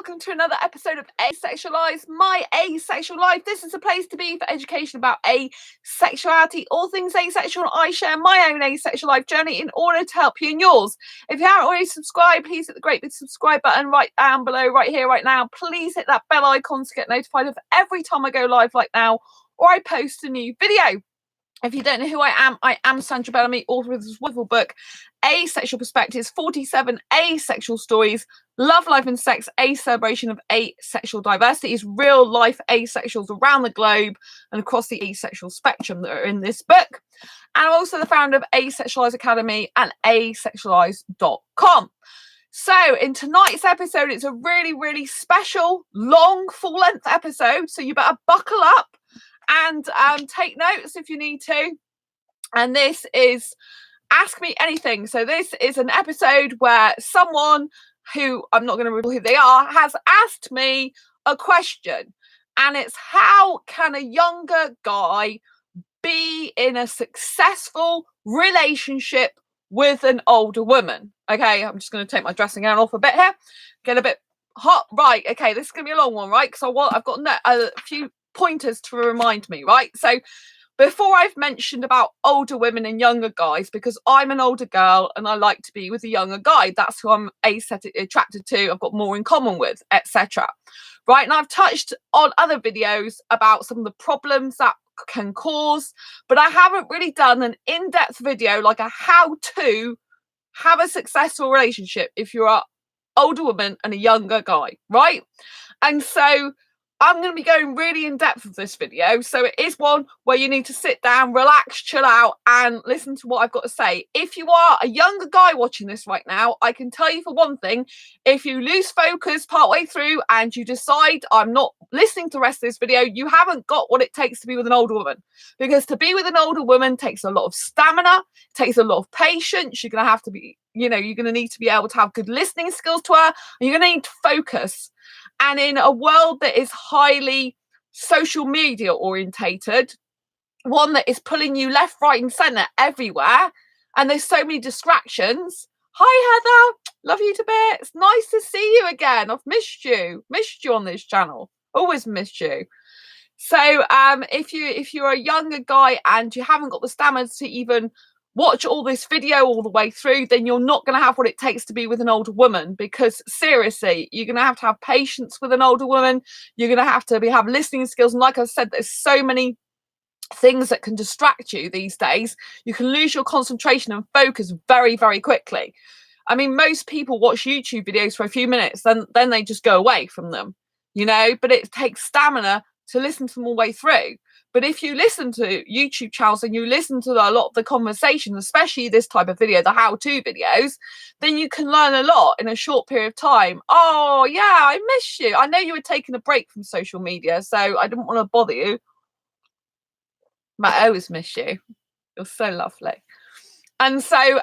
welcome to another episode of Asexualized, my asexual life. This is a place to be for education about asexuality, all things asexual. I share my own asexual life journey in order to help you in yours. If you haven't already subscribed, please hit the great big subscribe button right down below, right here, right now. Please hit that bell icon to get notified of every time I go live like now, or I post a new video. If you don't know who I am Sandra Bellamy, author of this wonderful book, Asexual Perspectives, 47 Asexual Stories, Love, Life and Sex, a celebration of asexual diversity. Is real life asexuals around the globe and across the asexual spectrum that are in this book. And I'm also the founder of Asexualized Academy and asexualized.com. So in tonight's episode, it's a really, really special, long, full-length episode. So you better buckle up and take notes if you need to. And this is Ask Me Anything. So this is an episode where someone who, I'm not going to reveal who they are, has asked me a question. And it's, how can a younger guy be in a successful relationship with an older woman? Okay, I'm just going to take my dressing gown off a bit here. Get a bit hot. Right, okay, this is going to be a long one, right? Because I've got a few pointers to remind me, right? So before, I've mentioned about older women and younger guys, because I'm an older girl and I like to be with a younger guy. That's who I'm attracted to, I've got more in common with, etc. Right, and I've touched on other videos about some of the problems that can cause, but I haven't really done an in-depth video like a how to have a successful relationship if you're an older woman and a younger guy, right? And so I'm going to be going really in depth with this video. So it is one where you need to sit down, relax, chill out and listen to what I've got to say. If you are a younger guy watching this right now, I can tell you for one thing, if you lose focus partway through and you decide I'm not listening to the rest of this video, you haven't got what it takes to be with an older woman. Because to be with an older woman takes a lot of stamina, takes a lot of patience. You're going to have to be, you're going to need to be able to have good listening skills to her. And you're going to need to focus. And in a world that is highly social media orientated, one that is pulling you left, right and centre everywhere, and there's so many distractions. Hi, Heather. Love you to bits. Nice to see you again. I've missed you. Missed you on this channel. Always missed you. So if you're a younger guy and you haven't got the stamina to even watch all this video all the way through, then you're not going to have what it takes to be with an older woman. Because seriously, you're going to have patience with an older woman. You're going to have listening skills. And like I said, there's so many things that can distract you these days. You can lose your concentration and focus very, very quickly. I mean, most people watch YouTube videos for a few minutes, then they just go away from them, but it takes stamina to listen to them all the way through. But if you listen to YouTube channels and you listen to a lot of the conversations, especially this type of video, the how-to videos, then you can learn a lot in a short period of time. Oh, yeah, I miss you. I know you were taking a break from social media, so I didn't want to bother you. But I always miss you. You're so lovely. And so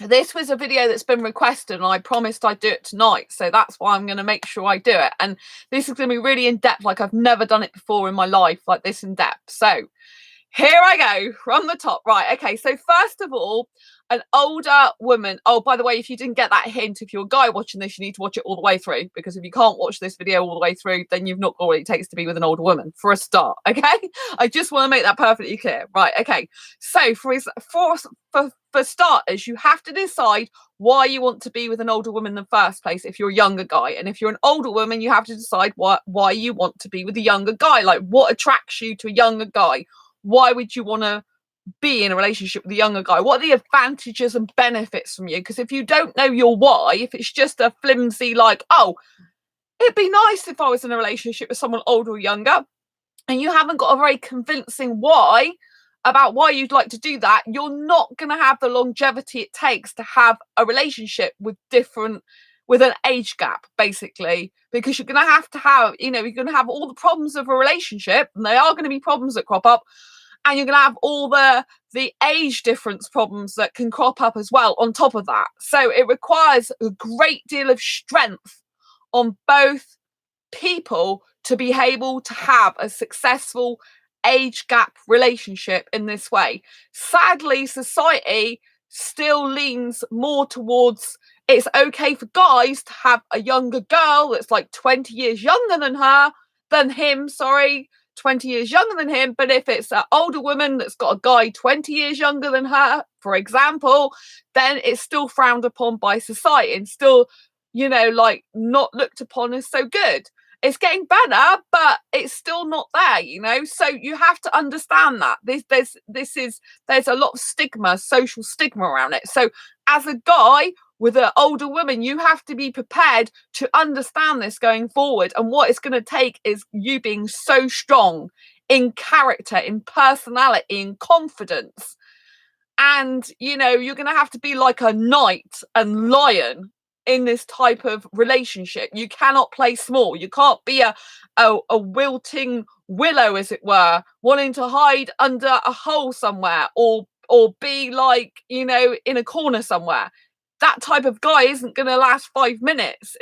this was a video that's been requested and I promised I'd do it tonight. So that's why I'm going to make sure I do it. And this is going to be really in depth, like I've never done it before in my life, like this in depth. So here I go from the top. Right. Okay. So first of all, an older woman. Oh, by the way, if you didn't get that hint, if you're a guy watching this, you need to watch it all the way through, because if you can't watch this video all the way through, then you've not got what it takes to be with an older woman, for a start. Okay. I just want to make that perfectly clear. Right. Okay. So for starters, you have to decide why you want to be with an older woman in the first place if you're a younger guy. And if you're an older woman, you have to decide why you want to be with a younger guy. Like, what attracts you to a younger guy? Why would you want to be in a relationship with a younger guy? What are the advantages and benefits from you? Because if you don't know your why, if it's just a flimsy like, oh, it'd be nice if I was in a relationship with someone older or younger, and you haven't got a very convincing why about why you'd like to do that, you're not going to have the longevity it takes to have a relationship with an age gap, basically, because you're going to have, you're going to have all the problems of a relationship, and there are going to be problems that crop up, and you're going to have all the age difference problems that can crop up as well on top of that. So it requires a great deal of strength on both people to be able to have a successful age gap relationship in this way. Sadly, society still leans more towards it's okay for guys to have a younger girl that's like 20 years younger than him, 20 years younger than him. But if it's an older woman that's got a guy 20 years younger than her, for example, then it's still frowned upon by society and still, like not looked upon as so good. It's getting better, but it's still not there. So you have to understand that there's a lot of stigma, social stigma around it. So as a guy with an older woman, you have to be prepared to understand this going forward. And what it's going to take is you being so strong in character, in personality, in confidence. And, you're going to have to be like a knight and lion in this type of relationship. You cannot play small. You can't be a wilting willow, as it were, wanting to hide under a hole somewhere or be like, in a corner somewhere. That type of guy isn't going to last 5 minutes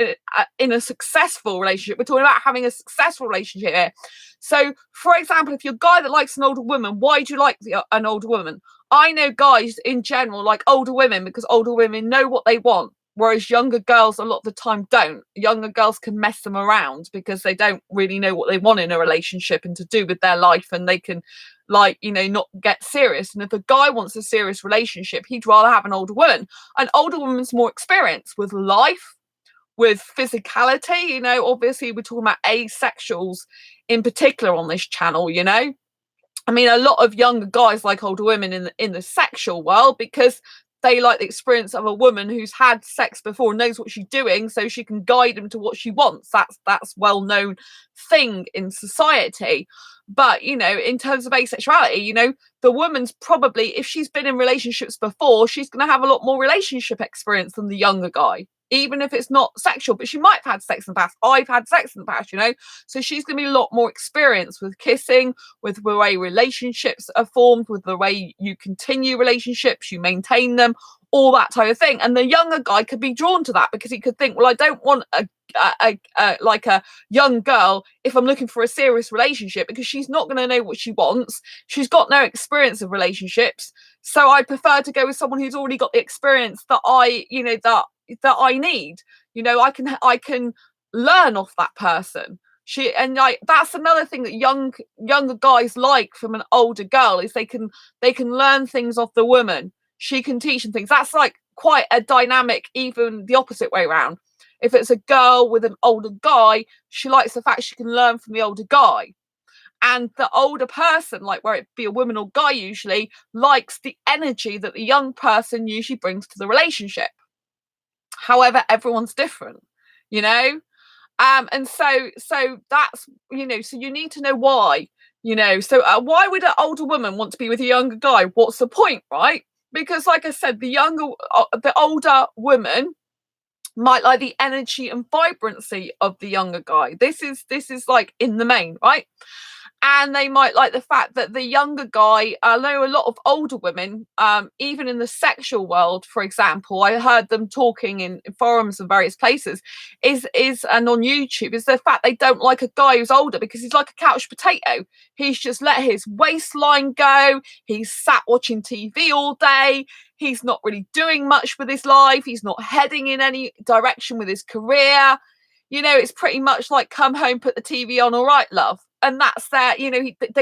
in a successful relationship. We're talking about having a successful relationship here. So, for example, if you're a guy that likes an older woman, why do you like an older woman? I know guys in general like older women because older women know what they want, whereas younger girls a lot of the time don't. Younger girls can mess them around because they don't really know what they want in a relationship and to do with their life, and they can not get serious. And if a guy wants a serious relationship, he'd rather have an older woman. An older woman's more experienced with life, with physicality. Obviously we're talking about asexuals in particular on this channel. I mean, a lot of younger guys like older women in the sexual world because they like the experience of a woman who's had sex before, knows what she's doing, so she can guide them to what she wants. That's well-known thing in society. But, in terms of asexuality, the woman's probably, if she's been in relationships before, she's going to have a lot more relationship experience than the younger guy, even if it's not sexual, but she might have had sex in the past. I've had sex in the past, so she's going to be a lot more experienced with kissing, with the way relationships are formed, with the way you continue relationships, you maintain them, all that type of thing. And the younger guy could be drawn to that because he could think, well, I don't want a young girl if I'm looking for a serious relationship, because she's not going to know what she wants. She's got no experience of relationships. So I prefer to go with someone who's already got the experience that I need. I can learn off that person. That's another thing that younger guys like from an older girl is they can learn things off the woman. She can teach them things. That's like quite a dynamic, even the opposite way around. If it's a girl with an older guy, she likes the fact she can learn from the older guy. And the older person, like where it be a woman or guy usually, likes the energy that the young person usually brings to the relationship. However, everyone's different, and so that's, so you need to know why, so why would an older woman want to be with a younger guy? What's the point, right? Because like I said, the older woman might like the energy and vibrancy of the younger guy. This is like in the main, right? And they might like the fact that the younger guy, I know a lot of older women, even in the sexual world, for example, I heard them talking in forums and various places, and on YouTube, is the fact they don't like a guy who's older because he's like a couch potato. He's just let his waistline go. He's sat watching TV all day. He's not really doing much with his life. He's not heading in any direction with his career. It's pretty much like, come home, put the TV on, all right, love. And that's there,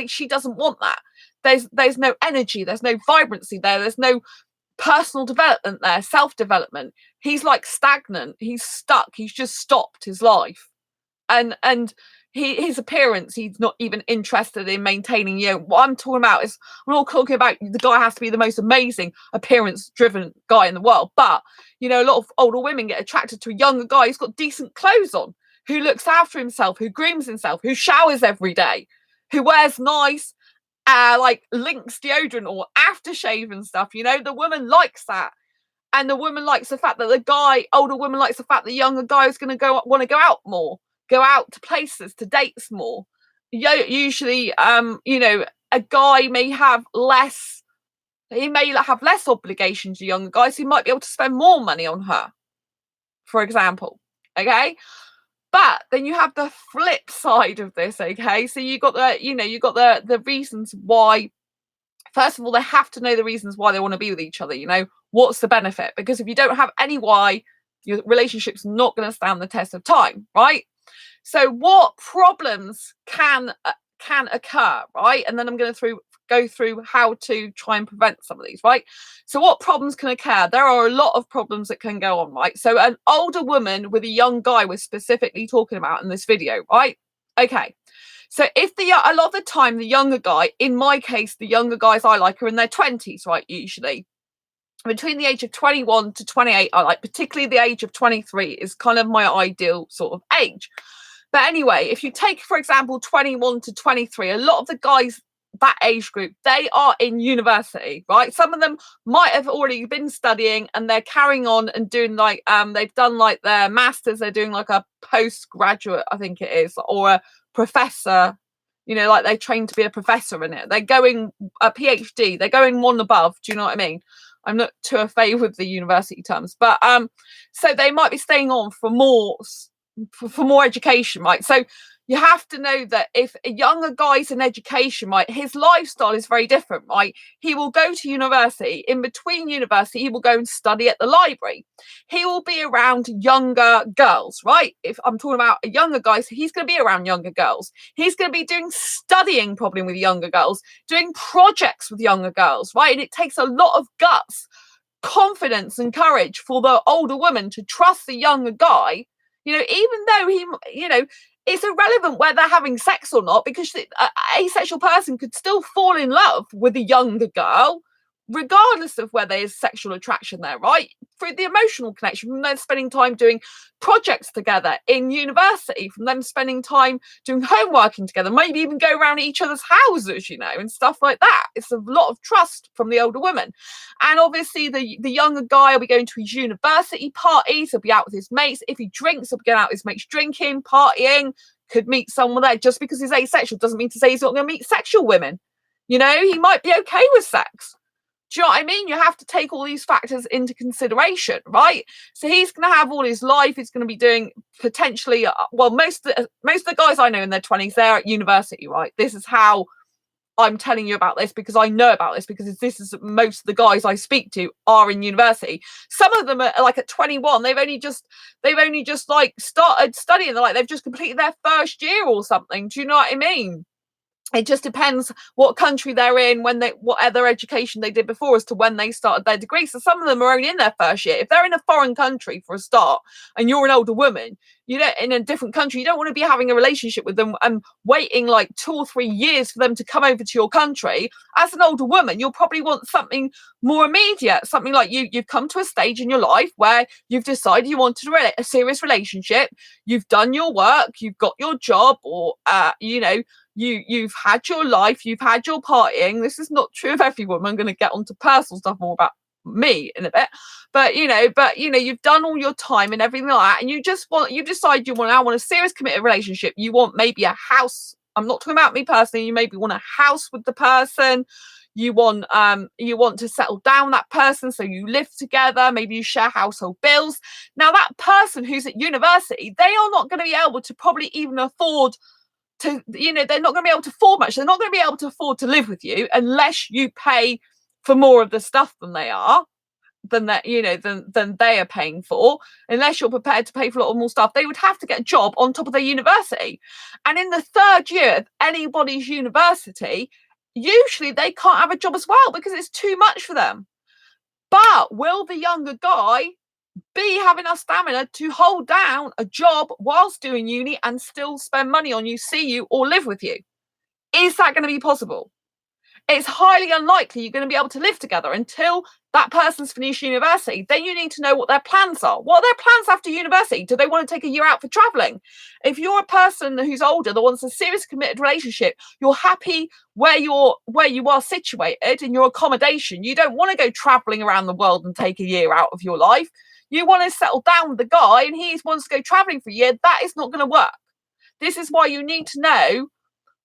she doesn't want that. There's no energy, there's no vibrancy there, there's no personal development there, self-development. He's like stagnant, he's stuck, he's just stopped his life. And his appearance, he's not even interested in maintaining. What I'm talking about is, I'm not talking about the guy has to be the most amazing appearance-driven guy in the world, but a lot of older women get attracted to a younger guy who's got decent clothes on, who looks after himself, who grooms himself, who showers every day, who wears nice, like Lynx deodorant or aftershave and stuff. The woman likes that. And the woman likes the fact that older woman likes the fact the younger guy is going to want to go out more, go out to places, to dates more. Usually, a guy may have less, obligations to younger guys. He might be able to spend more money on her, for example. Okay. But then you have the flip side of this, okay? So you got the reasons why. First of all, they have to know the reasons why they want to be with each other. What's the benefit? Because if you don't have any why, your relationship's not going to stand the test of time, right? So what problems can occur, right? And then I'm going to go through how to try and prevent some of these, right? So what problems can occur? There are a lot of problems that can go on, right? So an older woman with a young guy we're specifically talking about in this video, right? Okay. So if a lot of the time the younger guy, in my case, the younger guys I like are in their 20s, right? Usually between the age of 21 to 28, I like, particularly the age of 23 is kind of my ideal sort of age. But anyway, if you take, for example, 21 to 23, a lot of the guys that age group, they are in university, right? Some of them might have already been studying and they're carrying on and doing like, they've done like their masters, they're doing like a postgraduate, I think it is, or a professor, you know, like they trained to be a professor in it. They're going a PhD, they're going one above. Do you know what I mean? I'm not too a favour with the university terms, but so they might be staying on for more education, right? So you have to know that if a younger guy's in education, right, his lifestyle is very different, right? He will go to university. In between university, he will go and study at the library. He will be around younger girls, right? If I'm talking about a younger guy, so he's going to be around younger girls. He's going to be doing studying probably with younger girls, doing projects with younger girls, right? And it takes a lot of guts, confidence and courage for the older woman to trust the younger guy, you know, even though he, you know, it's irrelevant whether they're having sex or not, because the asexual person could still fall in love with a younger girl, regardless of whether there's sexual attraction there, right? Through the emotional connection, from them spending time doing projects together in university, from them spending time doing homeworking together, maybe even go around each other's houses, you know, and stuff like that. It's a lot of trust from the older woman. And obviously the younger guy will be going to his university parties, he'll be out with his mates. If he drinks, he'll be going out with his mates drinking, partying, could meet someone there. Just because he's asexual doesn't mean to say he's not going to meet sexual women. You know, he might be okay with sex. Do you know what I mean? You have to take all these factors into consideration, right? So he's going to have all his life. He's going to be doing potentially, well, most of the guys I know in their 20s, they're at university, right? This is how I'm telling you about this, because I know about this, because this is most of the guys I speak to are in university. Some of them are like at 21, they've only just like started studying. They're like, they've just completed their first year or something. Do you know what I mean? It just depends what country they're in, what other education they did before as to when they started their degree. So some of them are only in their first year. If they're in a foreign country for a start and you're an older woman, you know, in a different country, you don't want to be having a relationship with them and waiting like 2 or 3 years for them to come over to your country. As an older woman, you'll probably want something more immediate, something like you've come to a stage in your life where you've decided you wanted a serious relationship, you've done your work, you've got your job, or you know, you've had your life, you've had your partying. This is not true of every woman. I'm going to get onto personal stuff more about me in a bit, but you know, you've done all your time and everything like that, and you decide you want a serious committed relationship. You want maybe a house. I'm not talking about me personally. You maybe want a house with the person. You want to settle down with that person, so you live together. Maybe you share household bills. Now that person who's at university, they are not going to be able to probably even afford to, you know, they're not going to be able to afford much. They're not going to be able to afford to live with you unless you pay for more of the stuff than they are, than they are paying for. Unless you're prepared to pay for a lot more stuff, they would have to get a job on top of their university. And in the 3rd year of anybody's university, usually they can't have a job as well because it's too much for them. But will the younger guy be having enough stamina to hold down a job whilst doing uni and still spend money on you, see you, or live with you? Is that going to be possible? It's highly unlikely you're going to be able to live together until that person's finished university. Then you need to know what their plans are. What are their plans after university? Do they want to take a year out for traveling? If you're a person who's older that wants a serious committed relationship, you're happy where you are situated in your accommodation. You don't want to go traveling around the world and take a year out of your life. You want to settle down with the guy and he wants to go traveling for a year. That is not going to work. This is why you need to know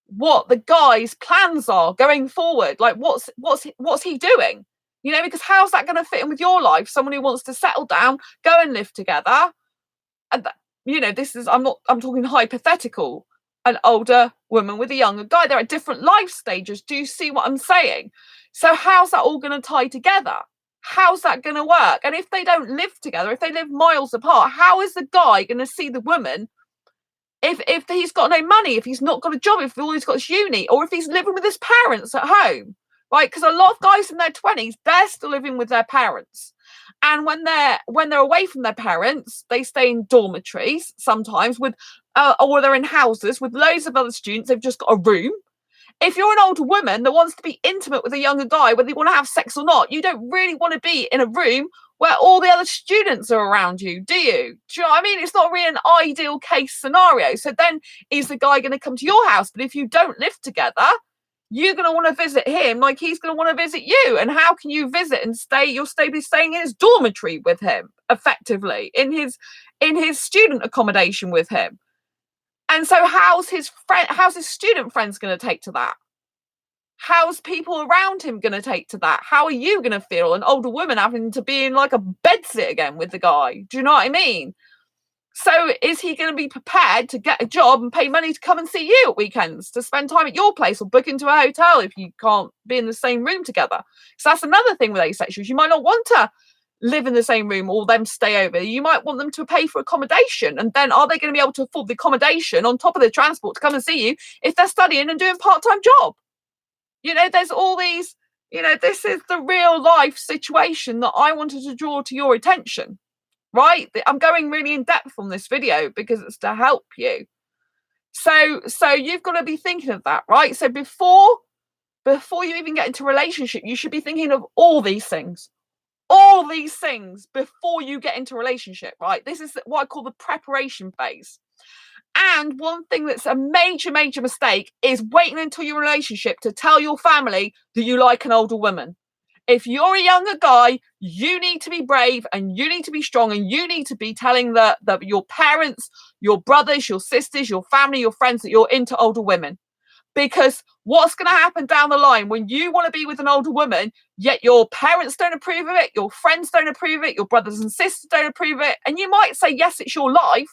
what the guy's plans are going forward. Like what's he doing? You know, because how's that going to fit in with your life? Someone who wants to settle down, go and live together. And that, you know, I'm talking hypothetical. An older woman with a younger guy. They're at different life stages. Do you see what I'm saying? So how's that all going to tie together? how's that going to work? And if they don't live together, if they live miles apart, how is the guy going to see the woman if he's got no money, if he's not got a job, if all he's got is uni, or if he's living with his parents at home, right? Because a lot of guys in their 20s, they're still living with their parents. And when they're away from their parents, they stay in dormitories sometimes with, or they're in houses with loads of other students. They've just got a room. If you're an older woman that wants to be intimate with a younger guy, whether you want to have sex or not, you don't really want to be in a room where all the other students are around you, do you? Do you know what I mean? It's not really an ideal case scenario. So then is the guy going to come to your house? But if you don't live together, you're going to want to visit him like he's going to want to visit you. And how can you visit and stay? You'll be staying in his dormitory with him, effectively, in his student accommodation with him. And so how's his student friends going to take to that? How's people around him going to take to that? How are you going to feel, an older woman having to be in like a bedsit again with the guy? Do you know what I mean? So is he going to be prepared to get a job and pay money to come and see you at weekends, to spend time at your place, or book into a hotel if you can't be in the same room together? So that's another thing with asexuals. You might not want to live in the same room or them stay over. You might want them to pay for accommodation, and then are they going to be able to afford the accommodation on top of the transport to come and see you if they're studying and doing part-time job? You know, there's all these, you know, this is the real life situation that I wanted to draw to your attention, right? I'm going really in depth on this video because it's to help you. So you've got to be thinking of that, right? So before you even get into a relationship, you should be thinking of all these things before you get into a relationship, right? This is what I call the preparation phase. And one thing that's a major mistake is waiting until your relationship to tell your family that you like an older woman. If you're a younger guy, you need to be brave and you need to be strong, and you need to be telling your parents, your brothers, your sisters, your family, your friends that you're into older women. Because what's going to happen down the line when you want to be with an older woman, yet your parents don't approve of it, your friends don't approve of it, your brothers and sisters don't approve of it, and you might say, yes, it's your life,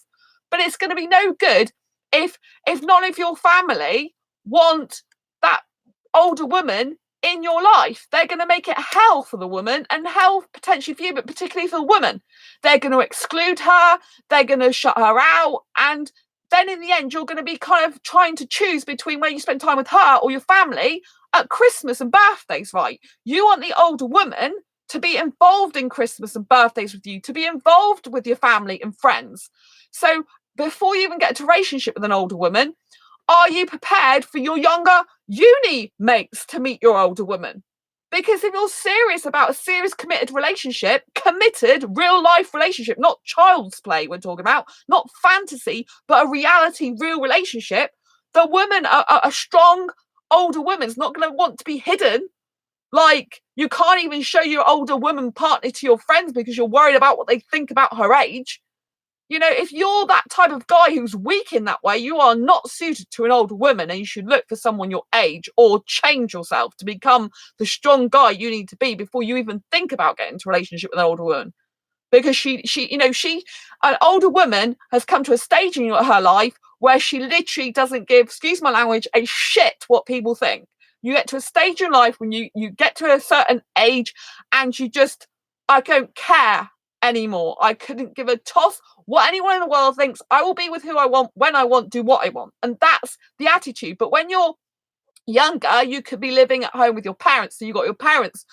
but it's going to be no good if none of your family want that older woman in your life. They're going to make it hell for the woman and hell potentially for you, but particularly for the woman. They're going to exclude her, they're going to shut her out, and then in the end, you're going to be kind of trying to choose between where you spend time with her or your family at Christmas and birthdays, right? You want the older woman to be involved in Christmas and birthdays with you, to be involved with your family and friends. So before you even get into a relationship with an older woman, are you prepared for your younger uni mates to meet your older woman? Because if you're serious about a serious committed relationship, committed real life relationship, not child's play we're talking about, not fantasy, but a reality real relationship, the woman, a strong older woman's not going to want to be hidden. Like, you can't even show your older woman partner to your friends because you're worried about what they think about her age. You know, if you're that type of guy who's weak in that way, you are not suited to an older woman, and you should look for someone your age or change yourself to become the strong guy you need to be before you even think about getting into a relationship with an older woman. Because an older woman has come to a stage in her life where she literally doesn't give, excuse my language, a shit what people think. You get to a stage in life when you get to a certain age and you just, I don't care anymore. I couldn't give a toss what anyone in the world thinks. I will be with who I want, when I want, do what I want. And that's the attitude. But when you're younger, you could be living at home with your parents. So you've got your parents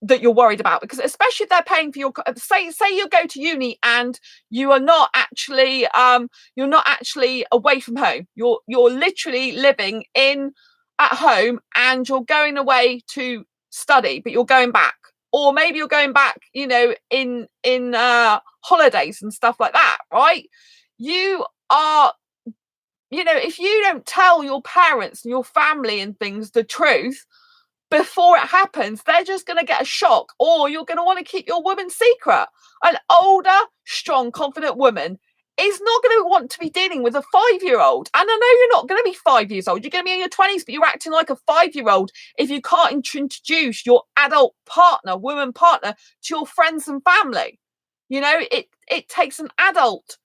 that you're worried about, because especially if they're paying for your, say you go to uni and you are not actually away from home. You're literally living at home and you're going away to study, but you're going back. Or maybe you're going back, you know, in holidays and stuff like that, right? You are, you know, if you don't tell your parents and your family and things the truth before it happens, they're just going to get a shock, or you're going to want to keep your woman secret. An older, strong, confident woman is not going to want to be dealing with a 5-year-old. And I know you're not going to be 5 years old. You're going to be in your 20s, but you're acting like a 5-year-old if you can't introduce your adult partner, woman partner, to your friends and family. You know, it takes an adult,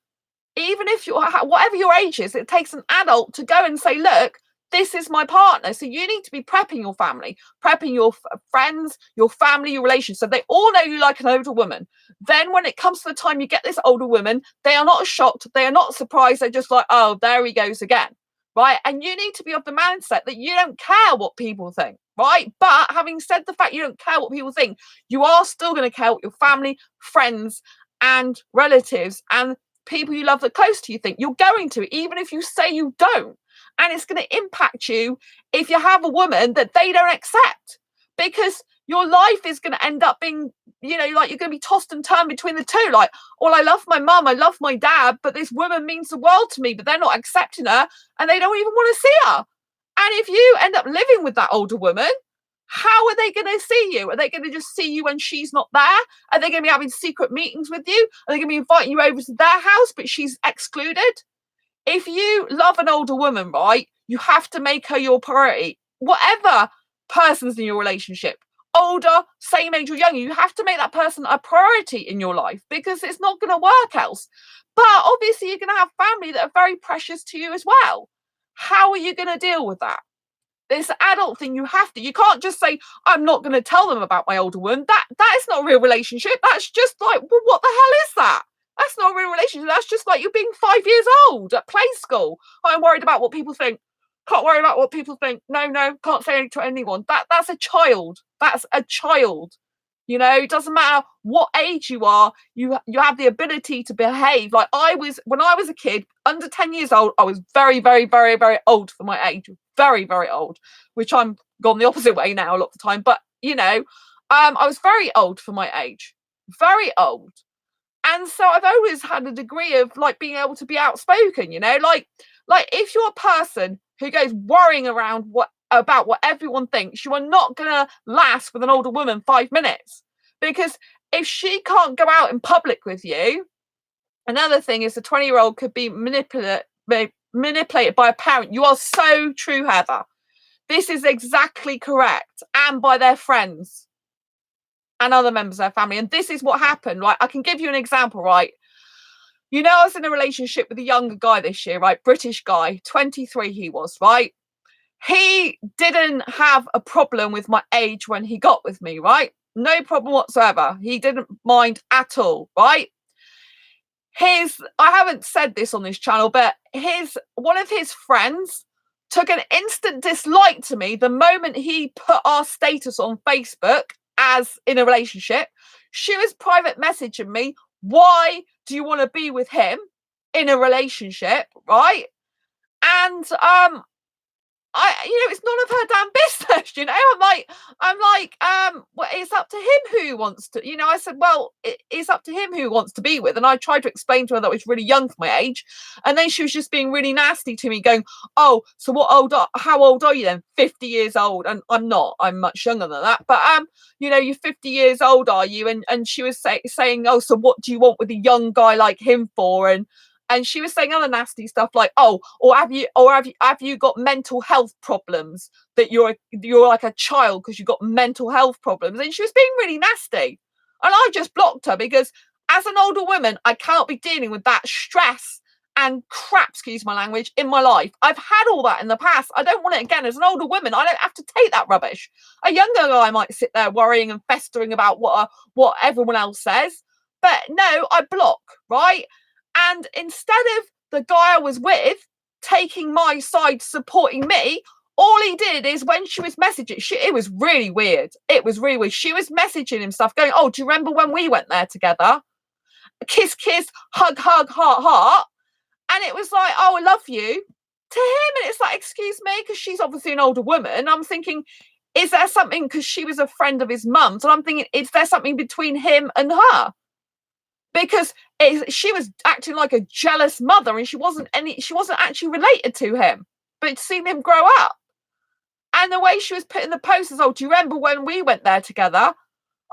even if you're, whatever your age is, it takes an adult to go and say, look, this is my partner. So you need to be prepping your family, prepping your friends, your family, your relations, so they all know you like an older woman. Then when it comes to the time you get this older woman, they are not shocked, they are not surprised, they're just like, oh, there he goes again, right? And you need to be of the mindset that you don't care what people think, right? But having said the fact you don't care what people think, you are still going to care what your family, friends, and relatives and people you love that close to you think. You're going to, even if you say you don't. And it's going to impact you if you have a woman that they don't accept, because your life is going to end up being, you know, like you're going to be tossed and turned between the two. Like, well, I love my mum, I love my dad, but this woman means the world to me, but they're not accepting her and they don't even want to see her. And if you end up living with that older woman, how are they going to see you? Are they going to just see you when she's not there? Are they going to be having secret meetings with you? Are they going to be inviting you over to their house, but she's excluded? If you love an older woman, right, you have to make her your priority. Whatever person's in your relationship, older, same age or younger, you have to make that person a priority in your life, because it's not going to work else. But obviously you're going to have family that are very precious to you as well. How are you going to deal with that? This adult thing, you can't just say, I'm not going to tell them about my older one. That is not a real relationship. That's just like, well, what the hell is that? That's not a real relationship. That's just like you being 5 years old at play school. I'm worried about what people think. Can't worry about what people think. No, can't say anything to anyone. That's a child. That's a child. You know, it doesn't matter what age you are, you have the ability to behave. Like when I was a kid, under 10 years old, I was very, very, very, very old for my age. Very, very old, which I'm gone the opposite way now a lot of the time. But, you know, I was very old for my age. Very old. And so I've always had a degree of like being able to be outspoken, you know, like if you're a person who goes worrying around about what everyone thinks, you are not going to last with an older woman 5 minutes, because if she can't go out in public with you, another thing is the 20-year-old could be manipulated by a parent. You are so true, Heather. This is exactly correct. And by their friends and other members of their family. And this is what happened, right? I can give you an example, right? You know, I was in a relationship with a younger guy this year, right? British guy, 23 he was, right? He didn't have a problem with my age when he got with me, right? No problem whatsoever. He didn't mind at all, right? I haven't said this on this channel, but one of his friends took an instant dislike to me the moment he put our status on Facebook as in a relationship. She was private messaging me, why do you want to be with him in a relationship, right? And it's none of her damn business, you know. I'm like, well, it's up to him who wants to, you know. I said, well, it's up to him who wants to be with. And I tried to explain to her that I was really young for my age. And then she was just being really nasty to me, going, oh, so how old are you then? 50 years old. And I'm not, I'm much younger than that. But, you know, you're 50 years old, are you? And she was saying, oh, so what do you want with a young guy like him for? And she was saying other nasty stuff like, oh, or have you got mental health problems, that you're like a child because you've got mental health problems? And she was being really nasty. And I just blocked her, because as an older woman, I cannot be dealing with that stress and crap, excuse my language, in my life. I've had all that in the past. I don't want it again. As an older woman, I don't have to take that rubbish. A younger guy might sit there worrying and festering about what everyone else says. But no, I block, right? And instead of the guy I was with taking my side, supporting me, all he did is, when she was messaging, it was really weird. It was really weird. She was messaging him stuff going, oh, do you remember when we went there together? Kiss, kiss, hug, hug, heart, heart. And it was like, oh, I love you, to him. And it's like, excuse me, because she's obviously an older woman. I'm thinking, is there something, because she was a friend of his mum's, and I'm thinking, is there something between him and her? Because she was acting like a jealous mother, and she wasn't actually related to him, but seen him grow up. And the way she was putting the posters, oh, do you remember when we went there together?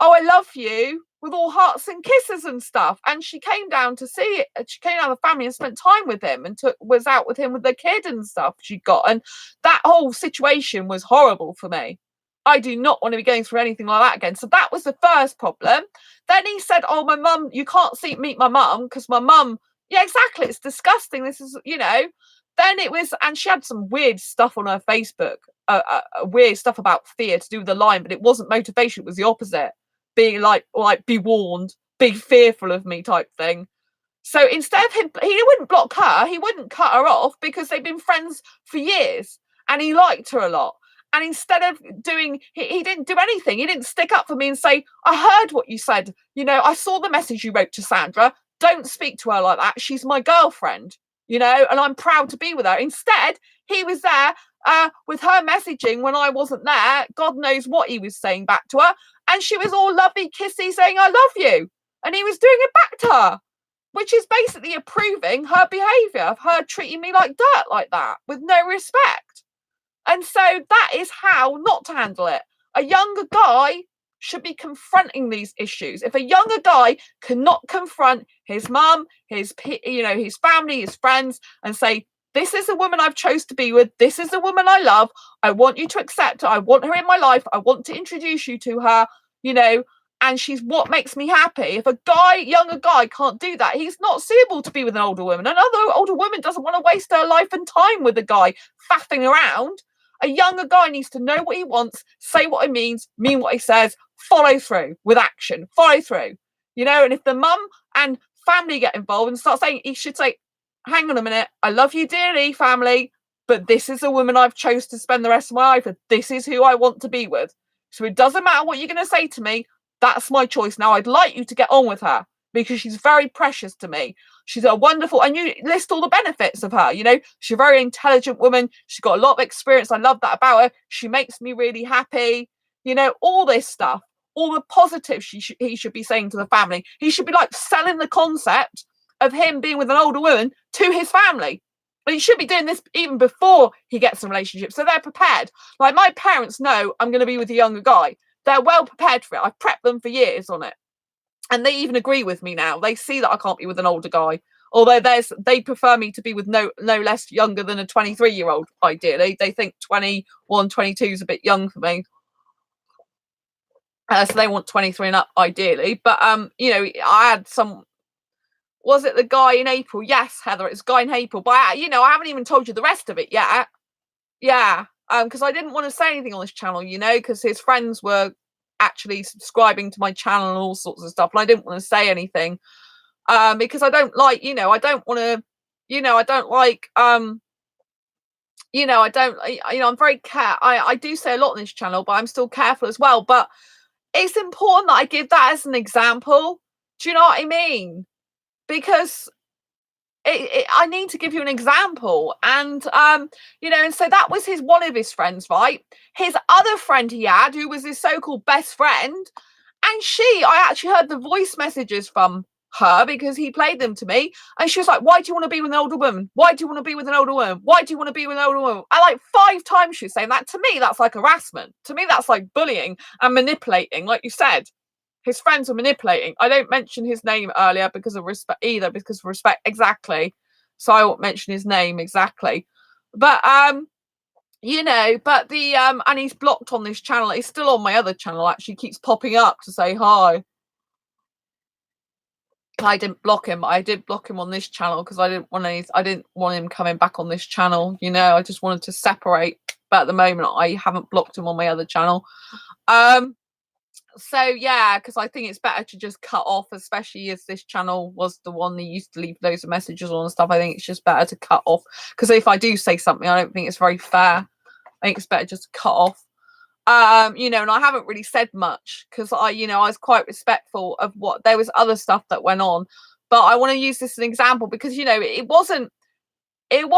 Oh, I love you, with all hearts and kisses and stuff. And she came down to see it. She came down with the family and spent time with him, and was out with him with the kid and stuff she got. And that whole situation was horrible for me. I do not want to be going through anything like that again. So that was the first problem. Then he said, oh, my mum, you can't meet my mum, because my mum Yeah, exactly. It's disgusting. This is, then it was, and she had some weird stuff on her Facebook, weird stuff about fear to do with the line, but it wasn't motivation. It was the opposite, being like, be warned, be fearful of me type thing. So instead of him, he wouldn't block her, he wouldn't cut her off because they've been friends for years and he liked her a lot. And instead of doing, he didn't do anything. He didn't stick up for me and say, I heard what you said. I saw the message you wrote to Sandra. Don't speak to her like that. She's my girlfriend, and I'm proud to be with her. Instead, he was there with her messaging when I wasn't there. God knows what he was saying back to her. And she was all lovey kissy saying, I love you. And he was doing it back to her, which is basically approving her behaviour of her treating me like dirt like that with no respect. And so that is how not to handle it. A younger guy should be confronting these issues. If a younger guy cannot confront his mum, his family, his friends, and say, this is the woman I've chose to be with, this is the woman I love, I want you to accept her, I want her in my life, I want to introduce you to her, and she's what makes me happy. If a younger guy can't do that, he's not suitable to be with an older woman. Another older woman doesn't want to waste her life and time with a guy faffing around. A younger guy needs to know what he wants, say what he means, mean what he says, follow through with action, follow through. And if the mum and family get involved and start saying, he should say, hang on a minute, I love you dearly, family, but this is a woman I've chose to spend the rest of my life with. This is who I want to be with. So it doesn't matter what you're going to say to me. That's my choice. Now, I'd like you to get on with her because she's very precious to me. She's a wonderful, and you list all the benefits of her. She's a very intelligent woman. She's got a lot of experience. I love that about her. She makes me really happy. All this stuff, all the positives he should be saying to the family. He should be like selling the concept of him being with an older woman to his family. And he should be doing this even before he gets a relationship. So they're prepared. Like, my parents know I'm going to be with a younger guy. They're well prepared for it. I've prepped them for years on it. And they even agree with me now. They see that I can't be with an older guy. Although they prefer me to be with no less younger than a 23-year-old, ideally. They think 21, 22 is a bit young for me. So they want 23 and up, ideally. But, I had some... Was it the guy in April? Yes, Heather, it's the guy in April. But, I haven't even told you the rest of it yet. Yeah, because I didn't want to say anything on this channel, because his friends were actually subscribing to my channel and all sorts of stuff, and I didn't want to say anything because I don't like, I don't want to, I don't like, I'm very I do say a lot on this channel, but I'm still careful as well. But it's important that I give that as an example. Do you know what I mean? Because I need to give you an example. And and so that was one of his friends, right? His other friend he had, who was his so-called best friend, and I actually heard the voice messages from her because he played them to me, and she was like, why do you want to be with an older woman? Why do you want to be with an older woman? Why do you want to be with an older woman? And like 5 times she was saying that. To me, that's like harassment. To me, that's like bullying and manipulating, like you said. His friends were manipulating. I don't mention his name earlier because of respect either, because of respect. Exactly. So I won't mention his name exactly. But but the and he's blocked on this channel. He's still on my other channel, actually keeps popping up to say hi. I didn't block him. I did block him on this channel because I didn't want him coming back on this channel. I just wanted to separate. But at the moment I haven't blocked him on my other channel. So yeah, because I think it's better to just cut off, especially as this channel was the one that used to leave loads of messages on and stuff. I think it's just better to cut off, because if I do say something, I don't think it's very fair. I think it's better just to cut off. And I haven't really said much because I was quite respectful of what there was other stuff that went on, but I want to use this as an example because it wasn't him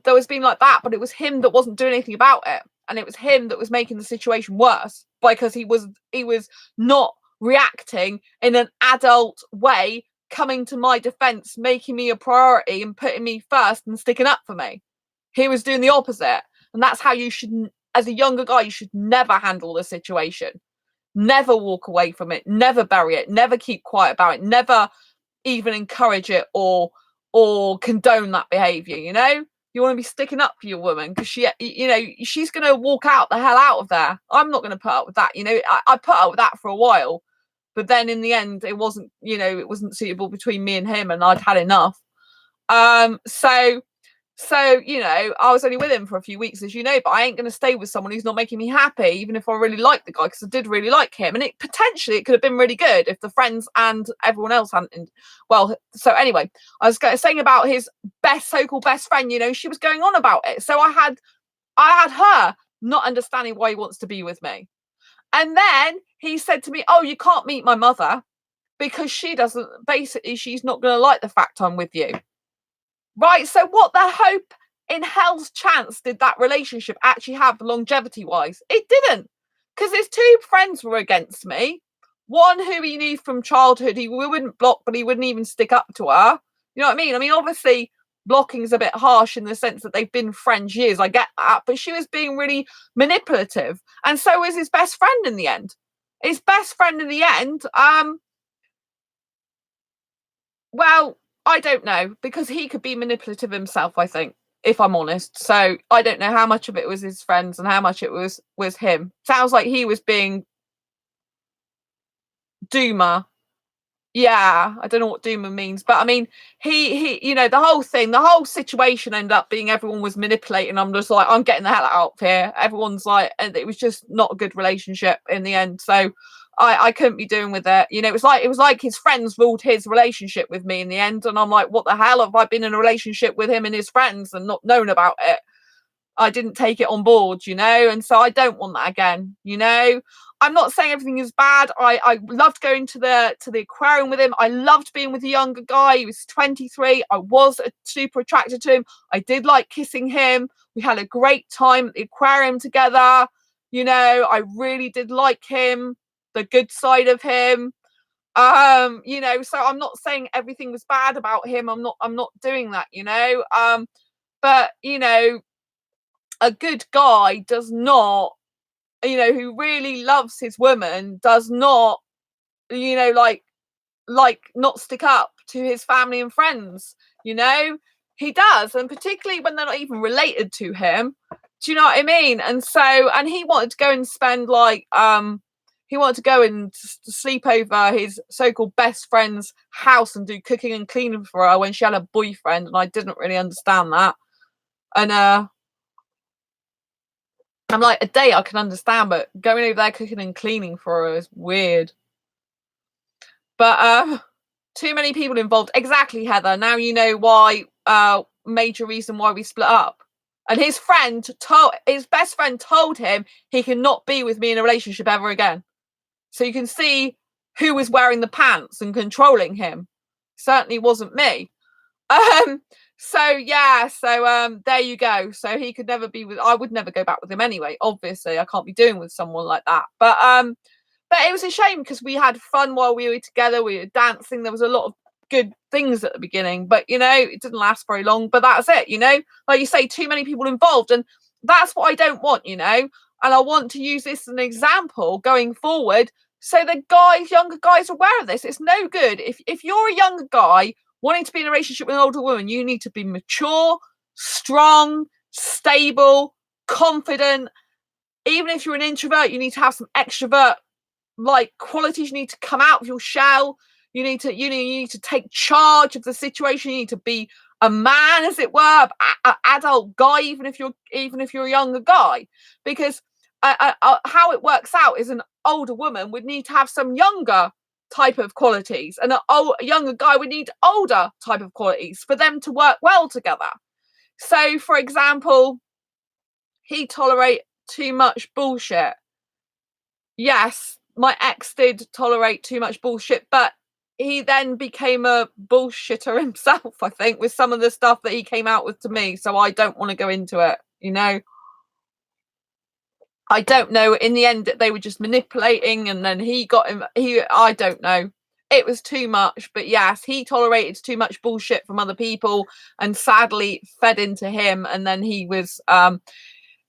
that was being like that, but it was him that wasn't doing anything about it. And it was him that was making the situation worse because he was not reacting in an adult way, coming to my defense, making me a priority and putting me first and sticking up for me. He was doing the opposite. And that's how you should, as a younger guy, you should never handle the situation. Never walk away from it. Never bury it. Never keep quiet about it. Never even encourage it or condone that behavior, You want to be sticking up for your woman because she's going to walk out the hell out of there. I'm not going to put up with that. I put up with that for a while, but then in the end it wasn't, it wasn't suitable between me and him, and I'd had enough. So, I was only with him for a few weeks, as you know, but I ain't going to stay with someone who's not making me happy, even if I really like the guy, because I did really like him. And it could have been really good if the friends and everyone else hadn't. Well, so anyway, I was saying about his so-called best friend, she was going on about it. So I had her not understanding why he wants to be with me. And then he said to me, oh, you can't meet my mother because she's not going to like the fact I'm with you. Right, so what the hope in hell's chance did that relationship actually have longevity-wise? It didn't, because his two friends were against me. One who he knew from childhood, we wouldn't block, but he wouldn't even stick up to her. You know what I mean? I mean, obviously, blocking is a bit harsh in the sense that they've been friends years. I get that, but she was being really manipulative, and so was his best friend in the end. His best friend in the end, well, I don't know, because he could be manipulative himself, I think, if I'm honest. So I don't know how much of it was his friends and how much it was him. Sounds like he was being doomer. Yeah, I don't know what doomer means, but I mean, he, the whole situation ended up being everyone was manipulating. I'm just like, I'm getting the hell out of here. Everyone's like, and it was just not a good relationship in the end. So I couldn't be doing with it. It was like his friends ruled his relationship with me in the end, and I'm like, what the hell, have I been in a relationship with him and his friends and not known about it? I didn't take it on board, and so I don't want that again. I'm not saying everything is bad. I loved going to the aquarium with him. I loved being with a younger guy. He was 23. I was super attracted to him. I did like kissing him. We had a great time at the aquarium together. I really did like him, the good side of him. So I'm not saying everything was bad about him. I'm not doing that, but a good guy does not, who really loves his woman, does not, like not stick up to his family and friends. He does, and particularly when they're not even related to him. Do you know what I mean? And so, and he wanted to go and spend he wanted to go and sleep over his so-called best friend's house and do cooking and cleaning for her when she had a boyfriend, and I didn't really understand that. And I'm like, a date I can understand, but going over there cooking and cleaning for her is weird. But too many people involved. Exactly, Heather. Now you know why. Major reason why we split up. And his best friend told him he cannot be with me in a relationship ever again. So you can see who was wearing the pants and controlling him. Certainly wasn't me. So there you go. So he could never be I would never go back with him anyway. Obviously, I can't be doing with someone like that. But it was a shame because we had fun while we were together. We were dancing. There was a lot of good things at the beginning, but it didn't last very long. But that's it, like you say, too many people involved, and that's what I don't want, and I want to use this as an example going forward, so the younger guys are aware of this. It's no good if you're a younger guy wanting to be in a relationship with an older woman. You need to be mature, strong, stable, confident. Even if you're an introvert, you need to have some extrovert like qualities. You need to come out of your shell. You need to take charge of the situation. You need to be a man, as it were, an adult guy, even if you're a younger guy, because how it works out is an older woman would need to have some younger type of qualities, and a younger guy would need older type of qualities for them to work well together. So, for example, he tolerate too much bullshit. Yes, my ex did tolerate too much bullshit, but he then became a bullshitter himself, I think, with some of the stuff that he came out with to me. So I don't want to go into it, I don't know. In the end, they were just manipulating, and then he got him. I don't know. It was too much. But yes, he tolerated too much bullshit from other people, and sadly fed into him. And then he was.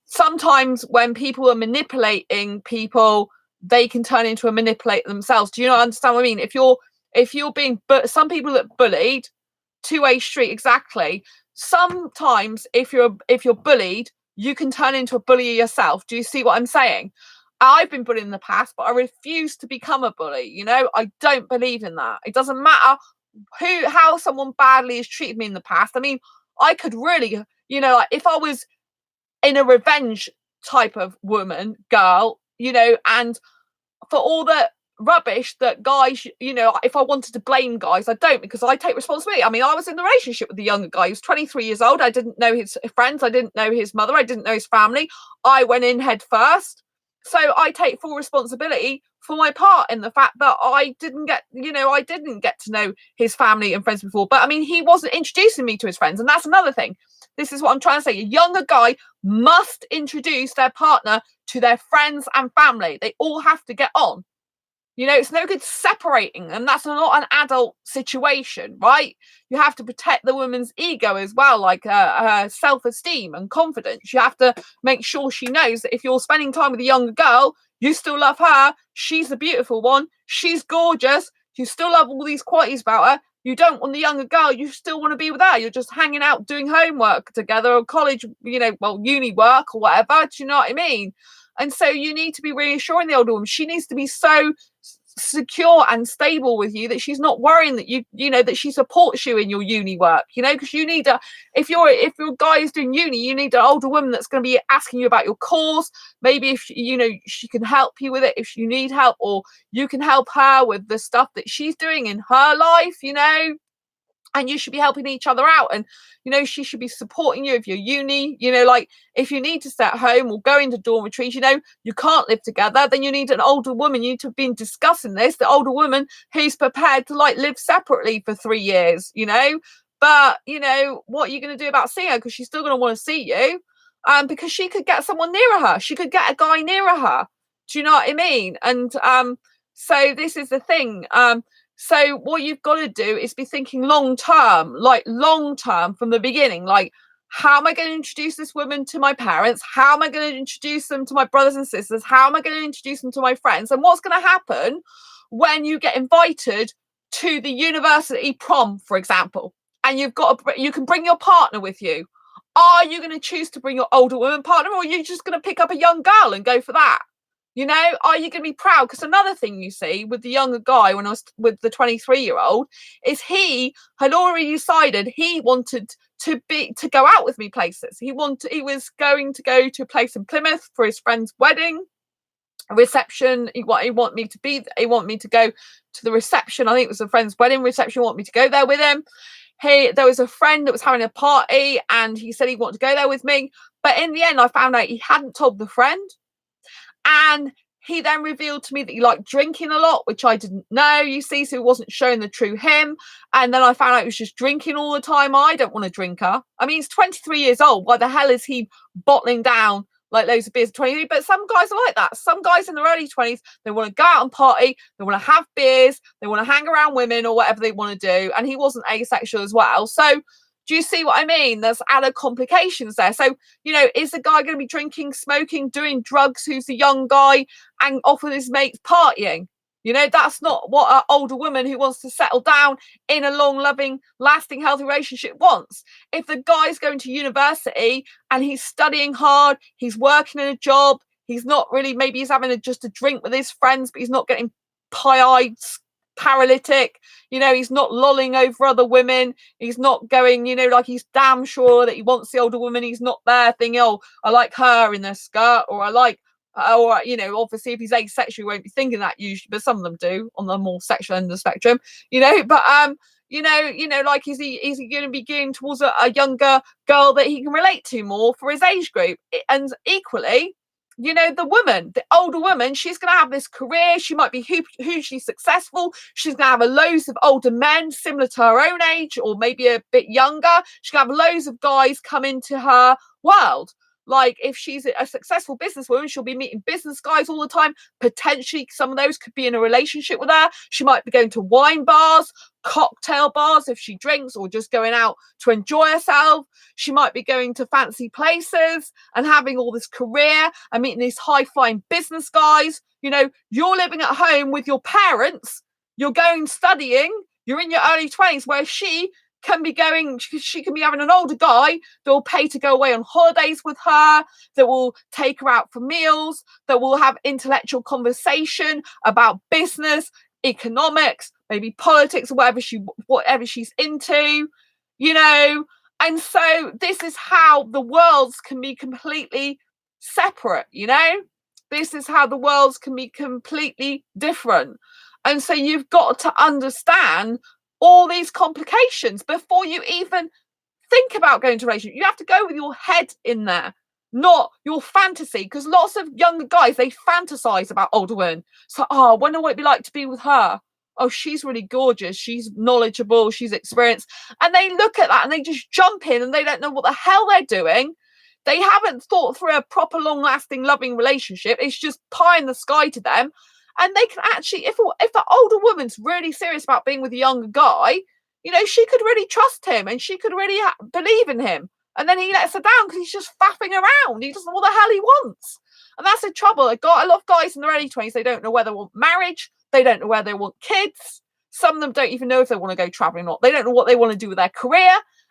Sometimes when people are manipulating people, they can turn into a manipulator themselves. Do you not understand what I mean? If you're being, some people that bullied, two-way street, exactly. Sometimes if you're bullied, you can turn into a bully yourself. Do you see what I'm saying? I've been bullied in the past, but I refuse to become a bully. You know, I don't believe in that. It doesn't matter how someone badly has treated me in the past. I mean, I could really, you know, like if I was in a revenge type of woman, girl, you know, and for all the rubbish that guys, you know, if I wanted to blame guys, I don't, because I take responsibility. I mean, I was in a relationship with a younger guy. He was 23 years old. I didn't know his friends. I didn't know his mother. I didn't know his family. I went in head first. So I take full responsibility for my part in the fact that I didn't get, you know, I didn't get to know his family and friends before. But I mean, he wasn't introducing me to his friends. And that's another thing. This is what I'm trying to say. A younger guy must introduce their partner to their friends and family. They all have to get on. You know, it's no good separating, and that's not an adult situation, right? You have to protect the woman's ego as well, like her self-esteem and confidence. You have to make sure she knows that if you're spending time with a younger girl, you still love her. She's the beautiful one. She's gorgeous. You still love all these qualities about her. You don't want the younger girl. You still want to be with her. You're just hanging out doing homework together or college, you know, well, uni work or whatever. Do you know what I mean? And so you need to be reassuring the older woman. She needs to be so secure and stable with you that she's not worrying that you know that she supports you in your uni work, you know, because you need a if your guy is doing uni, you need an older woman that's going to be asking you about your course. Maybe if you know, she can help you with it if you need help, or you can help her with the stuff that she's doing in her life, you know. And you should be helping each other out, and you know, she should be supporting you if you're uni, you know, like if you need to stay at home or go into dormitories, you know, you can't live together, then you need an older woman. You need to have been discussing this, the older woman who's prepared to like live separately for 3 years, you know. But you know, what are you going to do about seeing her, because she's still going to want to see you, because she could get someone nearer her, she could get a guy nearer her. Do you know what I mean? And so this is the thing. So what you've got to do is be thinking long term, like long term from the beginning. Like, how am I going to introduce this woman to my parents? How am I going to introduce them to my brothers and sisters? How am I going to introduce them to my friends? And what's going to happen when you get invited to the university prom, for example, and you can bring your partner with you? Are you going to choose to bring your older woman partner, or are you just going to pick up a young girl and go for that? You know, are you going to be proud? Because another thing you see with the younger guy, when I was with the 23-year-old, is he had already decided he wanted to go out with me places. He was going to go to a place in Plymouth for his friend's wedding reception. He want me to go to the reception. I think it was a friend's wedding reception. He wanted me to go there with him. There was a friend that was having a party, and he said he wanted to go there with me. But in the end, I found out he hadn't told the friend. And he then revealed to me that he liked drinking a lot, which I didn't know, you see, so he wasn't showing the true him. And then I found out he was just drinking all the time. I don't want a drinker. I mean, he's 23 years old. Why the hell is he bottling down like loads of beers at 23? But some guys are like that. Some guys in their early 20s, they want to go out and party, they want to have beers, they want to hang around women or whatever they want to do. And he wasn't asexual as well. So do you see what I mean? There's added complications there. So, you know, is the guy going to be drinking, smoking, doing drugs, who's a young guy, and off with his mates partying? You know, that's not what an older woman who wants to settle down in a long, loving, lasting, healthy relationship wants. If the guy's going to university and he's studying hard, he's working in a job, he's not really, maybe he's having just a drink with his friends, but he's not getting pie-eyed, paralytic, you know, he's not lolling over other women, he's not going, you know, like he's damn sure that he wants the older woman, he's not there thinking, oh, I like her in their skirt, or I like, or, you know, obviously if he's asexual, he won't be thinking that usually, but some of them do on the more sexual end of the spectrum, you know. But you know, like is he going to be gearing towards a younger girl that he can relate to more for his age group? And equally, you know, the older woman, she's going to have this career. She might be hugely successful. She's going to have loads of older men similar to her own age, or maybe a bit younger. She's going to have loads of guys come into her world. Like if she's a successful businesswoman, she'll be meeting business guys all the time. Potentially some of those could be in a relationship with her. She might be going to wine bars, cocktail bars if she drinks, or just going out to enjoy herself. She might be going to fancy places and having all this career and meeting these high-flying business guys. You know, you're living at home with your parents, you're going studying, you're in your early 20s, where she can be going, she can be having an older guy that will pay to go away on holidays with her, that will take her out for meals, that will have intellectual conversation about business, economics, maybe politics, or whatever she's into, you know. And so this is how the worlds can be completely separate, you know. This is how the worlds can be completely different. And so you've got to understand all these complications before you even think about going to a relationship. You have to go with your head in there, not your fantasy. Because lots of younger guys, they fantasize about older women. So, I wonder what it'd be like to be with her. Oh, she's really gorgeous. She's knowledgeable. She's experienced. And they look at that and they just jump in and they don't know what the hell they're doing. They haven't thought through a proper, long-lasting, loving relationship. It's just pie in the sky to them. And they can actually, if the older woman's really serious about being with a younger guy, you know, she could really trust him and she could really believe in him. And then he lets her down because he's just faffing around. He doesn't know what the hell he wants. And that's the trouble. I love guys in their early 20s. They don't know whether they want marriage. They don't know whether they want kids. Some of them don't even know if they want to go traveling or not. They don't know what they want to do with their career.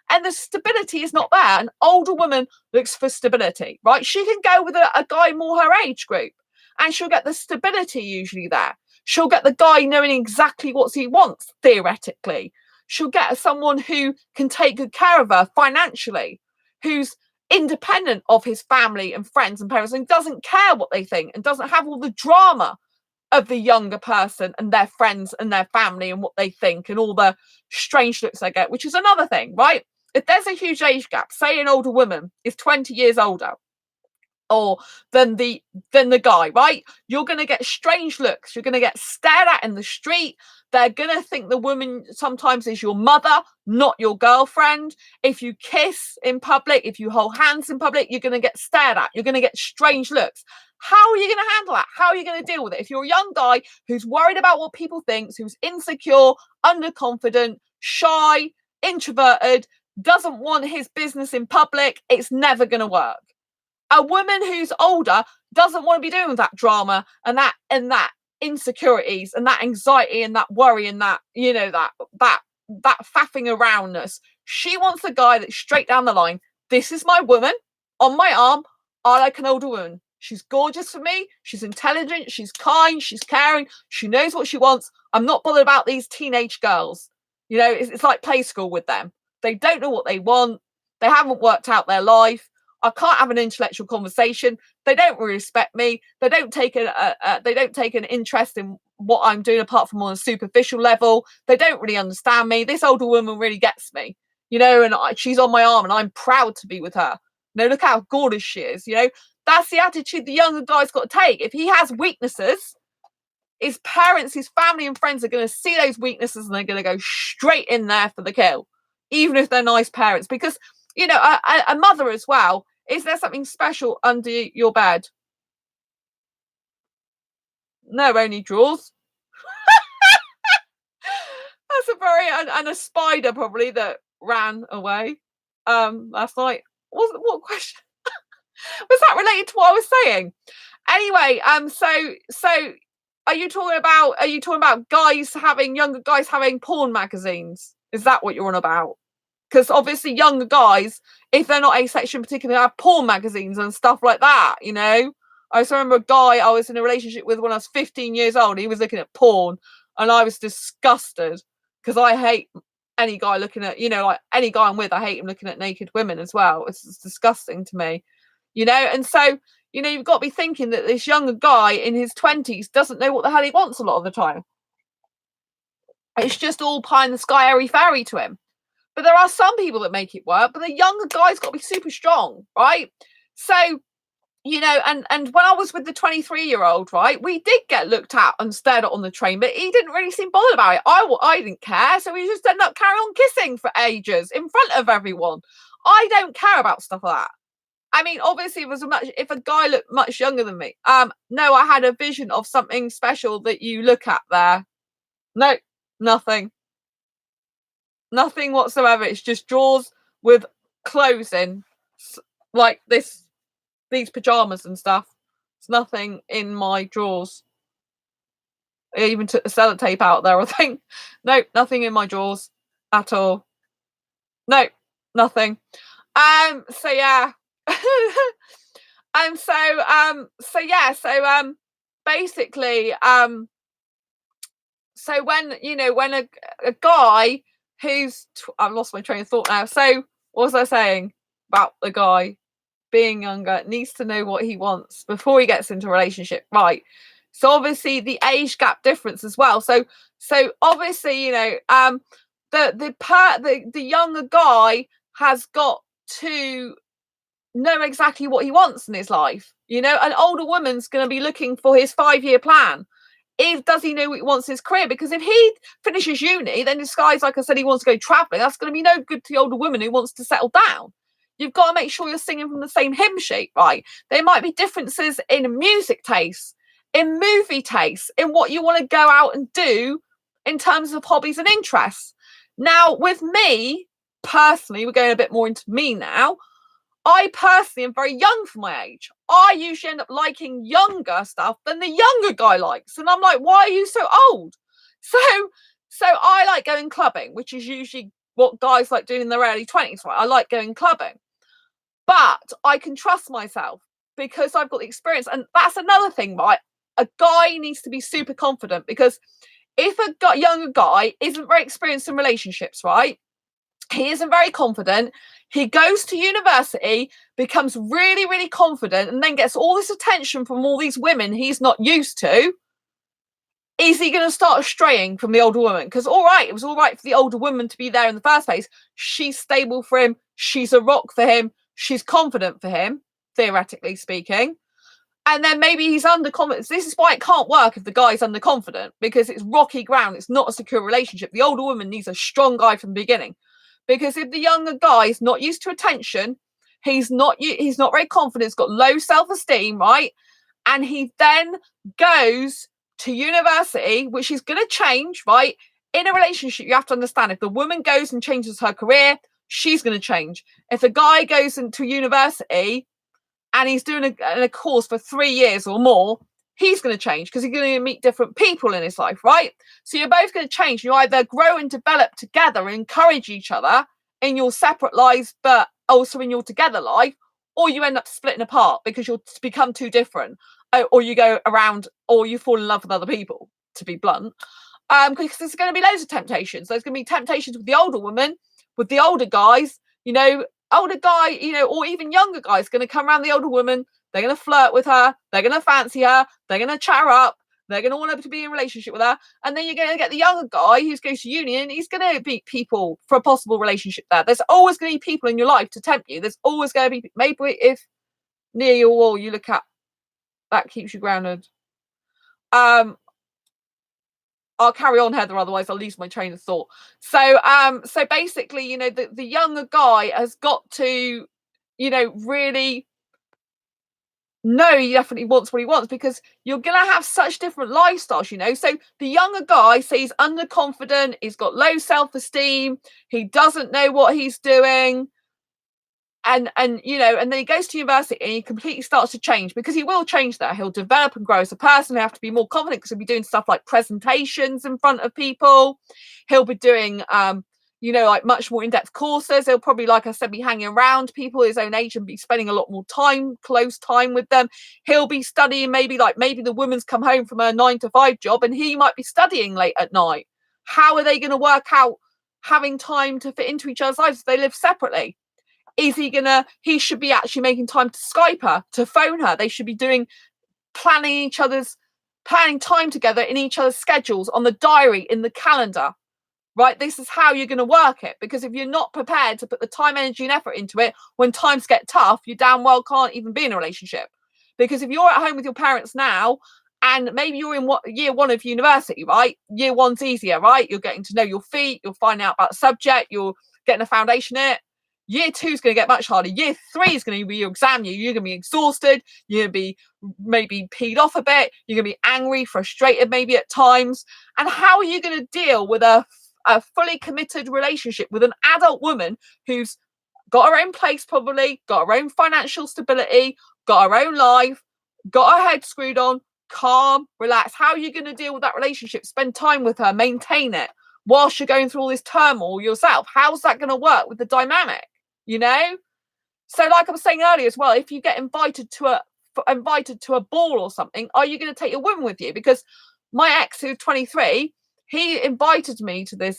And the stability is not there. An older woman looks for stability, right? She can go with a guy more her age group and she'll get the stability usually there. She'll get the guy knowing exactly what he wants, theoretically. She'll get someone who can take good care of her financially, who's independent of his family and friends and parents and doesn't care what they think and doesn't have all the drama of the younger person and their friends and their family and what they think and all the strange looks they get, which is another thing, right? If there's a huge age gap, say an older woman is 20 years older or than the guy, right? You're going to get strange looks. You're going to get stared at in the street. They're going to think the woman sometimes is your mother, not your girlfriend. If you kiss in public, if you hold hands in public, you're going to get stared at. You're going to get strange looks. How are you going to handle that? How are you going to deal with it? If you're a young guy who's worried about what people think, who's insecure, underconfident, shy, introverted, doesn't want his business in public, it's never going to work. A woman who's older doesn't want to be doing that drama and that insecurities and that anxiety and that worry and that, you know, that faffing aroundness. She wants a guy that's straight down the line. This is my woman on my arm. I like an older woman. She's gorgeous for me. She's intelligent. She's kind. She's caring. She knows what she wants. I'm not bothered about these teenage girls. You know, it's like play school with them. They don't know what they want. They haven't worked out their life. I can't have an intellectual conversation. They don't really respect me. They don't take an interest in what I'm doing apart from on a superficial level. They don't really understand me. This older woman really gets me, you know, and she's on my arm and I'm proud to be with her. You know, look how gorgeous she is, you know. That's the attitude the younger guy's got to take. If he has weaknesses, his parents, his family and friends are going to see those weaknesses and they're going to go straight in there for the kill, even if they're nice parents. Because, you know, a mother as well, is there something special under your bed? No, only drawers. That's a very and a spider probably that ran away last night. What question was that related to what I was saying? Anyway, so are you talking about younger guys having porn magazines? Is that what you're on about? Because obviously younger guys, if they're not asexual in particular, have porn magazines and stuff like that, you know? I just remember a guy I was in a relationship with when I was 15 years old. He was looking at porn and I was disgusted because I hate any guy looking at, you know, like any guy I'm with, I hate him looking at naked women as well. It's disgusting to me, you know? And so, you know, you've got to be thinking that this younger guy in his 20s doesn't know what the hell he wants a lot of the time. It's just all pie in the sky, airy-fairy to him. But there are some people that make it work, but the younger guy's got to be super strong, right? So, you know, and when I was with the 23-year-old, right, we did get looked at and stared at on the train, but he didn't really seem bothered about it. I didn't care, so we just ended up carrying on kissing for ages in front of everyone. I don't care about stuff like that. I mean, obviously, if a guy looked much younger than me, no, I had a vision of something special that you look at there. No, nothing. Nothing whatsoever. It's just drawers with clothes in, like these pajamas and stuff. There's nothing in my drawers. I even took the sellotape out there, I think. Nope, nothing in my drawers at all. No, nothing. So yeah. Basically, so when when a guy who's I've lost my train of thought now. So what was I saying about the guy being younger needs to know what he wants before he gets into a relationship, right? So obviously the age gap difference as well. So obviously the younger guy has got to know exactly what he wants in his life. An older woman's going to be looking for his 5-year plan. Does he know what he wants in his career? Because if he finishes uni, then this guy's, like I said, he wants to go traveling. That's going to be no good to the older woman who wants to settle down. You've got to make sure you're singing from the same hymn sheet, right? There might be differences in music tastes, in movie tastes, in what you want to go out and do in terms of hobbies and interests. Now, with me, personally, we're going a bit more into me now. I personally am very young for my age. I usually end up liking younger stuff than the younger guy likes. And I'm like, why are you so old? So I like going clubbing, which is usually what guys like doing in their early 20s, right? I like going clubbing. But I can trust myself because I've got the experience. And that's another thing, right? A guy needs to be super confident, because if a younger guy isn't very experienced in relationships, right? He isn't very confident. He goes to university, becomes really, really confident, and then gets all this attention from all these women he's not used to. Is he going to start straying from the older woman? Because, all right, it was all right for the older woman to be there in the first place. She's stable for him. She's a rock for him. She's confident for him, theoretically speaking. And then maybe he's underconfident. This is why it can't work if the guy's underconfident, because it's rocky ground. It's not a secure relationship. The older woman needs a strong guy from the beginning. Because if the younger guy is not used to attention, he's not very confident, he's got low self-esteem, right? And he then goes to university, which is going to change, right? In a relationship, you have to understand, if the woman goes and changes her career, she's going to change. If a guy goes into university and he's doing a course for 3 years or more, he's going to change, because he's going to meet different people in his life, right? So you're both going to change. You either grow and develop together and encourage each other in your separate lives, but also in your together life, or you end up splitting apart because you'll become too different, or you go around, or you fall in love with other people, to be blunt. Because there's going to be loads of temptations. There's going to be temptations with the older woman, with the older guys, older guy, or even younger guys going to come around the older woman. They're going to flirt with her. They're going to fancy her. They're going to chat her up. They're going to want her to be in a relationship with her. And then you're going to get the younger guy who's going to uni, and he's going to meet people for a possible relationship there. There's always going to be people in your life to tempt you. There's always going to be, maybe if near your wall you look at, that keeps you grounded. I'll carry on, Heather, otherwise I'll lose my train of thought. So basically, the younger guy has got to, really know he definitely wants what he wants, because you're going to have such different lifestyles, So the younger guy, say he's underconfident, he's got low self-esteem, he doesn't know what he's doing. And then he goes to university and he completely starts to change, because he will change there. He'll develop and grow as a person. He'll have to be more confident, because he'll be doing stuff like presentations in front of people. He'll be doing, like much more in-depth courses. He'll probably, like I said, be hanging around people his own age and be spending a lot more close time with them. He'll be studying, maybe the woman's come home from her 9-to-5 job and he might be studying late at night. How are they going to work out having time to fit into each other's lives if they live separately? He should be actually making time to Skype her, to phone her. They should be planning time together in each other's schedules, on the diary, in the calendar, right? This is how you're going to work it, because if you're not prepared to put the time, energy and effort into it, when times get tough, you damn well can't even be in a relationship. Because if you're at home with your parents now, and maybe you're in year 1 of university, right? Year 1's easier, right? You're getting to know your feet, you're finding out about the subject, you're getting a foundation in it. Year 2 is going to get much harder. Year 3 is going to be your exam year. You're going to be exhausted. You're going to be maybe peed off a bit. You're going to be angry, frustrated maybe at times. And how are you going to deal with a fully committed relationship with an adult woman who's got her own place, probably, got her own financial stability, got her own life, got her head screwed on, calm, relaxed? How are you going to deal with that relationship? Spend time with her, maintain it. whilst you're going through all this turmoil yourself? How's that going to work with the dynamic, you know? So like I was saying earlier as well, if you get invited to a ball or something, are you going to take your woman with you? Because my ex, who's 23, he invited me to this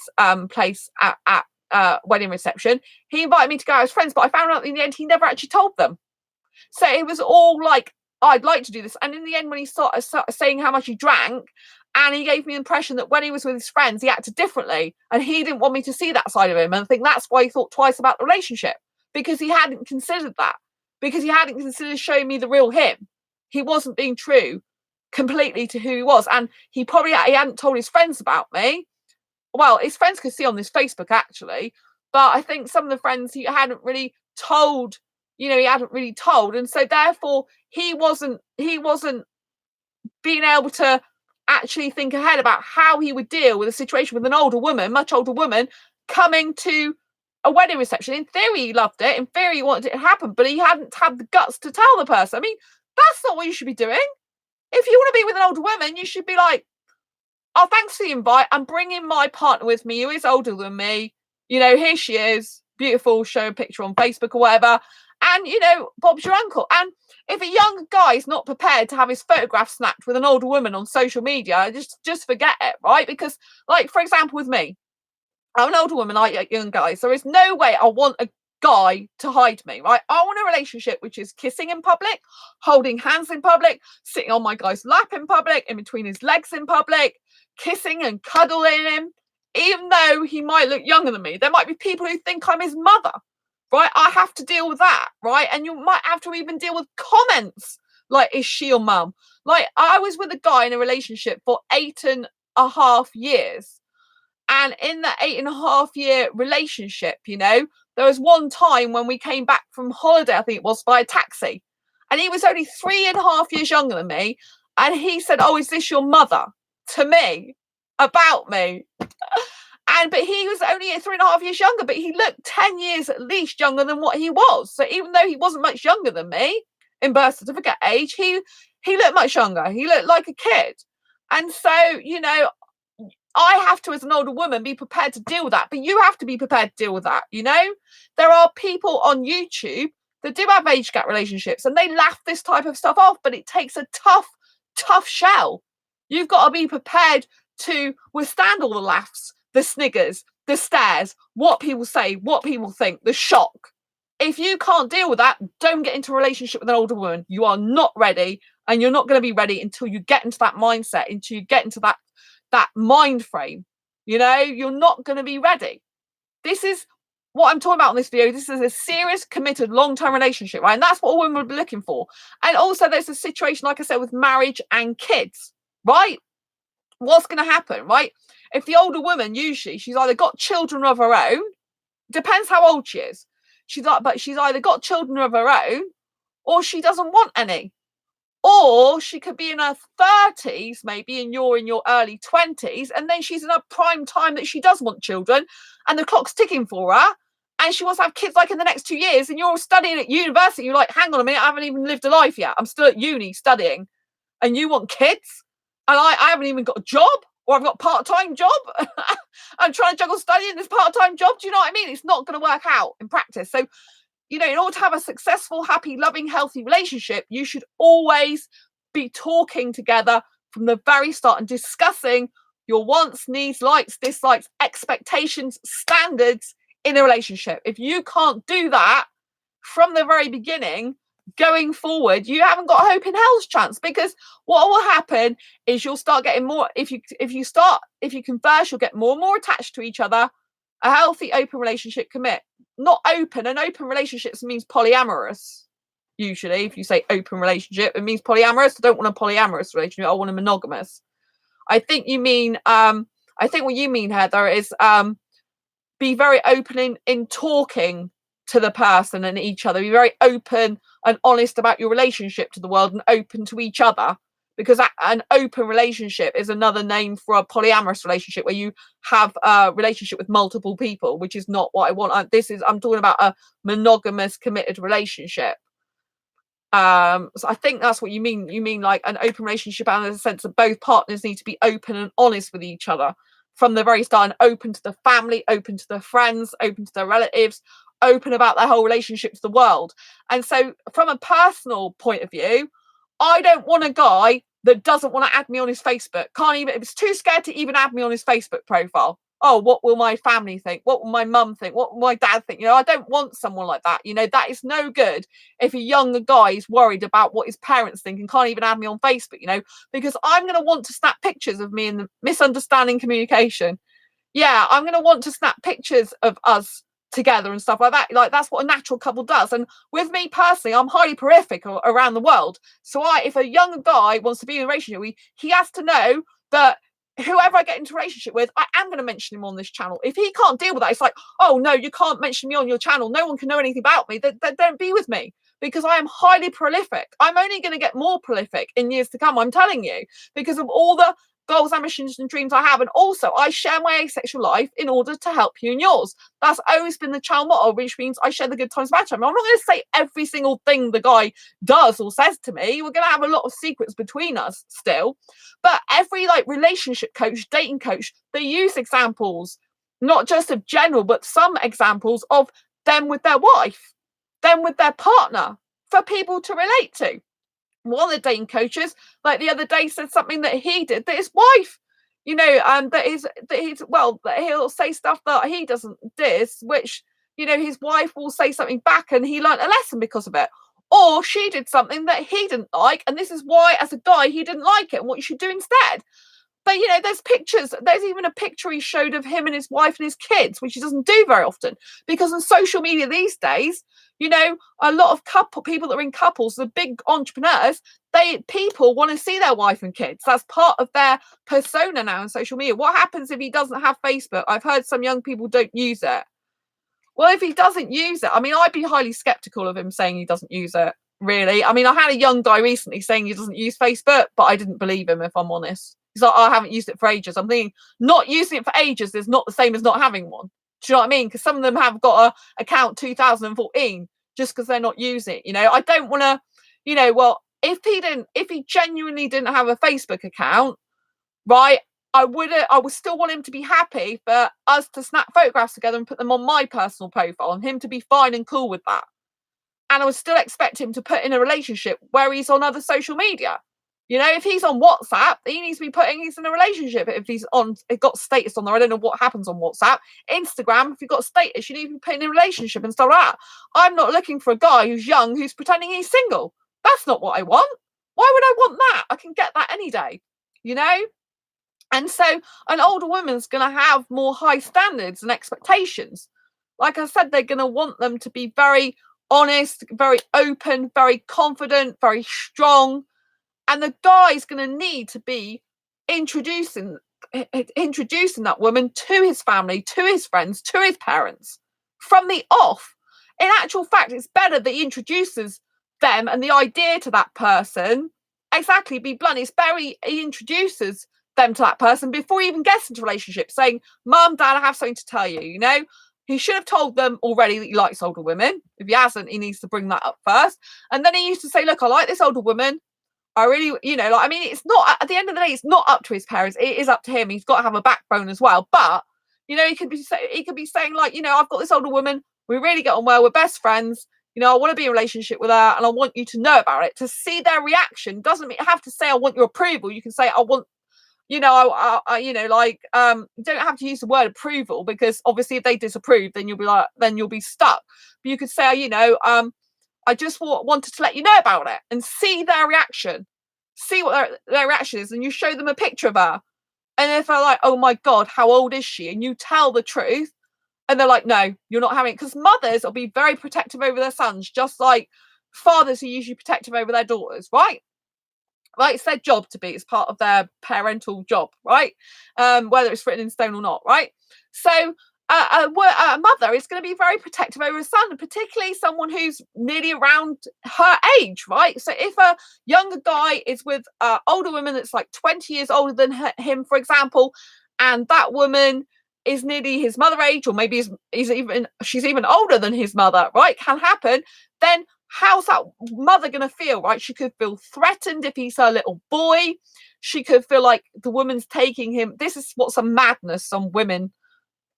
place at wedding reception. He invited me to go out as friends, but I found out in the end he never actually told them. So it was all like, I'd like to do this. And in the end, when he started saying how much he drank, and he gave me the impression that when he was with his friends, he acted differently. And he didn't want me to see that side of him. And I think that's why he thought twice about the relationship, because he hadn't considered that, because he hadn't considered showing me the real him. He wasn't being true completely to who he was. And he hadn't told his friends about me. Well, his friends could see on this Facebook, actually. But I think some of the friends he hadn't really told, and so therefore he wasn't being able to actually think ahead about how he would deal with a situation with an older woman, much older woman, coming to a wedding reception. In theory, he loved it. In theory, he wanted it to happen, but he hadn't had the guts to tell the person. I mean, that's not what you should be doing. If you want to be with an older woman, you should be like, oh, thanks for the invite. I'm bringing my partner with me who is older than me. Here she is. Beautiful. Show a picture on Facebook or whatever. And, Bob's your uncle. And if a young guy is not prepared to have his photograph snapped with an older woman on social media, just forget it, right? Because, like, for example, with me, I'm an older woman, I like young guys. There is no way I want a guy to hide me, right? I want a relationship which is kissing in public, holding hands in public, sitting on my guy's lap in public, in between his legs in public, kissing and cuddling him, even though he might look younger than me. There might be people who think I'm his mother. Right, I have to deal with that, right? And you might have to even deal with comments like, is she your mum? Like, I was with a guy in a relationship for 8.5 years. And in that 8.5 year relationship, there was one time when we came back from holiday, I think it was, by a taxi. And he was only 3.5 years younger than me. And he said, oh, is this your mother? To me, about me. But he was only 3.5 years younger, but he looked 10 years at least younger than what he was. So even though he wasn't much younger than me in birth certificate age, he looked much younger. He looked like a kid. And so, I have to, as an older woman, be prepared to deal with that. But you have to be prepared to deal with that, There are people on YouTube that do have age gap relationships and they laugh this type of stuff off, but it takes a tough shell. You've got to be prepared to withstand all the laughs, the sniggers, the stares, what people say, what people think, the shock. If you can't deal with that, don't get into a relationship with an older woman. You are not ready, and you're not going to be ready until you get into that mindset, until you get into that mind frame. You're not going to be ready. This is what I'm talking about in this video. This is a serious, committed, long-term relationship, right? And that's what a woman would be looking for. And also there's a situation, like I said, with marriage and kids, right? What's going to happen, right? If the older woman, usually she's either got children of her own, depends how old she is. She's either got children of her own, or she doesn't want any. Or she could be in her 30s, maybe, and you're in your early 20s, and then she's in a prime time that she does want children, and the clock's ticking for her, and she wants to have kids like in the next 2 years, and you're studying at university. You're like, hang on a minute, I haven't even lived a life yet. I'm still at uni studying, and you want kids, and I haven't even got a job. Or I've got a part-time job. I'm trying to juggle studying this part-time job. Do you know what I mean? It's not going to work out in practice. So, in order to have a successful, happy, loving, healthy relationship, you should always be talking together from the very start and discussing your wants, needs, likes, dislikes, expectations, standards in a relationship. If you can't do that from the very beginning, going forward, you haven't got hope in hell's chance, because what will happen is you'll start getting more, if you converse, you'll get more and more attached to each other. A healthy, open relationship commit. Not open. An open relationship means polyamorous. Usually, if you say open relationship, it means polyamorous. I don't want a polyamorous relationship. I want a monogamous. I think what you mean, Heather, is be very open in talking to the person and each other. Be very open and honest about your relationship to the world and open to each other, because an open relationship is another name for a polyamorous relationship where you have a relationship with multiple people, which is not what I want. I'm talking about a monogamous, committed relationship. So I think that's what you mean. You mean like an open relationship, and in the sense that both partners need to be open and honest with each other from the very start and open to the family, open to the friends, open to their relatives, open about their whole relationship to the world. And so from a personal point of view, I don't want a guy that doesn't want to add me on his Facebook. Can't even, it's too scared to even add me on his Facebook profile. Oh, what will my family think? What will my mum think? What will my dad think? I don't want someone like that. That is no good if a younger guy is worried about what his parents think and can't even add me on Facebook, because I'm going to want to snap pictures of me in the misunderstanding communication. Yeah, I'm going to want to snap pictures of us together and stuff like that. Like, that's what a natural couple does. And with me personally, I'm highly prolific around the world. So if a young guy wants to be in a relationship, he has to know that whoever I get into a relationship with, I am going to mention him on this channel. If he can't deal with that, it's like, oh no, you can't mention me on your channel. No one can know anything about me. They don't be with me, because I am highly prolific. I'm only going to get more prolific in years to come, I'm telling you, because of all the goals, ambitions and dreams I have. And also I share my asexual life in order to help you in yours. That's always been the channel motto, which means I share the good times, bad times. I'm not going to say every single thing the guy does or says to me. We're going to have a lot of secrets between us still, but every relationship coach, dating coach, they use examples, not just of general, but some examples of them with their wife, them with their partner, for people to relate to. One of the dating coaches, like the other day, said something that he did that his wife, that he'll say stuff that he doesn't diss, which, his wife will say something back and he learned a lesson because of it. Or she did something that he didn't like, and this is why, as a guy, he didn't like it and what you should do instead. But, there's pictures. There's even a picture he showed of him and his wife and his kids, which he doesn't do very often. Because on social media these days, a lot of people that are in couples, the big entrepreneurs, people want to see their wife and kids. That's part of their persona now on social media. What happens if he doesn't have Facebook? I've heard some young people don't use it. Well, if he doesn't use it, I'd be highly skeptical of him saying he doesn't use it, really. I had a young guy recently saying he doesn't use Facebook, but I didn't believe him, if I'm honest. He's like, I haven't used it for ages. I'm thinking, not using it for ages is not the same as not having one. Do you know what I mean? Because some of them have got a account 2014 just because they're not using it. I don't want to, well, if he genuinely didn't have a Facebook account, right, I would still want him to be happy for us to snap photographs together and put them on my personal profile and him to be fine and cool with that. And I would still expect him to put in a relationship where he's on other social media. If he's on WhatsApp, he needs to be putting he's in a relationship. If he's got status on there, I don't know what happens on WhatsApp. Instagram, if you've got status, you need to be putting in a relationship and stuff like that. I'm not looking for a guy who's young, who's pretending he's single. That's not what I want. Why would I want that? I can get that any day, And so an older woman's going to have more high standards and expectations. Like I said, they're going to want them to be very honest, very open, very confident, very strong. And the guy's going to need to be introducing that woman to his family, to his friends, to his parents from the off. In actual fact, it's better that he introduces them and the idea to that person. Exactly, be blunt. It's better he introduces them to that person before he even gets into a relationship, saying, Mum, Dad, I have something to tell you. He should have told them already that he likes older women. If he hasn't, he needs to bring that up first. And then he used to say, look, I like this older woman. I really, it's not, at the end of the day, it's not up to his parents. It is up to him. He's got to have a backbone as well. But, he could be saying like, I've got this older woman. We really get on well. We're best friends. I want to be in a relationship with her and I want you to know about it. To see their reaction doesn't have to say, I want your approval. You can say, I want, you don't have to use the word approval, because obviously if they disapprove, then you'll be stuck. But you could say, I just wanted to let you know about it and see their reaction. See what their reaction is. And you show them a picture of her. And if they're like, oh my God, how old is she? And you tell the truth. And they're like, no, you're not having it. Because mothers will be very protective over their sons, just like fathers are usually protective over their daughters, right? Right, it's their job to be. It's part of their parental job, right? Whether it's written in stone or not, right? So a mother is going to be very protective over a son, and particularly someone who's nearly around her age, right? So if a younger guy is with an older woman that's like 20 years older than him, for example, and that woman is nearly his mother age, or maybe she's even older than his mother, right? Can happen. Then how's that mother going to feel, right? She could feel threatened if he's her little boy. She could feel like the woman's taking him. This is what some madness some women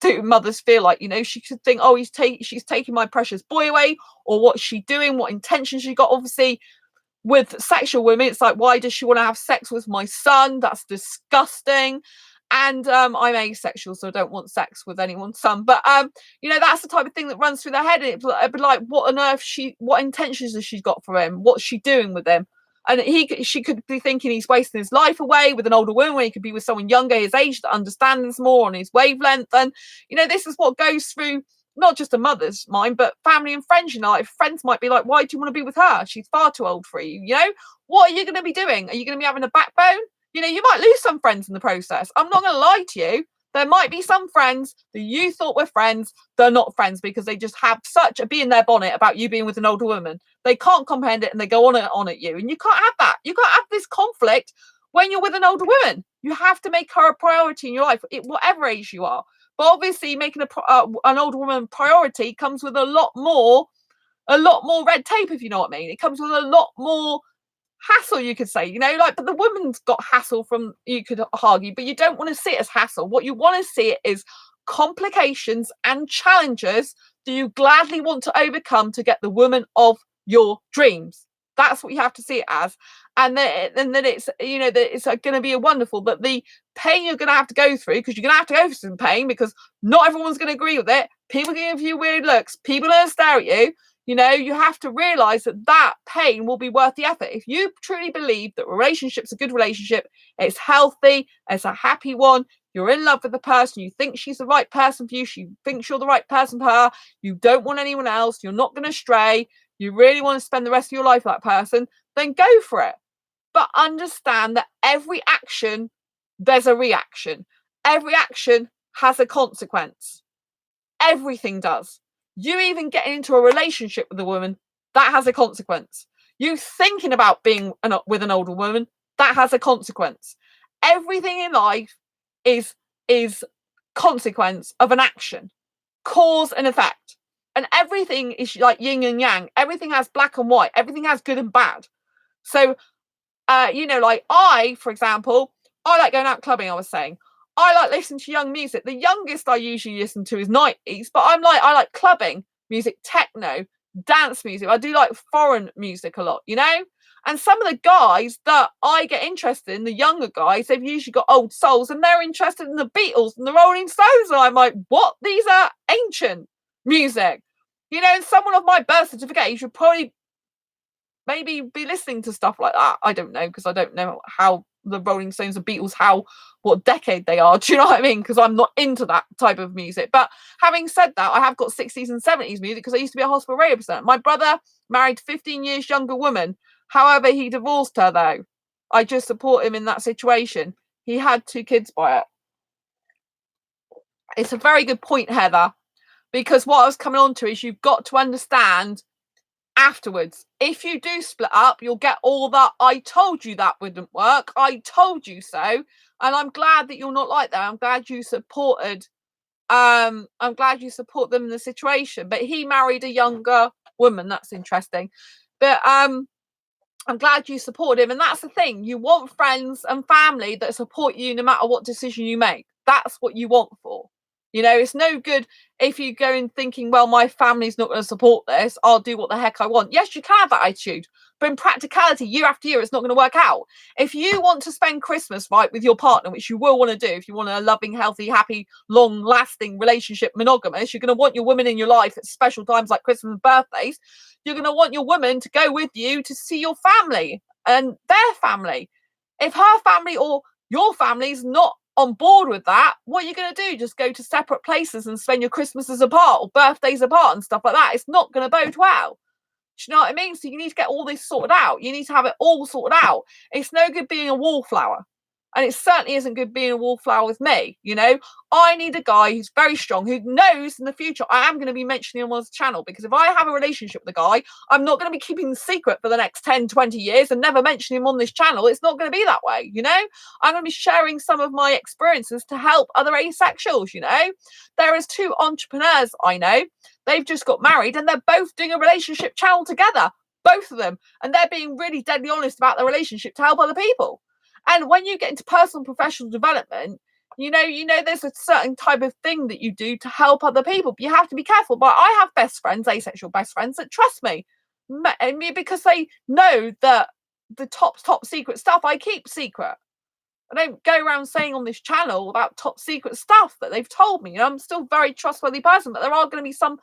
do, mothers feel like, you know. She could think, oh, she's taking my precious boy away, or what's she doing? What intention she got? Obviously, with sexual women, it's like, why does she want to have sex with my son? That's disgusting. And I'm asexual, so I don't want sex with anyone's son. But you know, that's the type of thing that runs through their head. It'd be like, what on earth what intentions has she got for him? What's she doing with him? And she could be thinking he's wasting his life away with an older woman when he could be with someone younger his age that understands more on his wavelength. And you know, this is what goes through not just a mother's mind, but family and friends. You know, like friends might be like, why do you want to be with her? She's far too old for you. You know, what are you going to be doing? Are you going to be having a backbone? You know, you might lose some friends in the process. I'm not going to lie to you. There might be some friends that you thought were friends, they're not friends because they just have such a bee in their bonnet about you being with an older woman. They can't comprehend it and they go on at you. And you can't have that. You can't have this conflict when you're with an older woman. You have to make her a priority in your life, whatever age you are. But obviously, making an older woman priority comes with a lot more red tape, if you know what I mean. It comes with a lot more hassle, you could say, you know, like, but the woman's got hassle from, you could argue, but you don't want to see it as hassle. What you want to see it is complications and challenges that you gladly want to overcome to get the woman of your dreams. That's what you have to see it as. And then it's, you know, that it's going to be a wonderful, but the pain you're going to have to go through, because you're going to have to go through some pain, because not everyone's going to agree with it. People are going to give you weird looks. People are going to stare at you. You know, you have to realize that pain will be worth the effort. If you truly believe that relationship's a good relationship, it's healthy, it's a happy one, you're in love with the person, you think she's the right person for you, she thinks you're the right person for her, you don't want anyone else, you're not going to stray, you really want to spend the rest of your life with that person, then go for it. But understand that every action, there's a reaction. Every action has a consequence. Everything does. You even getting into a relationship with a woman, that has a consequence. You thinking about being with an older woman, that has a consequence. Everything in life is consequence of an action, cause and effect. And everything is like yin and yang. Everything has black and white. Everything has good and bad. So, you know, like I, for example, I like going out clubbing, I was saying. I like listening to young music. The youngest I usually listen to is 90s, but I like clubbing music, techno, dance music. I do like foreign music a lot, you know? And some of the guys that I get interested in, the younger guys, they've usually got old souls and they're interested in the Beatles and the Rolling Stones. And I'm like, what? These are ancient music. You know, and someone of my birth certificate, you should probably maybe be listening to stuff like that. I don't know, because I don't know how the Rolling Stones, the Beatles, what decade they are. Do you know what I mean? Because I'm not into that type of music. But having said that, I have got 60s and 70s music because I used to be a hospital radio presenter. My brother married 15 years younger woman. However, he divorced her though. I just support him in that situation. He had 2 kids by it. It's a very good point, Heather, because what I was coming on to is you've got to understand afterwards, if you do split up, you'll get all that I told you that wouldn't work, I told you so. And I'm glad that you're not like that. I'm glad you supported I'm glad you support them in the situation. But he married a younger woman. That's interesting. But I'm glad you support him. And that's the thing, you want friends and family that support you no matter what decision you make. That's what you want for. You know, it's no good if you go in thinking, well, my family's not going to support this, I'll do what the heck I want. Yes, you can have that attitude, but in practicality, year after year, it's not going to work out. If you want to spend Christmas, right, with your partner, which you will want to do, if you want a loving, healthy, happy, long-lasting relationship, monogamous, you're going to want your woman in your life at special times like Christmas and birthdays. You're going to want your woman to go with you to see your family and their family. If her family or your family's not on board with that, what are you going to do? Just go to separate places and spend your Christmases apart or birthdays apart and stuff like that? It's not going to bode well. Do you know what I mean? So you need to get all this sorted out. You need to have it all sorted out. It's no good being a wallflower. And it certainly isn't good being a wallflower with me. You know, I need a guy who's very strong, who knows in the future I am going to be mentioning him on this channel, because if I have a relationship with a guy, I'm not going to be keeping the secret for the next 10, 20 years and never mention him on this channel. It's not going to be that way. You know, I'm going to be sharing some of my experiences to help other asexuals. You know, there is 2 entrepreneurs I know. They've just got married and they're both doing a relationship channel together. both of them, and they're being really deadly honest about their relationship to help other people. And when you get into personal and professional development, you know, there's a certain type of thing that you do to help other people, but you have to be careful. But I have best friends, asexual best friends, that trust me, because they know that the top secret stuff I keep secret. I don't go around saying on this channel about top secret stuff that they've told me. I'm still a very trustworthy person, but there are going to be some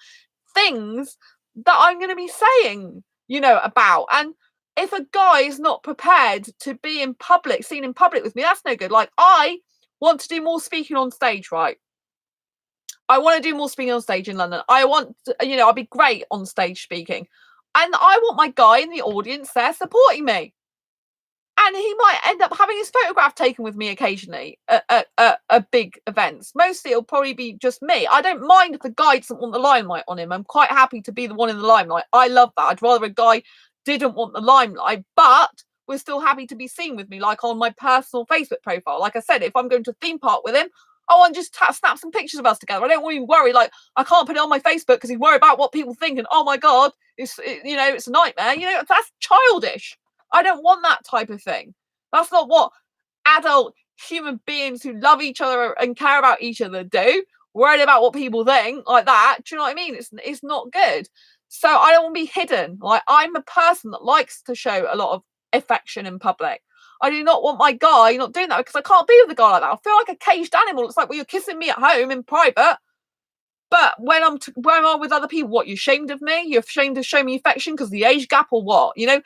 things that I'm going to be saying, about. And if a guy is not prepared to be seen in public with me, that's no good. Like, I want to do more speaking on stage, right? I want to do more speaking on stage in London. I want to, I'll be great on stage speaking. And I want my guy in the audience there supporting me. And he might end up having his photograph taken with me occasionally at big events. Mostly it'll probably be just me. I don't mind if the guy doesn't want the limelight on him. I'm quite happy to be the one in the limelight. I love that. I'd rather a guy didn't want the limelight, but we're still happy to be seen with me, like on my personal Facebook profile. Like I said, if I'm going to a theme park with him, I want to just snap some pictures of us together. I don't want to worry, like, I can't put it on my Facebook because he's worried about what people think, and oh my God, it's a nightmare. That's childish. I don't want that type of thing. That's not what adult human beings who love each other and care about each other do. Worried about what people think like that. Do you know what I mean? It's not good. So I don't want to be hidden. Like, I'm a person that likes to show a lot of affection in public. I do not want my guy not doing that, because I can't be with a guy like that. I feel like a caged animal. It's like, well, you're kissing me at home in private, but when I'm with other people, what, you're ashamed of me? You're ashamed to show me affection because of the age gap or what? And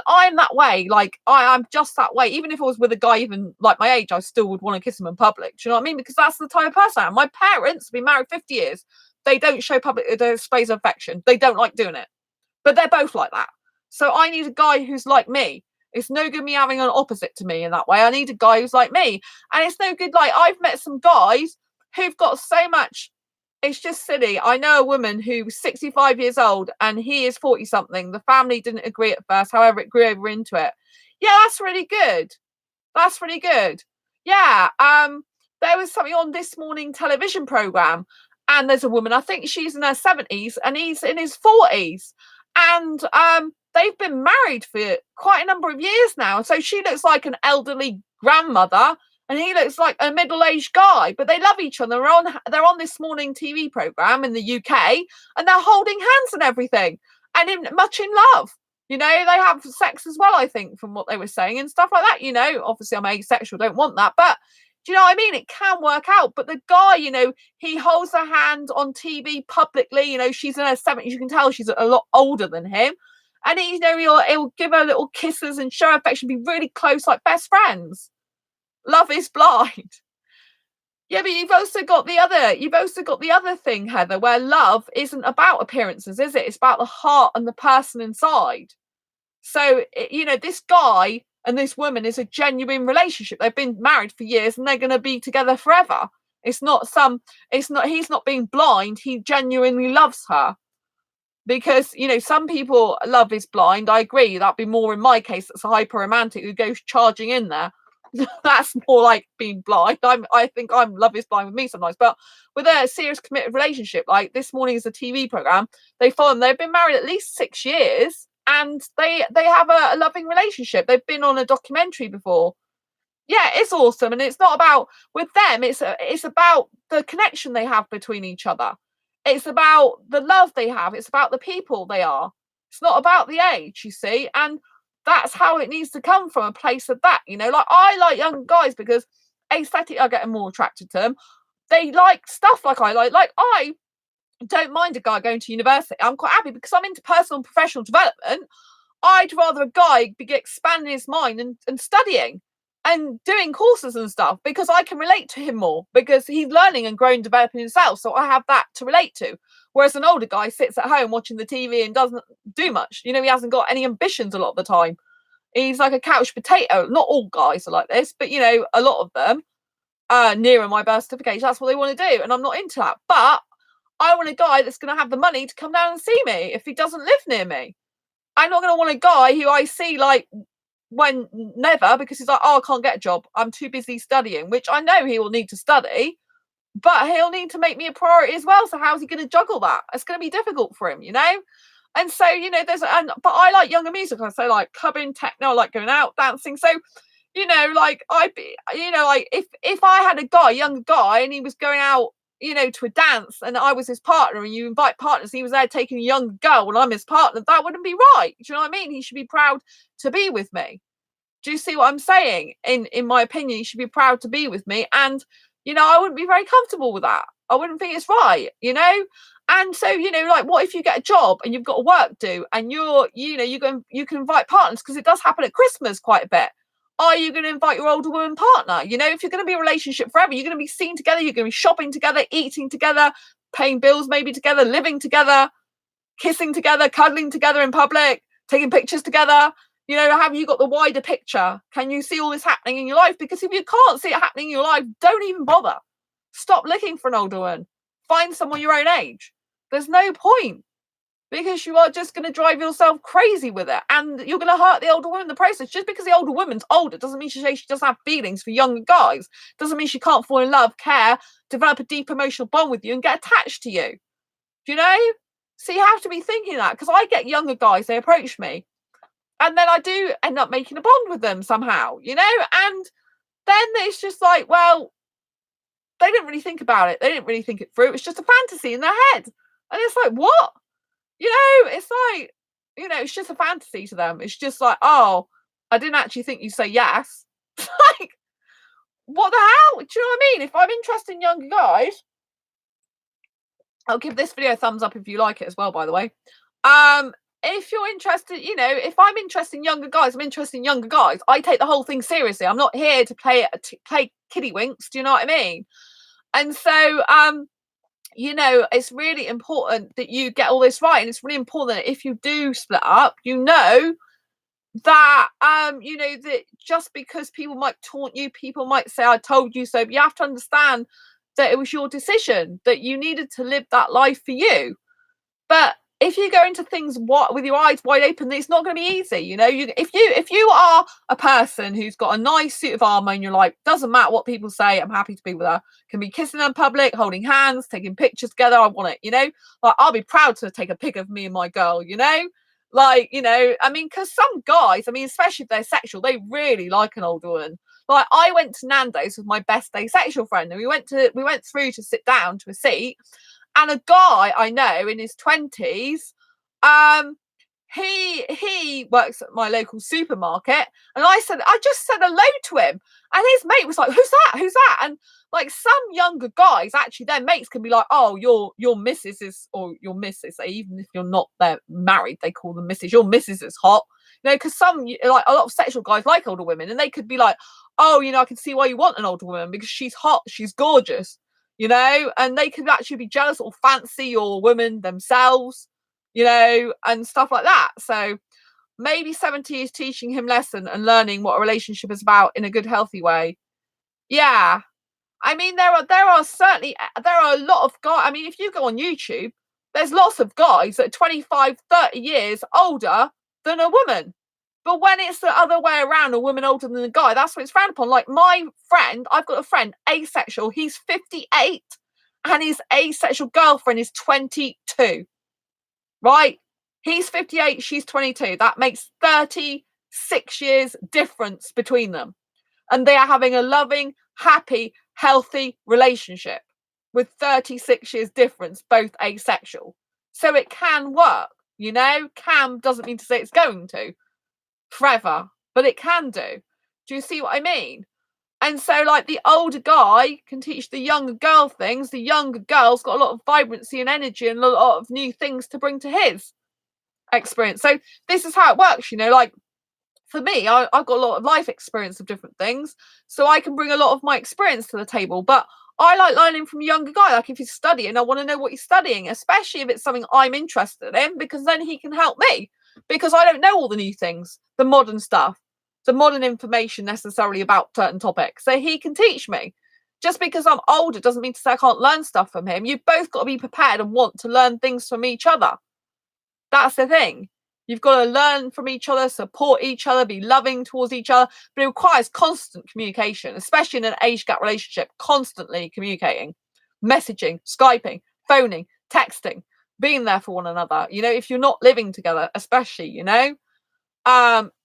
I'm that way. Like, I'm just that way. Even if I was with a guy even like my age, I still would want to kiss him in public. Do you know what I mean? Because that's the type of person I am. My parents have been married 50 years. They don't show public displays of affection. They don't like doing it. But they're both like that. So I need a guy who's like me. It's no good me having an opposite to me in that way. I need a guy who's like me. And it's no good, like, I've met some guys who've got so much. It's just silly. I know a woman who's 65 years old and he is 40 something. The family didn't agree at first. However, it grew over into it. Yeah, that's really good. That's really good. Yeah. There was something on This Morning television program, and there's a woman, I think she's in her 70s and he's in his 40s. And they've been married for quite a number of years now. So she looks like an elderly grandmother, and he looks like a middle-aged guy, but they love each other. They're on This Morning TV program in the UK, and they're holding hands and everything, and much in love. They have sex as well, I think, from what they were saying and stuff like that. Obviously I'm asexual, don't want that, but do you know what I mean? It can work out. But the guy, he holds her hand on TV publicly. She's in her 70s. You can tell she's a lot older than him. And he'll give her little kisses and show affection, be really close, like best friends. Love is blind. Yeah, but you've also got the other thing, Heather, where love isn't about appearances, is it? It's about the heart and the person inside. So, this guy and this woman is a genuine relationship. They've been married for years and they're going to be together forever. He's not being blind. He genuinely loves her. Because, some people, love is blind. I agree. That'd be more in my case. That's a hyper romantic who goes charging in there. That's more like being blind. I think love is blind with me sometimes. But with a serious committed relationship, like This Morning is a TV program, they've been married at least 6 years, and they have a loving relationship. They've been on a documentary before. Yeah, it's awesome. And it's not about, with them, it's about the connection they have between each other. It's about the love they have. It's about the people they are. It's not about the age, you see. And that's how it needs to come from, a place of that. Like, I like young guys because aesthetically I get more attracted to them. They like stuff like I like. Like, I don't mind a guy going to university. I'm quite happy because I'm into personal and professional development. I'd rather a guy be expanding his mind and studying and doing courses and stuff, because I can relate to him more, because he's learning and growing, developing himself. So I have that to relate to. Whereas an older guy sits at home watching the TV and doesn't do much. He hasn't got any ambitions a lot of the time. He's like a couch potato. Not all guys are like this, but a lot of them, nearer my birth certificate, that's what they want to do. And I'm not into that. But I want a guy that's going to have the money to come down and see me if he doesn't live near me. I'm not going to want a guy who I see like never, because he's like, oh, I can't get a job. I'm too busy studying, which I know he will need to study, but he'll need to make me a priority as well. So how's he going to juggle that? It's going to be difficult for him, And so, you know, but I like younger music. So like clubbing, techno, I like going out, dancing. So, you know, like like if I had a younger guy, and he was going out, you know, to a dance, and I was his partner, and you invite partners, he was there taking a young girl and I'm his partner, that wouldn't be right. Do you know what I mean? He should be proud to be with me. Do you see what I'm saying? In my opinion, he should be proud to be with me. And, you know, I wouldn't be very comfortable with that. I wouldn't think it's right, you know? And so, you know, like, what if you get a job and you've got a work do, and you can invite partners, because it does happen at Christmas quite a bit. Are you going to invite your older woman partner? You know, if you're going to be in a relationship forever, you're going to be seen together, you're going to be shopping together, eating together, paying bills maybe together, living together, kissing together, cuddling together in public, taking pictures together. You know, have you got the wider picture? Can you see all this happening in your life? Because if you can't see it happening in your life, don't even bother. Stop looking for an older one. Find someone your own age. There's no point, because you are just going to drive yourself crazy with it, and you're going to hurt the older woman in the process. Just because the older woman's older doesn't mean she doesn't have feelings for younger guys. Doesn't mean she can't fall in love, care, develop a deep emotional bond with you, and get attached to you. Do you know? So you have to be thinking that, because I get younger guys, they approach me, and then I do end up making a bond with them somehow, you know? And then it's just like, well, they didn't really think about it. They didn't really think it through. It was just a fantasy in their head. And it's like, what? You know, it's like, you know, it's just a fantasy to them. It's just like, oh, I didn't actually think you'd say yes. Like, what the hell? Do you know what I mean? If I'm interested in younger guys, I'll give this video a thumbs up if you like it as well, by the way. If you're interested, you know, if I'm interested in younger guys, I'm interested in younger guys. I take the whole thing seriously. I'm not here to play kiddie winks. Do you know what I mean? And so, you know, it's really important that you get all this right. And it's really important that if you do split up, you know that, you know, that just because people might taunt you, people might say, I told you so, but you have to understand that it was your decision, that you needed to live that life for you. But if you go into things with your eyes wide open, it's not going to be easy. You know, if you are a person who's got a nice suit of armor and you're like, doesn't matter what people say, I'm happy to be with her, can be kissing in public, holding hands, taking pictures together, I want it, you know, like, I'll be proud to take a pic of me and my girl, you know, like, you know, I mean, because some guys, I mean, especially if they're sexual, they really like an older woman. Like, I went to Nando's with my best asexual friend, and we went through to sit down to a seat, and a guy I know in his 20s, he works at my local supermarket, and I just said hello to him, and his mate was like, who's that? And like, some younger guys, actually, their mates can be like, oh, your missus is, or your missus, even if you're not there married, they call them missus, your missus is hot, you know, because some, like, a lot of sexual guys like older women, and they could be like, oh, you know, I can see why you want an older woman, because she's hot, she's gorgeous, you know, and they could actually be jealous or fancy your woman themselves, you know, and stuff like that. So maybe 70 is teaching him lesson and learning what a relationship is about in a good, healthy way. Yeah. I mean, there are a lot of guys. I mean, if you go on YouTube, there's lots of guys that are 25, 30 years older than a woman. But when it's the other way around, a woman older than a guy, that's when it's frowned upon. Like, my friend, I've got a friend, asexual, he's 58, and his asexual girlfriend is 22. Right? He's 58, she's 22. That makes 36 years difference between them. And they are having a loving, happy, healthy relationship with 36 years difference, both asexual. So it can work, you know? Can doesn't mean to say it's going to forever, but it can do. Do you see what I mean? And so, like, the older guy can teach the younger girl things. The younger girl's got a lot of vibrancy and energy and a lot of new things to bring to his experience. So this is how it works, you know, like, for me, I've got a lot of life experience of different things, so I can bring a lot of my experience to the table. But I like learning from a younger guy. Like, if he's studying, I want to know what he's studying, especially if it's something I'm interested in, because then he can help me, because I don't know all the new things, the modern stuff, the modern information necessarily about certain topics. So he can teach me. Just because I'm older doesn't mean to say I can't learn stuff from him. You've both got to be prepared and want to learn things from each other. That's the thing. You've got to learn from each other, support each other, be loving towards each other, but it requires constant communication, especially in an age gap relationship, constantly communicating, messaging, Skyping, phoning, texting, being there for one another, you know, if you're not living together, especially, you know,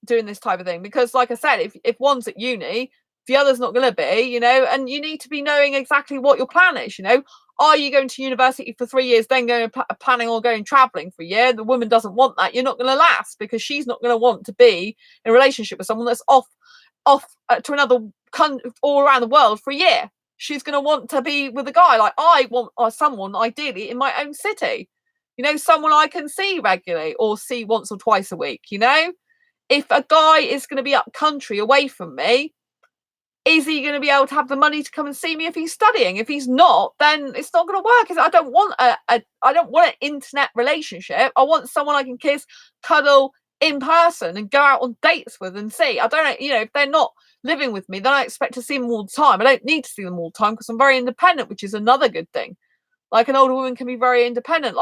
doing this type of thing. Because like I said, if one's at uni, the other's not going to be, you know, and you need to be knowing exactly what your plan is, you know. Are you going to university for 3 years, then going planning on going traveling for a year? The woman doesn't want that. You're not going to last, because she's not going to want to be in a relationship with someone that's off to another country all around the world for a year. She's going to want to be with a guy. Like, I want someone ideally in my own city, you know, someone I can see regularly or see once or twice a week, you know. If a guy is going to be up country away from me, is he going to be able to have the money to come and see me if he's studying? If he's not, then it's not going to work. I don't want I don't want an internet relationship. I want someone I can kiss, cuddle in person, and go out on dates with and see. I don't, you know, if they're not living with me, then I expect to see them all the time. I don't need to see them all the time because I'm very independent, which is another good thing. Like, an older woman can be very independent.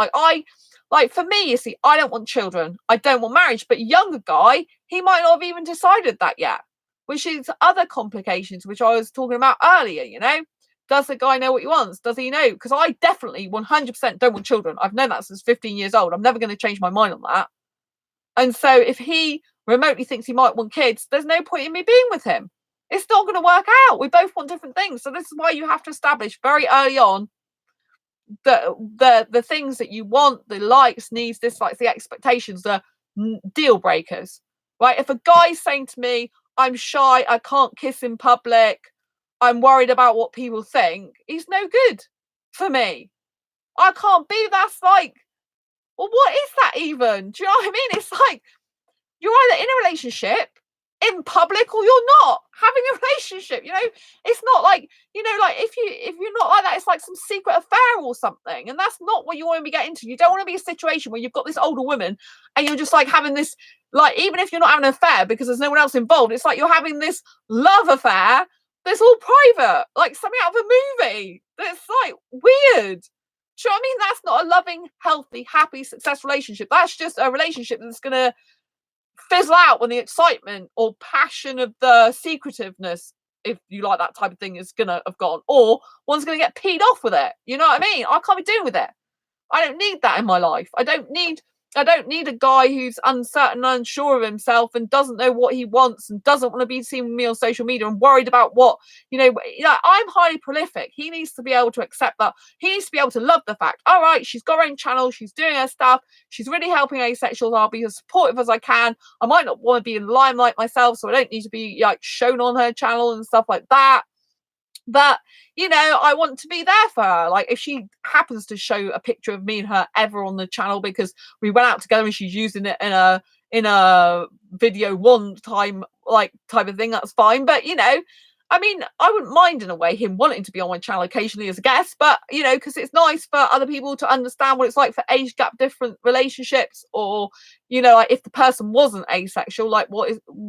Like for me, you see, I don't want children. I don't want marriage. But a younger guy, he might not have even decided that yet, which is other complications, which I was talking about earlier, you know. Does the guy know what he wants? Does he know? Because I definitely 100% don't want children. I've known that since 15 years old. I'm never going to change my mind on that. And so if he remotely thinks he might want kids, there's no point in me being with him. It's not going to work out. We both want different things. So this is why you have to establish very early on the things that you want, the likes, needs, dislikes, the expectations, the deal breakers, right? If a guy's saying to me, I'm shy, I can't kiss in public, I'm worried about what people think, he's no good for me. I can't be. That's like, well, what is that even? Do you know what I mean? It's like, you're either in a relationship in public or you're not having a relationship, you know. It's not like, you know, like if you're not like that, it's like some secret affair or something, and that's not what you want to be getting into. You don't want to be a situation where you've got this older woman and you're just like having this, like, even if you're not having an affair because there's no one else involved, it's like you're having this love affair that's all private, like something out of a movie. That's like weird. Do you know what I mean? That's not a loving, healthy, happy, successful relationship. That's just a relationship that's gonna fizzle out when the excitement or passion of the secretiveness, if you like that type of thing, is gonna have gone, or one's gonna get peed off with it. You know what I mean? I can't be doing with it. I don't need that in my life. I don't need a guy who's uncertain, unsure of himself, and doesn't know what he wants, and doesn't want to be seen with me on social media, and worried about what, you know. I'm highly prolific. He needs to be able to accept that. He needs to be able to love the fact, all right, she's got her own channel, she's doing her stuff, she's really helping asexuals. I'll be as supportive as I can. I might not want to be in the limelight myself, so I don't need to be like shown on her channel and stuff like that. But, you know, I want to be there for her. Like, if she happens to show a picture of me and her ever on the channel because we went out together and she's using it in a video one time, like, type of thing, that's fine. But, you know, I mean, I wouldn't mind in a way him wanting to be on my channel occasionally as a guest, but, you know, because it's nice for other people to understand what it's like for age gap different relationships, or, you know, like if the person wasn't asexual, like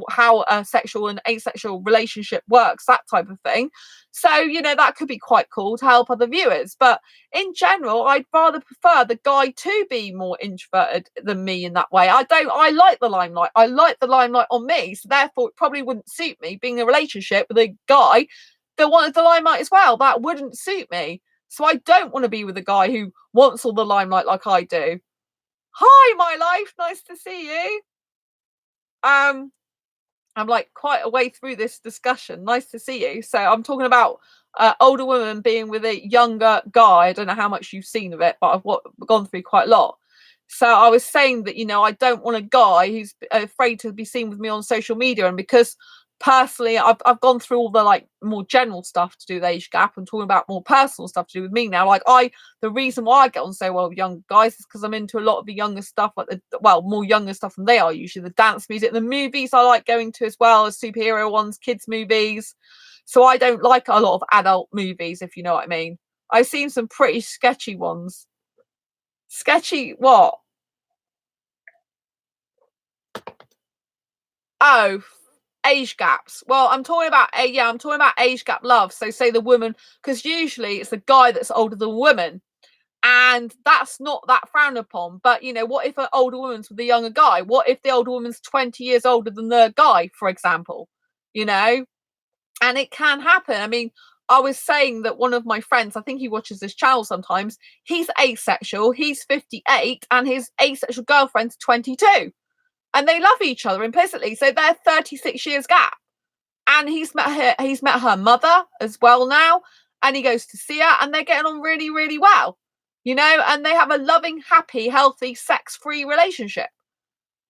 how a sexual and asexual relationship works, that type of thing. So, you know, that could be quite cool to help other viewers. But in general, I'd rather prefer the guy to be more introverted than me in that way. I like the limelight. I like the limelight on me. So therefore, it probably wouldn't suit me being in a relationship with a guy that wanted the limelight as well. That wouldn't suit me. So I don't want to be with a guy who wants all the limelight like I do. Hi, my life. Nice to see you. I'm like quite a way through this discussion. Nice to see you. So I'm talking about older women being with a younger guy. I don't know how much you've seen of it, but I've gone through quite a lot. So I was saying that, you know, I don't want a guy who's afraid to be seen with me on social media. And because personally, I've gone through all the like more general stuff to do with age gap and talking about more personal stuff to do with me now. Like the reason why I get on so well with young guys is because I'm into a lot of the younger stuff, like more younger stuff than they are usually. The dance music, the movies I like going to as well as superhero ones, kids movies. So I don't like a lot of adult movies, if you know what I mean. I've seen some pretty sketchy ones. Sketchy what? Oh, age gaps. Well, I'm talking about age gap love. So say the woman, because usually it's the guy that's older than the woman, and that's not that frowned upon. But you know, what if an older woman's with a younger guy? What if the older woman's 20 years older than the guy, for example? You know, and it can happen. I mean, I was saying that one of my friends, I think he watches this channel sometimes, he's asexual, he's 58, and his asexual girlfriend's 22. And they love each other implicitly. So they're 36 years gap. And he's met her mother as well now. And he goes to see her, and they're getting on really, really well. You know, and they have a loving, happy, healthy, sex-free relationship.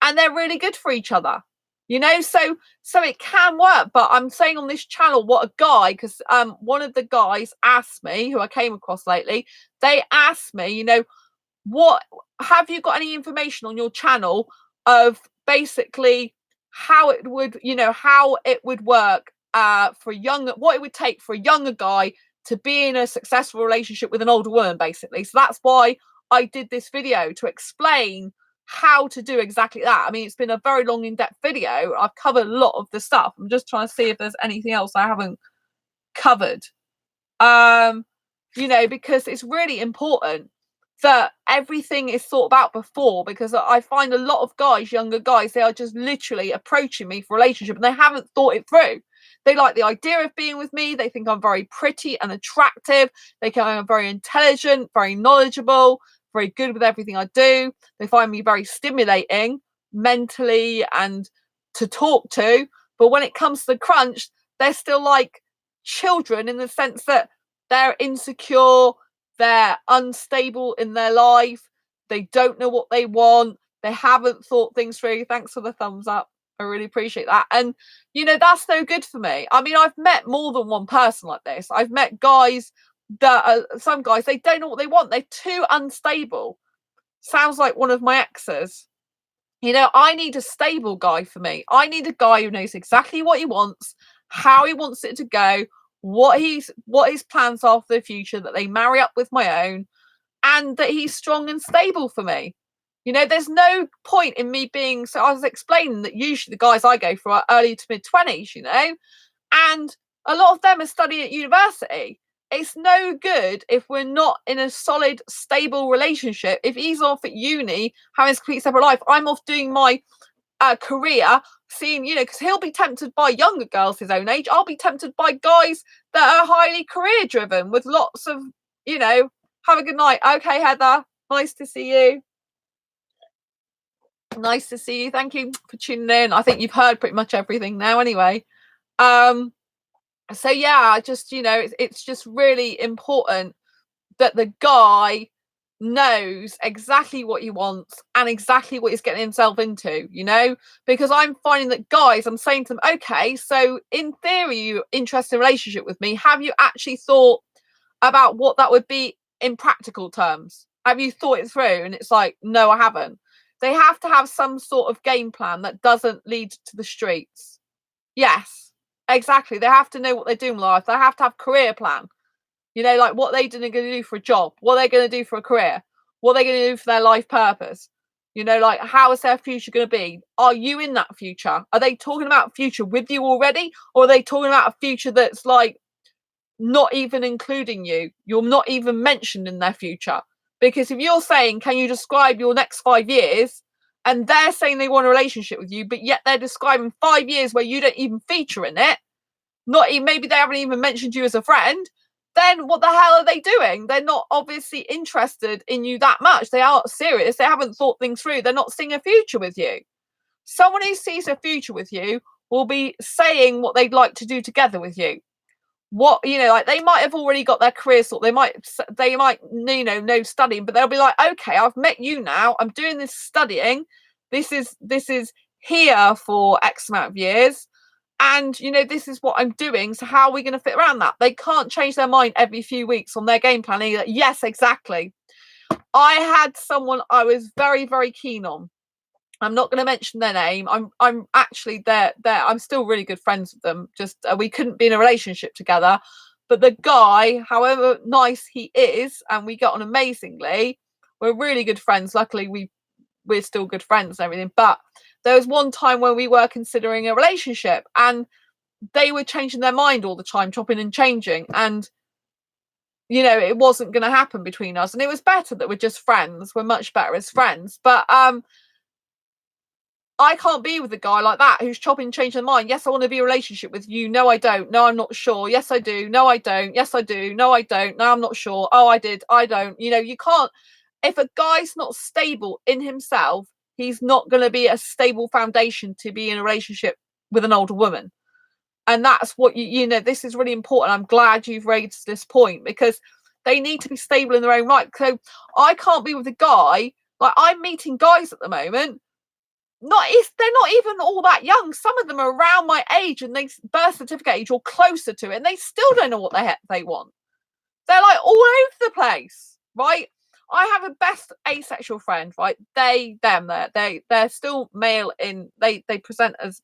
And they're really good for each other. You know, so it can work. But I'm saying on this channel, what a guy, because one of the guys asked me, who I came across lately, they asked me, you know, what have you got any information on your channel of basically how it would, you know, how it would work for what it would take for a younger guy to be in a successful relationship with an older woman, basically. So that's why I did this video, to explain how to do exactly that. I mean, it's been a very long, in-depth video. I've covered a lot of the stuff. I'm just trying to see if there's anything else I haven't covered. You know, because it's really important that everything is thought about before, because I find a lot of guys, younger guys, they are just literally approaching me for a relationship and they haven't thought it through. They like the idea of being with me. They think I'm very pretty and attractive. They think I'm very intelligent, very knowledgeable, very good with everything I do. They find me very stimulating mentally and to talk to. But when it comes to the crunch, they're still like children, in the sense that they're insecure, they're unstable in their life, they don't know what they want, they haven't thought things through. Thanks for the thumbs up. I really appreciate that. And, you know, that's no good for me. I mean, I've met more than one person like this. I've met guys that some guys, they don't know what they want. They're too unstable. Sounds like one of my exes. You know, I need a stable guy for me. I need a guy who knows exactly what he wants, how he wants it to go, what his plans are for the future, that they marry up with my own, and that he's strong and stable for me. You know, there's no point in me being, so I was explaining that usually the guys I go for are early to mid-20s, you know, and a lot of them are studying at university. It's no good if we're not in a solid, stable relationship. If he's off at uni, having a complete separate life, I'm off doing my career, seeing, you know, because he'll be tempted by younger girls his own age. I'll be tempted by guys that are highly career driven with lots of, you know, have a good night. Okay, Heather, nice to see you. Nice to see you. Thank you for tuning in. I think you've heard pretty much everything now anyway. So yeah, just, you know, it's just really important that the guy knows exactly what he wants and exactly what he's getting himself into, you know, because I'm finding that guys, I'm saying to them, okay, so in theory, you're interested in a relationship with me. Have you actually thought about what that would be in practical terms? Have you thought it through? And it's like, no, I haven't. They have to have some sort of game plan that doesn't lead to the streets. Yes, exactly. They have to know what they're doing in life. They have to have a career plan. You know, like what they're going to do for a job, what they're going to do for a career, what they're going to do for their life purpose. You know, like, how is their future going to be? Are you in that future? Are they talking about future with you already? Or are they talking about a future that's like not even including you? You're not even mentioned in their future. Because if you're saying, can you describe your next 5 years? And they're saying they want a relationship with you, but yet they're describing 5 years where you don't even feature in it. Not even, maybe they haven't even mentioned you as a friend. Then what the hell are they doing? They're not obviously interested in you that much. They aren't serious. They haven't thought things through. They're not seeing a future with you. Someone who sees a future with you will be saying what they'd like to do together with you. What, you know, like, they might have already got their career sorted. They might, you know studying, but they'll be like, okay, I've met you now. I'm doing this studying. This is here for X amount of years. And, you know, this is what I'm doing. So how are we going to fit around that? They can't change their mind every few weeks on their game plan either. Yes, exactly. I had someone I was very, very keen on. I'm not going to mention their name. I'm actually there. I'm still really good friends with them. Just we couldn't be in a relationship together. But the guy, however nice he is, and we get on amazingly, we're really good friends. Luckily, we're still good friends and everything. But there was one time when we were considering a relationship, and they were changing their mind all the time, chopping and changing. And, you know, it wasn't going to happen between us. And it was better that we're just friends. We're much better as friends. But I can't be with a guy like that who's chopping change their mind. Yes, I want to be in a relationship with you. No, I don't. No, I'm not sure. Yes, I do. No, I don't. Yes, I do. No, I don't. No, I'm not sure. Oh, I did. I don't. You know, you can't. If a guy's not stable in himself, he's not going to be a stable foundation to be in a relationship with an older woman. And that's what you know, this is really important. I'm glad you've raised this point, because they need to be stable in their own right. So I can't be with a guy, like I'm meeting guys at the moment, they're not even all that young. Some of them are around my age and they birth certificate age or closer to it, and they still don't know what the heck they want. They're like all over the place, right? I have a best asexual friend, right? They're still male in they present as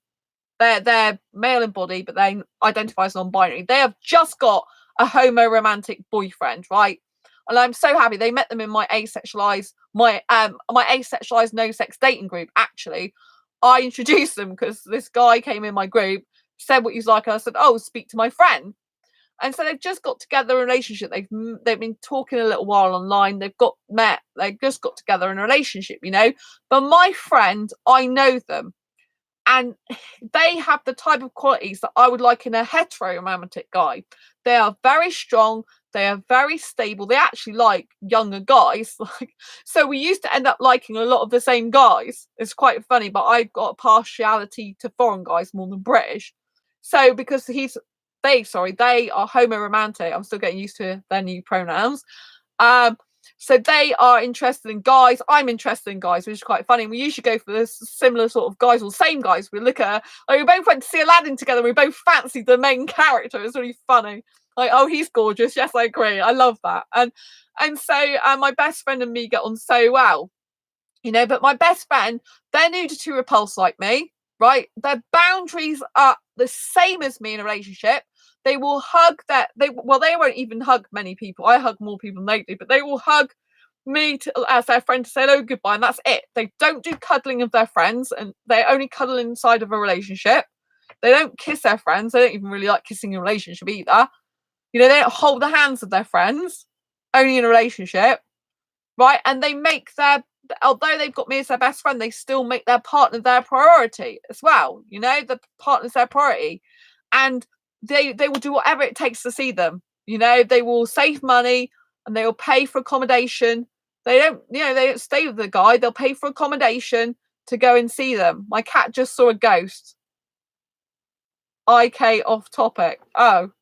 they're male in body, but they identify as non-binary. They have just got a homo-romantic boyfriend, right? And I'm so happy they met them in my asexualized my asexualized no sex dating group. Actually, I introduced them because this guy came in my group, said what he's like, and I said, "Oh, speak to my friend." And so they've just got together a relationship. They've been talking a little while online. They've just got together in a relationship, you know. But my friend, I know them, and they have the type of qualities that I would like in a hetero-romantic guy. They are very strong. They are very stable. They actually like younger guys. So we used to end up liking a lot of the same guys. It's quite funny, but I've got a partiality to foreign guys more than British. So because they are homo-romantic. I'm still getting used to their new pronouns. So they are interested in guys. I'm interested in guys, which is quite funny. We usually go for this similar sort of guys, or same guys. We look at, like, we both went to see Aladdin together. We both fancied the main character. It's really funny. Like, oh, he's gorgeous. Yes, I agree. I love that. And so my best friend and me get on so well, you know. But my best friend, they're nudity repulsed like me, right? Their boundaries are the same as me in a relationship. They will hug they won't even hug many people. I hug more people than they do, but they will hug me as their friend to say hello, goodbye, and that's it. They don't do cuddling of their friends, and they only cuddle inside of a relationship. They don't kiss their friends. They don't even really like kissing in a relationship either. You know, they don't hold the hands of their friends, only in a relationship, right? And they make although they've got me as their best friend, they still make their partner their priority as well. You know, the partner's their priority, and they will do whatever it takes to see them. You know, they will save money and they will pay for accommodation. They don't stay with the guy. They'll pay for accommodation to go and see them. My cat just saw a ghost. IK off topic. Oh,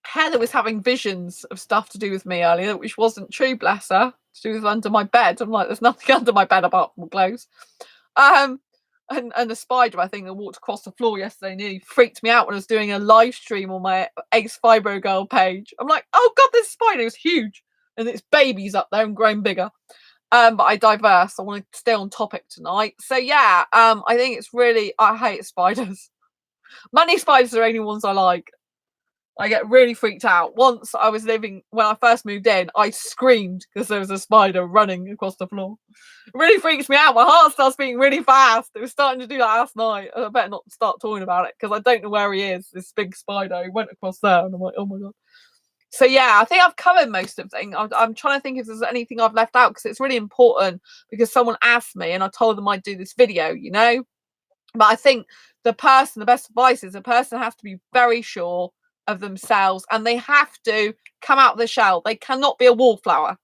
Heather was having visions of stuff to do with me earlier, which wasn't true, bless her. To do with under my bed. I'm like, there's nothing under my bed apart from clothes. And the spider, I think, that walked across the floor yesterday nearly freaked me out when I was doing a live stream on my Ace Fibro Girl page. I'm like, oh god, this spider is huge, and its baby's up there and growing bigger. But I diverse. I want to stay on topic tonight. So yeah, I think it's really, I hate spiders. Money spiders are the only ones I like. I get really freaked out. Once when I first moved in, I screamed because there was a spider running across the floor. It really freaks me out. My heart starts beating really fast. It was starting to do that last night. I better not start talking about it because I don't know where he is. This big spider, he went across there, and I'm like, oh my god. So yeah, I think I've covered most of things. I'm trying to think if there's anything I've left out, because it's really important, because someone asked me and I told them I'd do this video, you know. But I think the best advice is a person has to be very sure of themselves, and they have to come out of the shell. They cannot be a wallflower.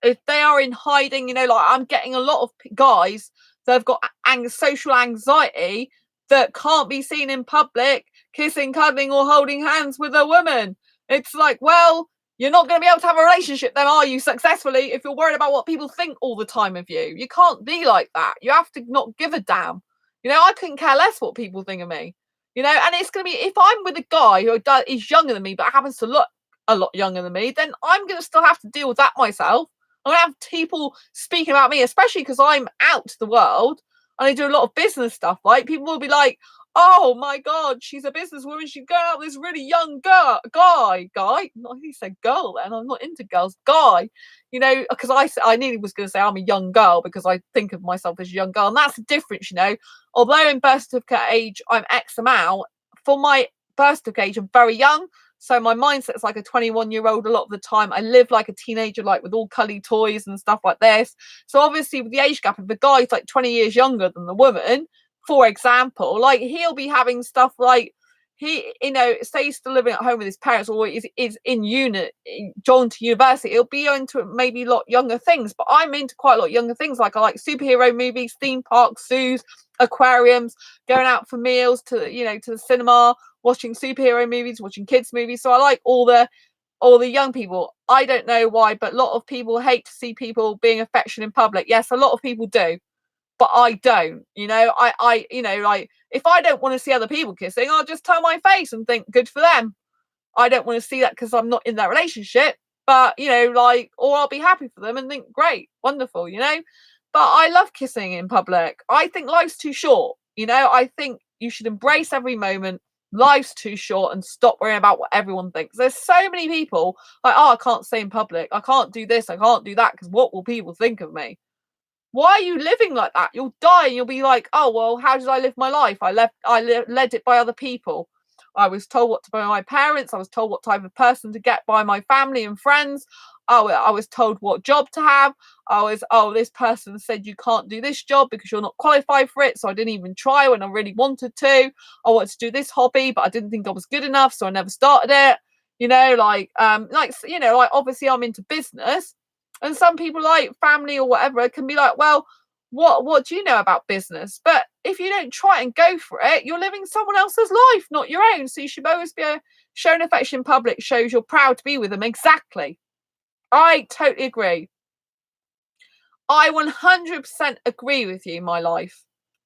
If they are in hiding, you know, like I'm getting a lot of guys that have got social anxiety that can't be seen in public kissing, cuddling, or holding hands with a woman. It's like, well, you're not going to be able to have a relationship then, are you, successfully, if you're worried about what people think all the time of you? You can't be like that. You have to not give a damn. You know, I couldn't care less what people think of me. You know, and it's going to be, if I'm with a guy who is younger than me but happens to look a lot younger than me, then I'm going to still have to deal with that myself. I'm going to have people speaking about me, especially because I'm out to the world and I do a lot of business stuff. Like, people will be like, oh my god, she's a businesswoman, she's going out with this really young guy. I think he said girl then, I'm not into girls. Guy, you know, because I nearly was going to say I'm a young girl because I think of myself as a young girl, and that's the difference, you know. Although in birth certificate age I'm X amount, for my birth certificate age I'm very young, So my mindset's like a 21-year-old a lot of the time. I live like a teenager, like with all cully toys and stuff like this. So obviously with the age gap, if the guy's like 20 years younger than the woman, for example, like he'll be having stuff like he, say he's still living at home with his parents, or is in unit, joined to university, he'll be into maybe a lot younger things. But I'm into quite a lot younger things. Like I like superhero movies, theme parks, zoos, aquariums, going out for meals, to to the cinema, watching superhero movies, watching kids movies. So I like all the young people. I don't know why, but a lot of people hate to see people being affectionate in public. Yes, a lot of people do, but I don't. Like if I don't want to see other people kissing, I'll just turn my face and think good for them. I don't want to see that because I'm not in that relationship. But or I'll be happy for them and think great, wonderful. But I love kissing in public. I think life's too short. I think you should embrace every moment. Life's too short, and stop worrying about what everyone thinks. There's so many people like, oh, I can't say in public, I can't do this, I can't do that, because what will people think of me? Why are you living like that? You'll die and you'll be like, oh, well, how did I live my life? I led it by other people. I was told what to by my parents. I was told what type of person to get by my family and friends. I was told what job to have. This person said you can't do this job because you're not qualified for it. So I didn't even try when I really wanted to. I wanted to do this hobby, but I didn't think I was good enough. So I never started it. Obviously I'm into business. And some people, like family or whatever, can be like, well, what do you know about business? But if you don't try and go for it, you're living someone else's life, not your own. So you should always be showing affection in public shows you're proud to be with them. Exactly. I totally agree. I 100% agree with you, my life.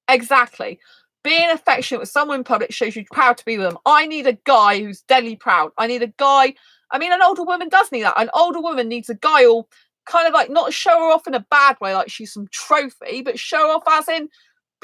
Exactly. Being affectionate with someone in public shows you're proud to be with them. I need a guy who's deadly proud. I need a guy. I mean, an older woman does need that. An older woman needs a guy who'll kind of like not show her off in a bad way, like she's some trophy, but show her off as in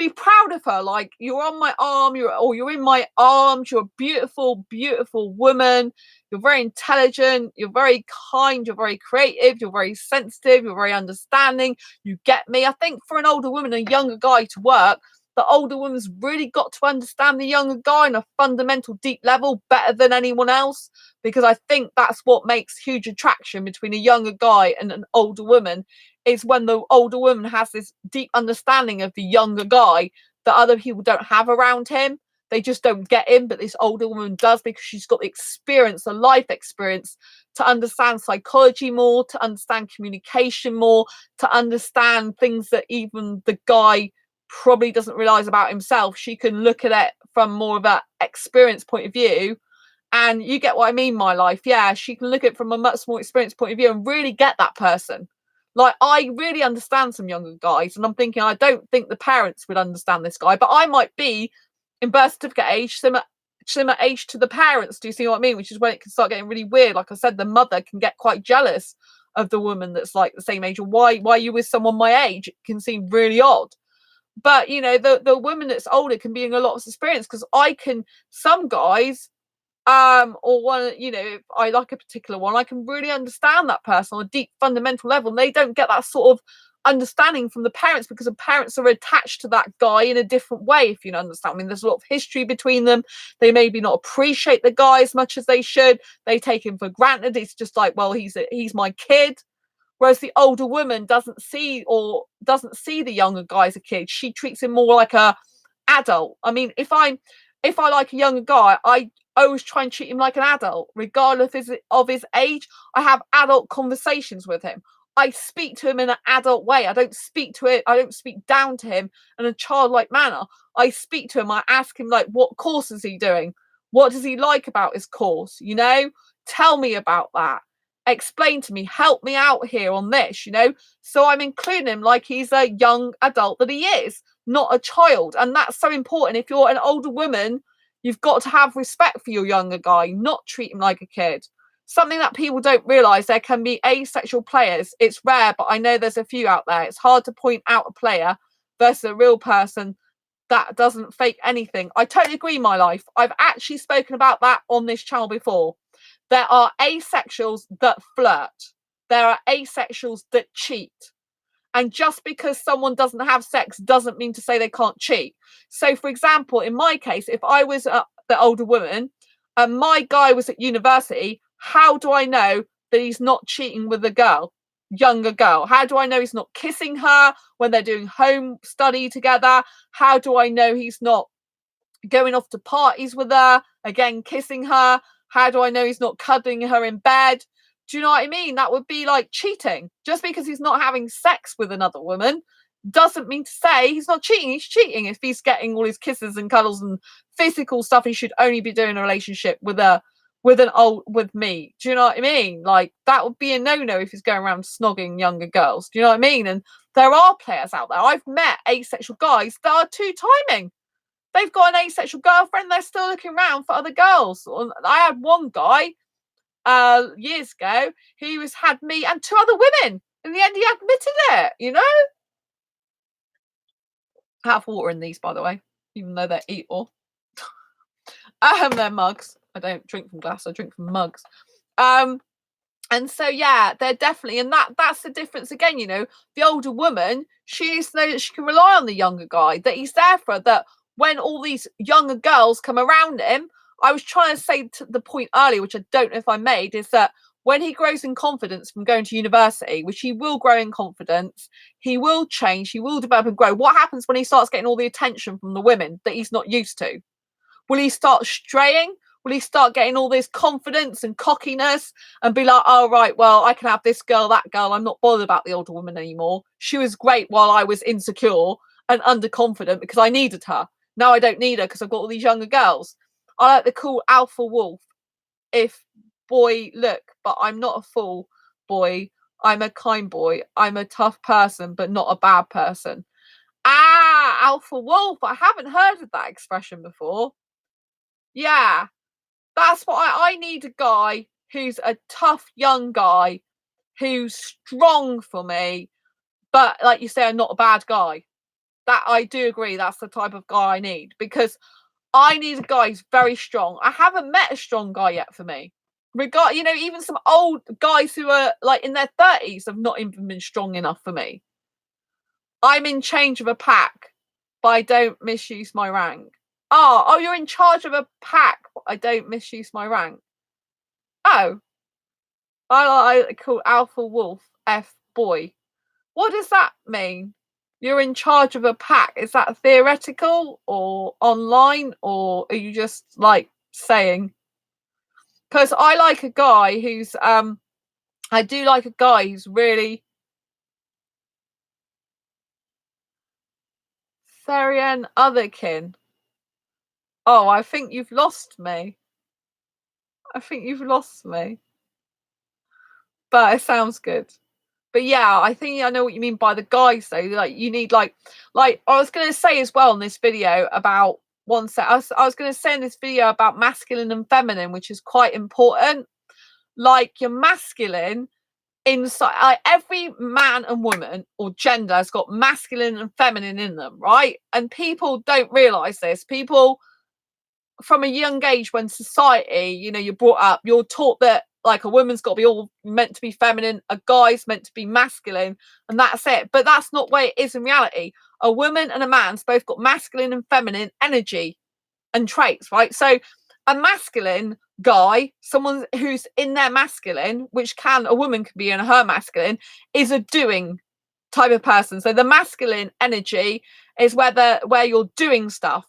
be proud of her. Like, you're on my arm, you're in my arms, you're a beautiful, beautiful woman. You're very intelligent, you're very kind, you're very creative, you're very sensitive, you're very understanding. You get me. I think for an older woman and a younger guy to work, the older woman's really got to understand the younger guy on a fundamental, deep level better than anyone else, because I think that's what makes huge attraction between a younger guy and an older woman, is when the older woman has this deep understanding of the younger guy that other people don't have around him. They just don't get him, but this older woman does, because she's got the experience, the life experience, to understand psychology more, to understand communication more, to understand things that even the guy probably doesn't realize about himself. She can look at it from more of an experience point of view, and you get what I mean, my life. Yeah, she can look at it from a much more experienced point of view and really get that person. Like, I really understand some younger guys, and I'm thinking, I don't think the parents would understand this guy, but I might be in birth certificate age, similar age to the parents. Do you see what I mean? Which is when it can start getting really weird. Like I said, the mother can get quite jealous of the woman that's like the same age, or why are you with someone my age? It can seem really odd. But the woman that's older can be in a lot of experience, because some guys, or one, if I like a particular one, I can really understand that person on a deep fundamental level, and they don't get that sort of understanding from the parents, because the parents are attached to that guy in a different way, if you understand. I mean, there's a lot of history between them. They maybe not appreciate the guy as much as they should. They take him for granted. It's just like, well, he's my kid. Whereas the older woman doesn't see the younger guy as a kid. She treats him more like a adult. I mean, if I like a younger guy, I always try and treat him like an adult, regardless of his age. I have adult conversations with him. I speak to him in an adult way. I don't speak down to him in a childlike manner. I speak to him. I ask him, like, what course is he doing? What does he like about his course? Tell me about that. Explain to me, help me out here on this, So I'm including him like he's a young adult that he is, not a child. And that's so important. If you're an older woman, you've got to have respect for your younger guy, not treat him like a kid. Something that people don't realise, there can be asexual players. It's rare, but I know there's a few out there. It's hard to point out a player versus a real person that doesn't fake anything. I totally agree, my life. I've actually spoken about that on this channel before. There are asexuals that flirt. There are asexuals that cheat. And just because someone doesn't have sex doesn't mean to say they can't cheat. So, for example, in my case, if I was the older woman and my guy was at university, how do I know that he's not cheating with a girl, younger girl? How do I know he's not kissing her when they're doing home study together? How do I know he's not going off to parties with her, again, kissing her? How do I know he's not cuddling her in bed? Do you know what I mean? That would be like cheating. Just because he's not having sex with another woman doesn't mean to say he's not cheating. He's cheating if he's getting all his kisses and cuddles and physical stuff. He should only be doing a relationship with me. Do you know what I mean? Like, that would be a no-no if he's going around snogging younger girls. Do you know what I mean? And there are players out there. I've met asexual guys that are two-timing. They've got an asexual girlfriend. They're still looking around for other girls. I had one guy years ago. He had me and two other women. In the end, he admitted it. You know. I have water in these, by the way, even though they're eatable. They're mugs. I don't drink from glass. I drink from mugs. And so, yeah, they're definitely, and that's the difference again, you know, the older woman, she needs to know that she can rely on the younger guy, that he's there for her, that when all these younger girls come around him, I was trying to say to the point earlier, which I don't know if I made, is that when he grows in confidence from going to university, which he will grow in confidence, he will change, he will develop and grow. What happens when he starts getting all the attention from the women that he's not used to? Will he start straying? Will he start getting all this confidence and cockiness and be like, oh, right, well, I can have this girl, that girl. I'm not bothered about the older woman anymore. She was great while I was insecure and underconfident because I needed her. Now I don't need her because I've got all these younger girls. I like the cool alpha wolf. If boy, look, but I'm not a fool, boy. I'm a kind boy. I'm a tough person, but not a bad person. Alpha wolf. I haven't heard of that expression before. Yeah. That's what I need, a guy who's a tough young guy who's strong for me, but like you say, I'm not a bad guy. That I do agree, that's the type of guy I need, because I need a guy who's very strong. I haven't met a strong guy yet for me. You know, even some old guys who are like in their 30s have not even been strong enough for me. I'm in change of a pack, but I don't misuse my rank. Oh, you're in charge of a pack. I don't misuse my rank. Oh, I call Alpha Wolf F boy. What does that mean? You're in charge of a pack. Is that theoretical or online, or are you just like saying? Because I like a guy who's I do like a guy who's really Therian Otherkin. Oh, I think you've lost me. I think you've lost me. But it sounds good. But yeah, I think I know what you mean by the guys though. Like you need like I was gonna say as well in this video about one set. I was gonna say in this video about masculine and feminine, which is quite important. Like your masculine inside, like every man and woman or gender has got masculine and feminine in them, right? And people don't realize this. People from a young age, when society, you know, you're brought up, you're taught that like a woman's got to be all meant to be feminine, a guy's meant to be masculine, and that's it. But that's not where it is in reality. A woman and a man's both got masculine and feminine energy and traits, right? So a masculine guy, someone who's in their masculine, which a woman can be in her masculine, is a doing type of person. So the masculine energy is where you're doing stuff.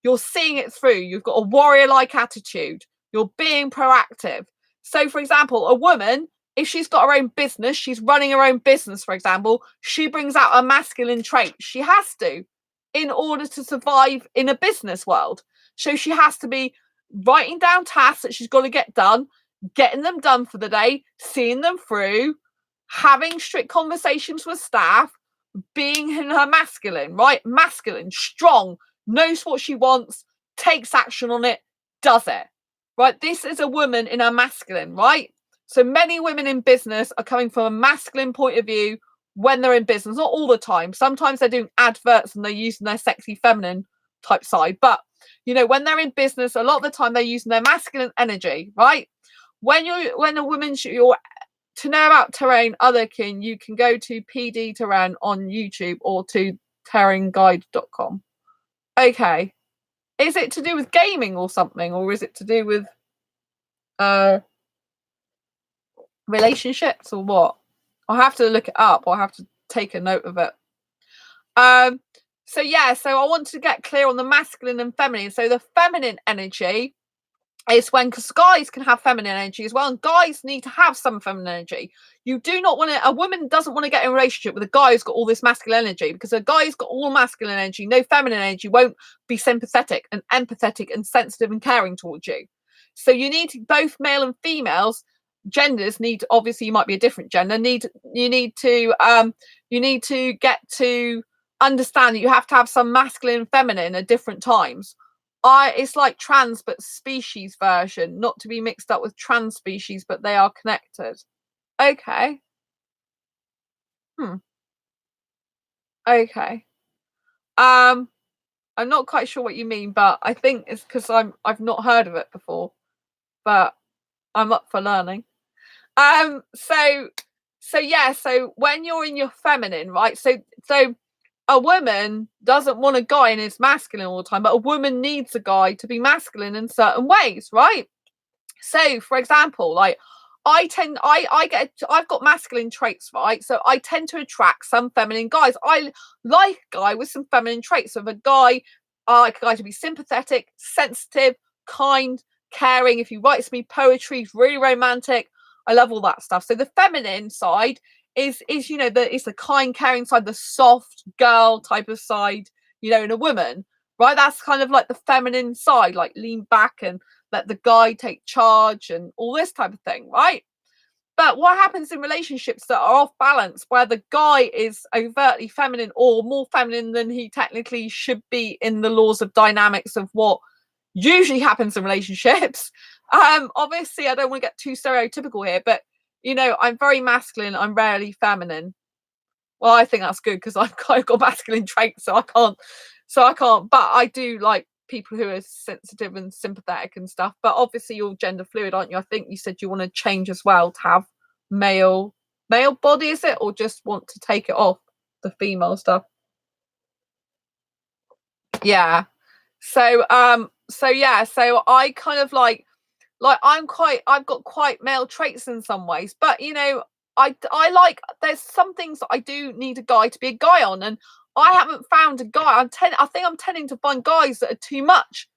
You're seeing it through. You've got a warrior-like attitude. You're being proactive. So, for example, a woman, if she's got her own business, she's running her own business, for example, she brings out a masculine trait. She has to, in order to survive in a business world. So she has to be writing down tasks that she's got to get done, getting them done for the day, seeing them through, having strict conversations with staff, being in her masculine, right? Masculine, strong, knows what she wants, takes action on it, does it, right? This is a woman in her masculine, right? So many women in business are coming from a masculine point of view when they're in business, not all the time. Sometimes they're doing adverts and they're using their sexy feminine type side. But, you know, when they're in business, a lot of the time they're using their masculine energy, right? When a woman, to know about Terrain Otherkin, you can go to PD Terrain on YouTube or to terrainguide.com. Okay. Is it to do with gaming or something, or is it to do with relationships or what? I'll have to look it up. I'll have to take a note of it. So I want to get clear on the masculine and feminine. So the feminine energy is when, because guys can have feminine energy as well, and guys need to have some feminine energy. You do not want to, a woman doesn't want to get in a relationship with a guy who's got all this masculine energy, because a guy's got all masculine energy, no feminine energy, won't be sympathetic and empathetic and sensitive and caring towards you. So you need to, both male and females genders need, obviously you might be a different gender, you need to get to understand that you have to have some masculine and feminine at different times. It's like trans but species version, not to be mixed up with trans species, but they are connected. Okay. Okay. I'm not quite sure what you mean, but I think it's because I've not heard of it before, but I'm up for learning. So when you're in your feminine, right? So a woman doesn't want a guy in his masculine all the time, but a woman needs a guy to be masculine in certain ways, right? So, for example, like I've got masculine traits, right? So I tend to attract some feminine guys. I like a guy with some feminine traits. So I like a guy to be sympathetic, sensitive, kind, caring. If he writes me poetry, he's really romantic. I love all that stuff. So the feminine side is it's the kind, caring side, the soft girl type of side, in a woman, right? That's kind of like the feminine side, like lean back and let the guy take charge and all this type of thing, right? But what happens in relationships that are off balance, where the guy is overtly feminine or more feminine than he technically should be in the laws of dynamics of what usually happens in relationships. Obviously I don't want to get too stereotypical here, but I'm very masculine, I'm rarely feminine. Well, I think that's good because I've got masculine traits, so I can't, but I do like people who are sensitive and sympathetic and stuff. But obviously you're gender fluid, aren't you? I think you said you want to change as well to have male body, is it, or just want to take it off the female stuff? Yeah. So I kind of like I've got quite male traits in some ways, but I like, there's some things that I do need a guy to be a guy on, and I haven't found a guy. I think I'm tending to find guys that are too much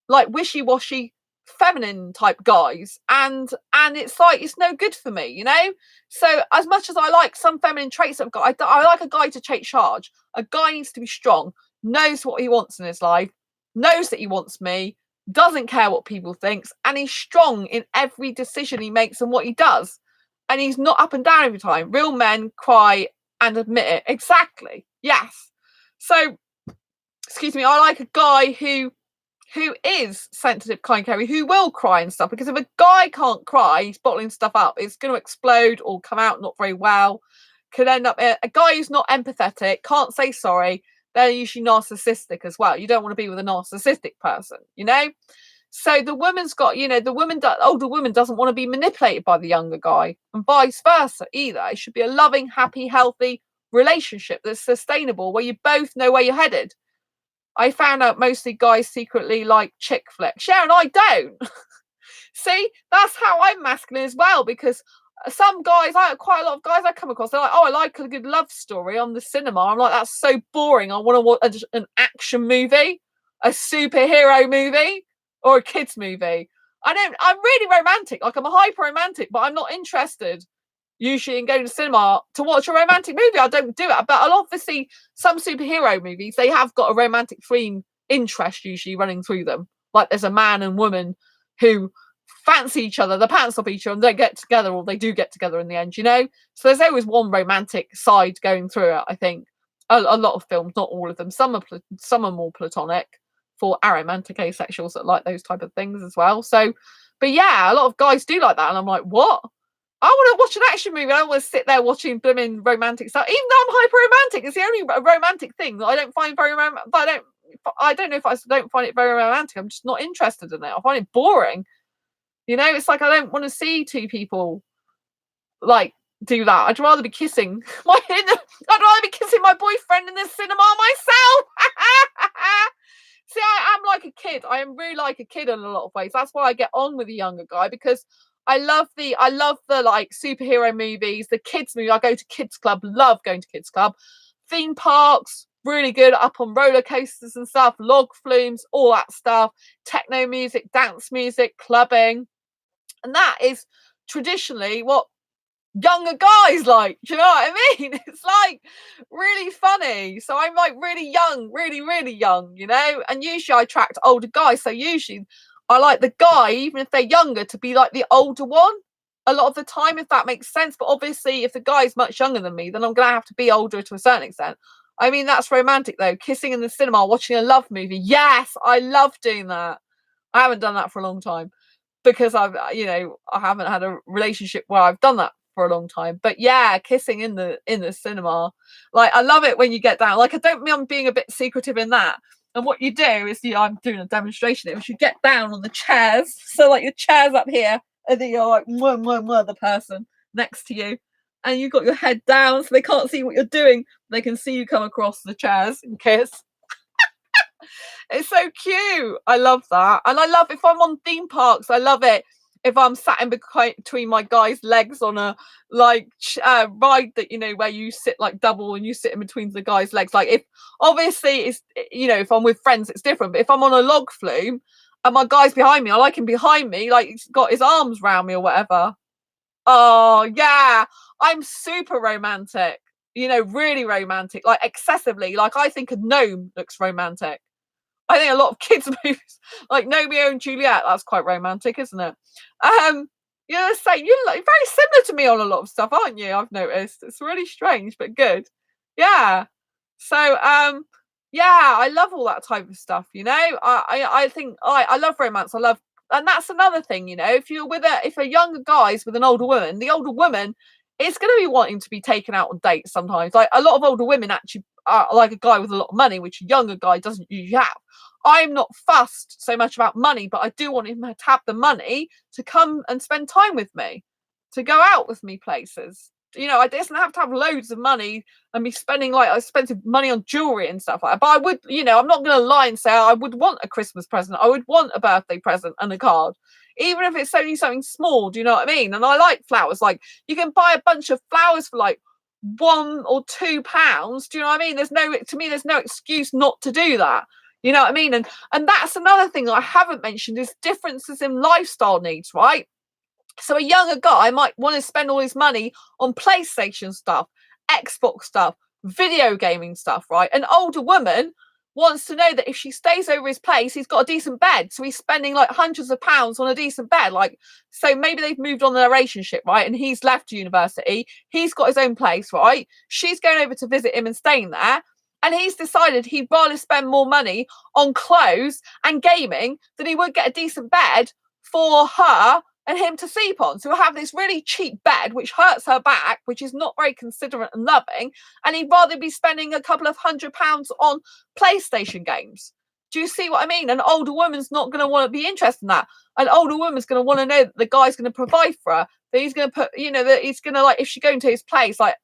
like wishy-washy feminine type guys, and it's like it's no good for me. So as much as I like some feminine traits I've got, I like a guy to take charge. A guy needs to be strong, knows what he wants in his life, knows that he wants me, doesn't care what people thinks, and he's strong in every decision he makes and what he does, and he's not up and down every time. Real men cry and admit it. Exactly. Yes. So excuse me, I like a guy who is sensitive, kind, caring, who will cry and stuff, because if a guy can't cry, he's bottling stuff up, it's going to explode or come out not very well. Could end up a guy who's not empathetic, can't say sorry, they're usually narcissistic as well. You don't want to be with a narcissistic person. So the woman's got, the older woman doesn't want to be manipulated by the younger guy, and vice versa either. It should be a loving, happy, healthy relationship that's sustainable, where you both know where you're headed. I found out mostly guys secretly like chick flicks. Yeah, and I don't. See, that's how I'm masculine as well, because some guys, quite a lot of guys I come across, they're like, oh, I like a good love story on the cinema. I'm like, that's so boring. I want to watch an action movie, a superhero movie, or a kids movie. I'm really romantic. Like, I'm a hyper romantic, but I'm not interested usually in going to cinema to watch a romantic movie. I don't do it. But obviously some superhero movies, they have got a romantic theme interest usually running through them. Like there's a man and woman who fancy each other, the pants off each other, and they get together, or they do get together in the end, So there's always one romantic side going through it, I think. A lot of films, not all of them. Some are more platonic for aromantic asexuals that like those type of things as well. So, but yeah, a lot of guys do like that, and I'm like, what? I want to watch an action movie. I don't want to sit there watching blooming romantic stuff. Even though I'm hyper romantic, it's the only romantic thing that I don't find very romantic. I don't know if I don't find it very romantic. I'm just not interested in it. I find it boring. It's like I don't want to see two people like do that. I'd rather be kissing my boyfriend in the cinema myself. See, I am like a kid. I am really like a kid in a lot of ways. That's why I get on with a younger guy, because I love the like superhero movies, the kids movie. I go to kids club, love going to kids club, theme parks, really good, up on roller coasters and stuff, log flumes, all that stuff, techno music, dance music, clubbing, and that is traditionally what younger guys like. Do you know what I mean? It's like really funny. So I'm like really young, really young, you know, and usually I attract older guys. So usually I like the guy, even if they're younger, to be like the older one a lot of the time, if that makes sense. But obviously if the guy's much younger than me, then I'm gonna have to be older to a certain extent. I mean, that's romantic though. Kissing in the cinema, watching a love movie. Yes, I love doing that. I haven't done that for a long time, because I've, you know, I haven't had a relationship where I've done that for a long time. But yeah, kissing in the cinema, like I love it when you get down. Like I don't mean I'm being a bit secretive in that. And what you do is, you know, I'm doing a demonstration. It was you get down on the chairs, so like your chair's up here, and then you're like the person next to you, and you've got your head down, so they can't see what you're doing. They can see you come across the chairs and kiss. It's so cute. I love that. And I love, if I'm on theme parks, I love it if I'm sat in between my guy's legs on a like ride that, you know, where you sit like double and you sit in between the guy's legs. Like if obviously it's, you know, if I'm with friends it's different, but if I'm on a log flume and my guy's behind me, I like him behind me, like he's got his arms around me or whatever. Oh yeah, I'm super romantic, you know, really romantic, like excessively. Like I think a gnome looks romantic. I think a lot of kids' movies, like Romeo and Juliet, that's quite romantic, isn't it? You're the same. You're like very similar to me on a lot of stuff, aren't you? I've noticed. It's really strange, but good. Yeah. So, yeah, I love all that type of stuff. You know, I think I love romance. I love, and that's another thing. You know, if you're with if a younger guy's with an older woman, the older woman is going to be wanting to be taken out on dates sometimes. Like a lot of older women actually are like a guy with a lot of money, which a younger guy doesn't usually have. I'm not fussed so much about money, but I do want him to have the money to come and spend time with me, to go out with me places. You know, I doesn't have to have loads of money and be spending like expensive money on jewelry and stuff like that. But I would, you know, I'm not going to lie and say I would want a Christmas present. I would want a birthday present and a card, even if it's only something small. Do you know what I mean? And I like flowers. Like you can buy a bunch of flowers for like £1 or £2. Do you know what I mean? To me, there's no excuse not to do that. You know what I mean? And that's another thing that I haven't mentioned is differences in lifestyle needs, right? So a younger guy might want to spend all his money on PlayStation stuff, Xbox stuff, video gaming stuff, right? An older woman wants to know that if she stays over his place, he's got a decent bed. So he's spending like hundreds of pounds on a decent bed. Like, so maybe they've moved on in their relationship, right? And he's left university. He's got his own place, right? She's going over to visit him and staying there. And he's decided he'd rather spend more money on clothes and gaming than he would get a decent bed for her and him to sleep on. So he'll have this really cheap bed, which hurts her back, which is not very considerate and loving. And he'd rather be spending a couple of £100 on PlayStation games. Do you see what I mean? An older woman's not going to want to be interested in that. An older woman's going to want to know that the guy's going to provide for her. That he's going to put, you know, that he's going to, like, if she's going to his place, like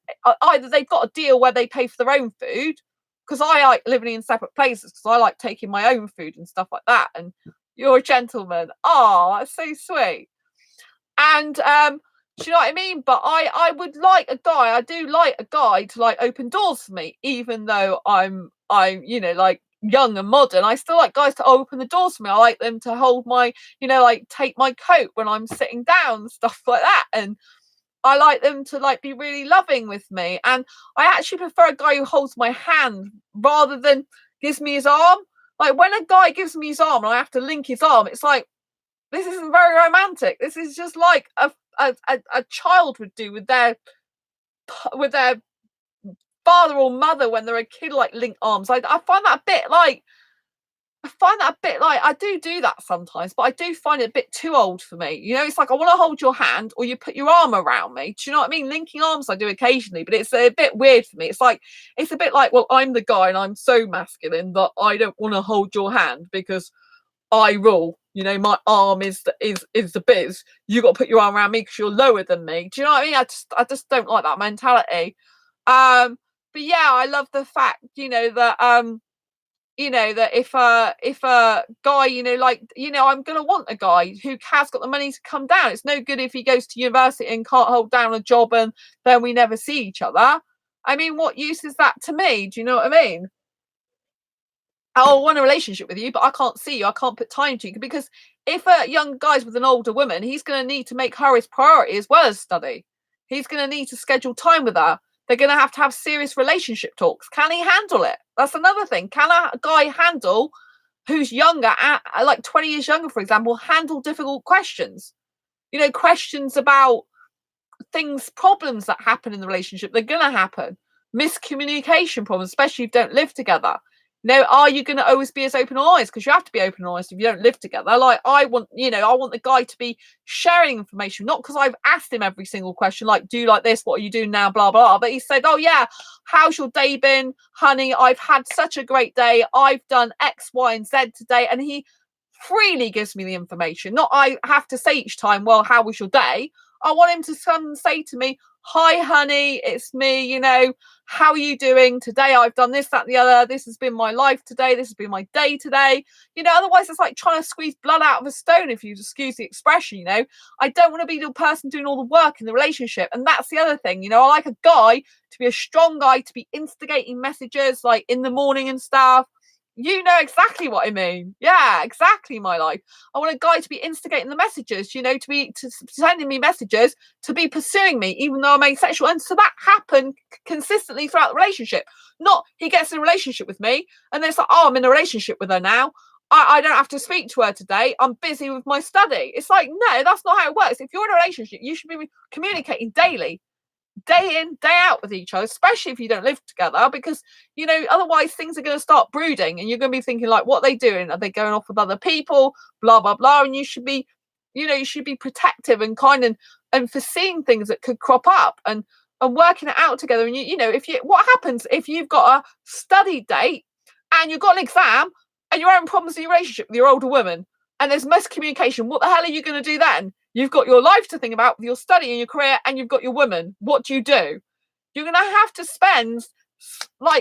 either they've got a deal where they pay for their own food, because I like living in separate places, because I like taking my own food and stuff like that. And you're a gentleman. Oh, that's so sweet. And do you know what I mean? But I would like a guy. I do like a guy to like open doors for me, even though I'm you know, like young and modern. I still like guys to open the doors for me. I like them to hold my, you know, like take my coat when I'm sitting down, stuff like that. And I like them to like be really loving with me. And I actually prefer a guy who holds my hand rather than gives me his arm. Like when a guy gives me his arm and I have to link his arm, it's like, this isn't very romantic. This is just like a child would do with their father or mother when they're a kid, like link arms. I find that a bit like, I do that sometimes, but I do find it a bit too old for me. You know, it's like I want to hold your hand or you put your arm around me. Do you know what I mean? Linking arms I do occasionally, but it's a bit weird for me. It's a bit like, well, I'm the guy and I'm so masculine that I don't want to hold your hand because I rule. You know, my arm is the biz. You got to put your arm around me because you're lower than me. Do you know what I mean? I just don't like that mentality. But yeah, I love the fact, you know, that that if a guy, like, I'm gonna want a guy who has got the money to come down. It's no good if he goes to university and can't hold down a job and then we never see each other. I mean, what use is that to me? Do you know what I mean? I'll want a relationship with you, but I can't see you. I can't put time to you, because if a young guy's with an older woman, he's going to need to make her his priority as well as study. He's going to need to schedule time with her. They're going to have serious relationship talks. Can he handle it? That's another thing. Can a guy handle, who's younger, like 20 years younger, for example, handle difficult questions? Questions about things, problems that happen in the relationship. They're going to happen. Miscommunication problems, especially if you don't live together. Are you going to always be as open and honest? Because you have to be open and honest if you don't live together. Like, I want the guy to be sharing information, not because I've asked him every single question, like, do you like this? What are you doing now? Blah, blah. But he said, oh yeah, how's your day been, honey? I've had such a great day. I've done X, Y, and Z today. And he freely gives me the information. Not I have to say each time, well, how was your day? I want him to come and say to me, hi, honey, it's me, how are you doing today? I've done this, that, and the other. This has been my life today. This has been my day today. Otherwise it's like trying to squeeze blood out of a stone, if you excuse the expression. I don't want to be the person doing all the work in the relationship. And that's the other thing. I like a guy to be a strong guy, to be instigating messages like in the morning and stuff. You know exactly what I mean. Yeah, exactly, my life. I want a guy to be instigating the messages, to be sending me messages, to be pursuing me, even though I'm asexual. And so that happened consistently throughout the relationship. Not he gets in a relationship with me and then it's like, oh, I'm in a relationship with her now. I don't have to speak to her today. I'm busy with my study. It's like, no, that's not how it works. If you're in a relationship, you should be communicating daily, day in, day out with each other, especially if you don't live together, because otherwise things are going to start brooding and you're going to be thinking, like, what are they doing? Are they going off with other people? Blah blah blah. And you should be protective and kind, and foreseeing things that could crop up, and working it out together. And what happens if you've got a study date and you've got an exam and you're having problems in your relationship with your older woman and there's miscommunication? What the hell are you going to do then? You've got your life to think about with your study and your career, and you've got your woman. What do? You're going to have to spend,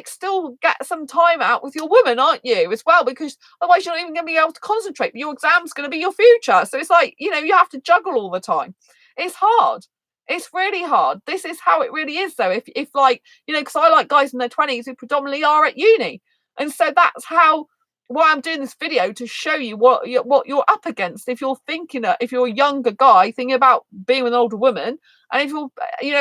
still get some time out with your woman, aren't you, as well? Because otherwise you're not even going to be able to concentrate. Your exam's going to be your future. So it's like, you have to juggle all the time. It's hard. It's really hard. This is how it really is, though. If because I like guys in their 20s who predominantly are at uni. And so that's why I'm doing this video, to show you what you're up against if you're if you're a younger guy thinking about being with an older woman. And if you're,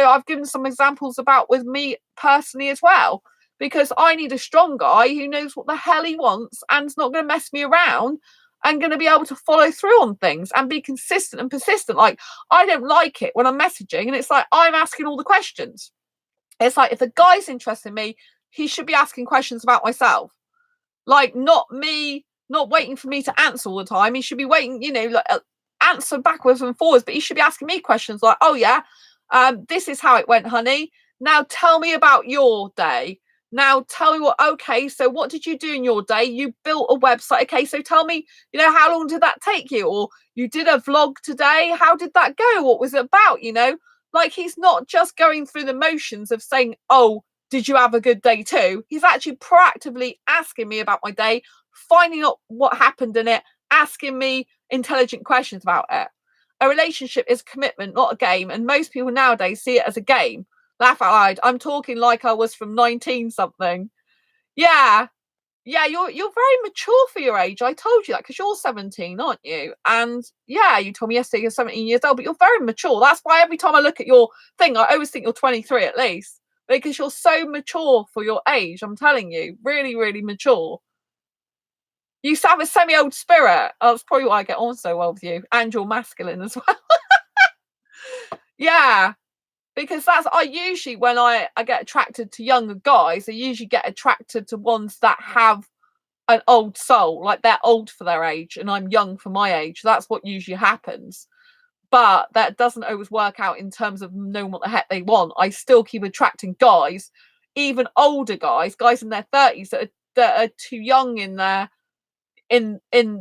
I've given some examples about with me personally as well, because I need a strong guy who knows what the hell he wants and is not going to mess me around, and going to be able to follow through on things and be consistent and persistent. Like, I don't like it when I'm messaging and it's like I'm asking all the questions. It's like, if the guy's interested in me, he should be asking questions about myself. Like, not waiting for me to answer all the time. He should be waiting, answer backwards and forwards, but he should be asking me questions like, oh yeah, this is how it went, honey. Now tell me about your day. Now tell me okay, so what did you do in your day? You built a website. Okay, so tell me, how long did that take you? Or you did a vlog today. How did that go? What was it about? Like, he's not just going through the motions of saying, oh, did you have a good day too? He's actually proactively asking me about my day, finding out what happened in it, asking me intelligent questions about it. A relationship is a commitment, not a game. And most people nowadays see it as a game. Laugh out loud. I'm talking like I was from 19 something. Yeah. Yeah, you're very mature for your age. I told you that because you're 17, aren't you? And yeah, you told me yesterday you're 17 years old, but you're very mature. That's why every time I look at your thing, I always think you're 23 at least. Because you're so mature for your age. I'm telling you, really, really mature. You have a semi-old spirit. Oh, that's probably why I get on so well with you. And you're masculine as well. Yeah. Because I usually, when I get attracted to younger guys, I usually get attracted to ones that have an old soul. Like, they're old for their age and I'm young for my age. That's what usually happens. But that doesn't always work out in terms of knowing what the heck they want. I still keep attracting guys, even older guys in their 30s that are too young in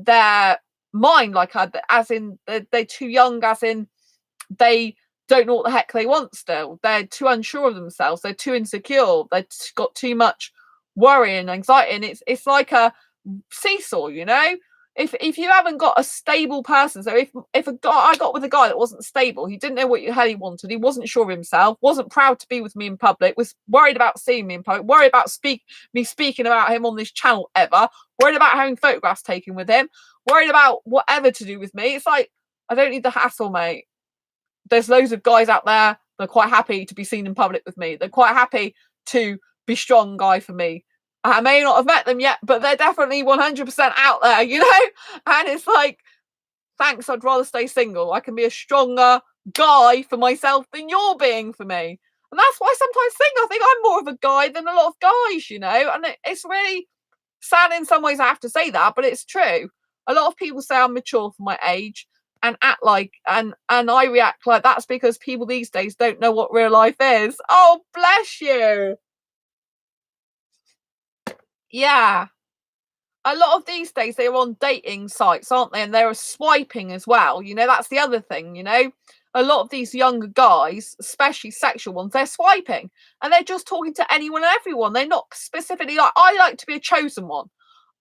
their mind, like, as in they're too young, as in they don't know what the heck they want still. They're too unsure of themselves. They're too insecure. They've got too much worry and anxiety, and it's like a seesaw, you know. If you haven't got a stable person, so if a guy, I got with a guy that wasn't stable, he didn't know what the hell he wanted, he wasn't sure of himself, wasn't proud to be with me in public, was worried about seeing me in public, worried about me speaking about him on this channel ever, worried about having photographs taken with him, worried about whatever to do with me. It's like, I don't need the hassle, mate. There's loads of guys out there that are quite happy to be seen in public with me. They're quite happy to be strong guy for me. I may not have met them yet, but they're definitely 100% out there, you know? And it's like, thanks, I'd rather stay single. I can be a stronger guy for myself than you're being for me. And that's why I sometimes I think I'm more of a guy than a lot of guys, you know? And it's really sad in some ways I have to say that, but it's true. A lot of people say I'm mature for my age and act like, and I react like that's because people these days don't know what real life is. Oh, bless you. Yeah. A lot of these days they're on dating sites, aren't they? And they're swiping as well. You know, that's the other thing, you know. A lot of these younger guys, especially sexual ones, they're swiping and they're just talking to anyone and everyone. They're not specifically like, I like to be a chosen one.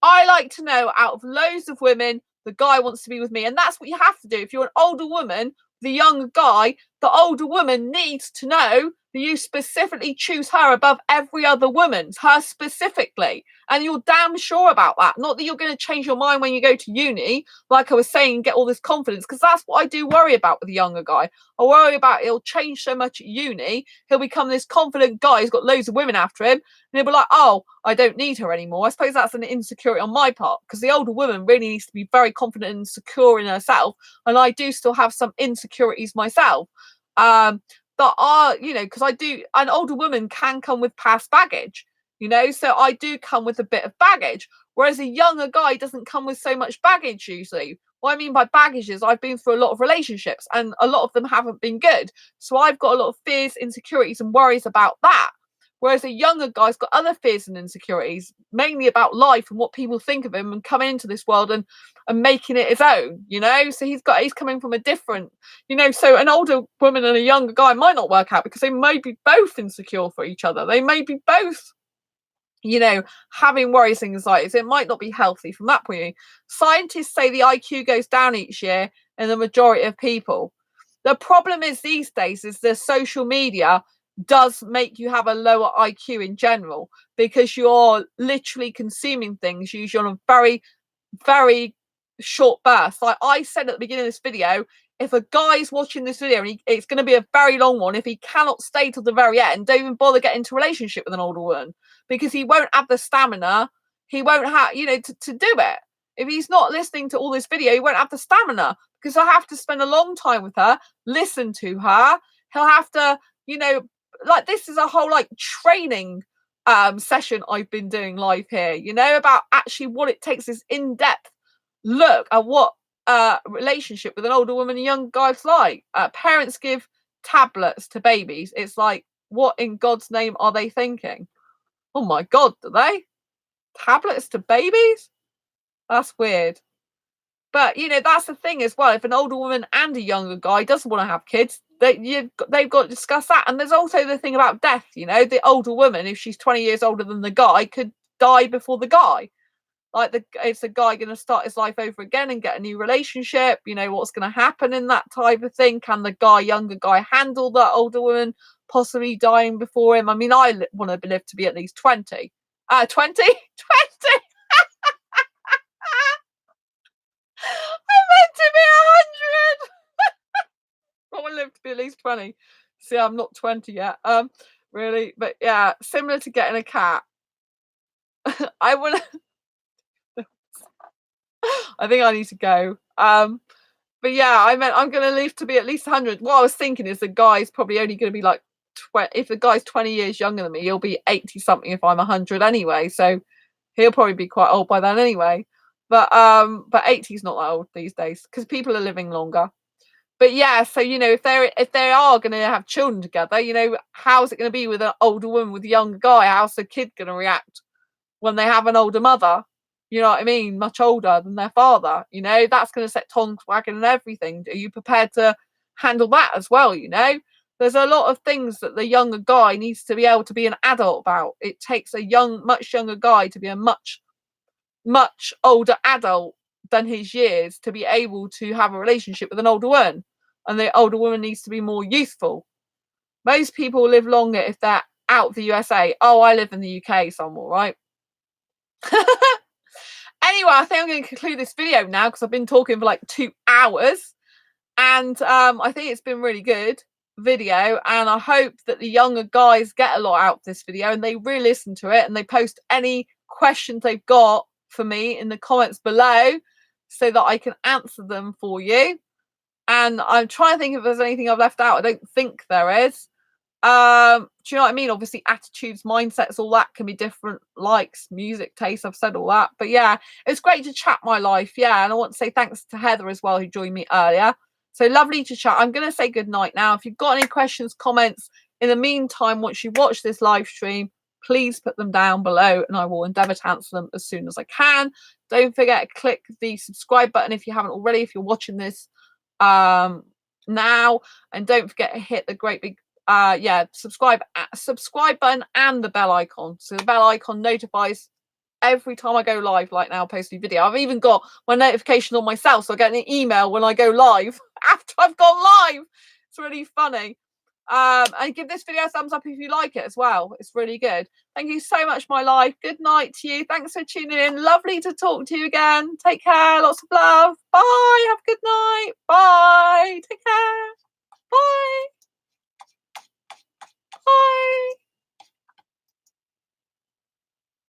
I like to know out of loads of women, the guy wants to be with me. And that's what you have to do. If you're an older woman, the younger guy, the older woman needs to know that you specifically choose her above every other woman, her specifically. And you're damn sure about that. Not that you're going to change your mind when you go to uni, like I was saying, get all this confidence, because that's what I do worry about with a younger guy. I worry about he'll change so much at uni, he'll become this confident guy, he's got loads of women after him, and he'll be like, oh, I don't need her anymore. I suppose that's an insecurity on my part, because the older woman really needs to be very confident and secure in herself, and I do still have some insecurities myself. That are, you know, because I do, an older woman can come with past baggage, you know, so I do come with a bit of baggage, whereas a younger guy doesn't come with so much baggage usually. What I mean by baggage is I've been through a lot of relationships and a lot of them haven't been good. So I've got a lot of fears, insecurities and worries about that. Whereas a younger guy's got other fears and insecurities, mainly about life and what people think of him and coming into this world and making it his own, you know? So he's coming from a different, you know, so an older woman and a younger guy might not work out because they may be both insecure for each other. They may be both, you know, having worries and anxieties. It might not be healthy from that point of view. Scientists say the IQ goes down each year in the majority of people. The problem is these days is the social media does make you have a lower IQ in general because you're literally consuming things usually on a very, very short burst. Like I said at the beginning of this video, if a guy's watching this video and it's going to be a very long one, if he cannot stay till the very end, don't even bother getting into a relationship with an older woman because he won't have the stamina. He won't have, you know, to do it. If he's not listening to all this video, he won't have the stamina because I have to spend a long time with her, listen to her. He'll have to, you know, like this is a whole like training session I've been doing live here, you know, about actually what it takes, this in-depth look at what relationship with an older woman and young guy's like. Parents give tablets to babies. It's like, what in God's name are they thinking? Oh my God, do they? Tablets to babies? That's weird. But, you know, that's the thing as well. If an older woman and a younger guy doesn't want to have kids, they've got to discuss that. And there's also the thing about death, you know, the older woman, if she's 20 years older than the guy, could die before the guy. Like, is the guy going to start his life over again and get a new relationship? You know, what's going to happen in that type of thing? Can the younger guy handle that older woman possibly dying before him? I mean, I want to live to be at least 20. 20? 20? I meant to be 100. I want to live to be at least 20. See, I'm not 20 yet. Really, but yeah, similar to getting a cat. I want to. I think I need to go. But yeah, I meant I'm going to live to be at least 100. What I was thinking is the guy's probably only going to be like 20. If the guy's 20 years younger than me, he'll be 80 something if I'm 100 anyway. So he'll probably be quite old by then anyway. But 80 is not that old these days because people are living longer. But yeah, so you know, if they are going to have children together, you know, how's it going to be with an older woman with a younger guy? How's the kid going to react when they have an older mother? You know what I mean? Much older than their father. You know, that's going to set tongues wagging and everything. Are you prepared to handle that as well? You know, There's a lot of things that the younger guy needs to be able to be an adult about. It takes a much younger guy to be a much older adult than his years to be able to have a relationship with an older woman. And the older woman needs to be more youthful. Most people live longer if they're out of the USA. Oh, I live in the UK somewhere, right? Anyway, I think I'm going to conclude this video now because I've been talking for like 2 hours. And I think it's been really good video, and I hope that the younger guys get a lot out of this video and they really listen to it and they post any questions they've got for me in the comments below so that I can answer them for you. And I'm trying to think if there's anything I've left out. I don't think there is. Do you know what I mean? Obviously attitudes, mindsets, all that can be different, likes, music tastes, I've said all that. But yeah, it's great to chat my life. Yeah, and I want to say thanks to Heather as well, who joined me earlier. So lovely to chat. I'm going to say good night now. If you've got any questions, comments in the meantime, once you watch this live stream, please put them down below and I will endeavour to answer them as soon as I can. Don't forget to click the subscribe button if you haven't already, if you're watching this now, and don't forget to hit the great big subscribe button and the bell icon, so the bell icon notifies every time I go live, like now posting video. I've even got my notification on myself, so I get an email when I go live after I've gone live. It's really funny. And give this video a thumbs up if you like it as well. It's really good. Thank you so much, my life. Good night to you. Thanks for tuning in. Lovely to talk to you again. Take care. Lots of love. Bye. Have a good night. Bye. Take care.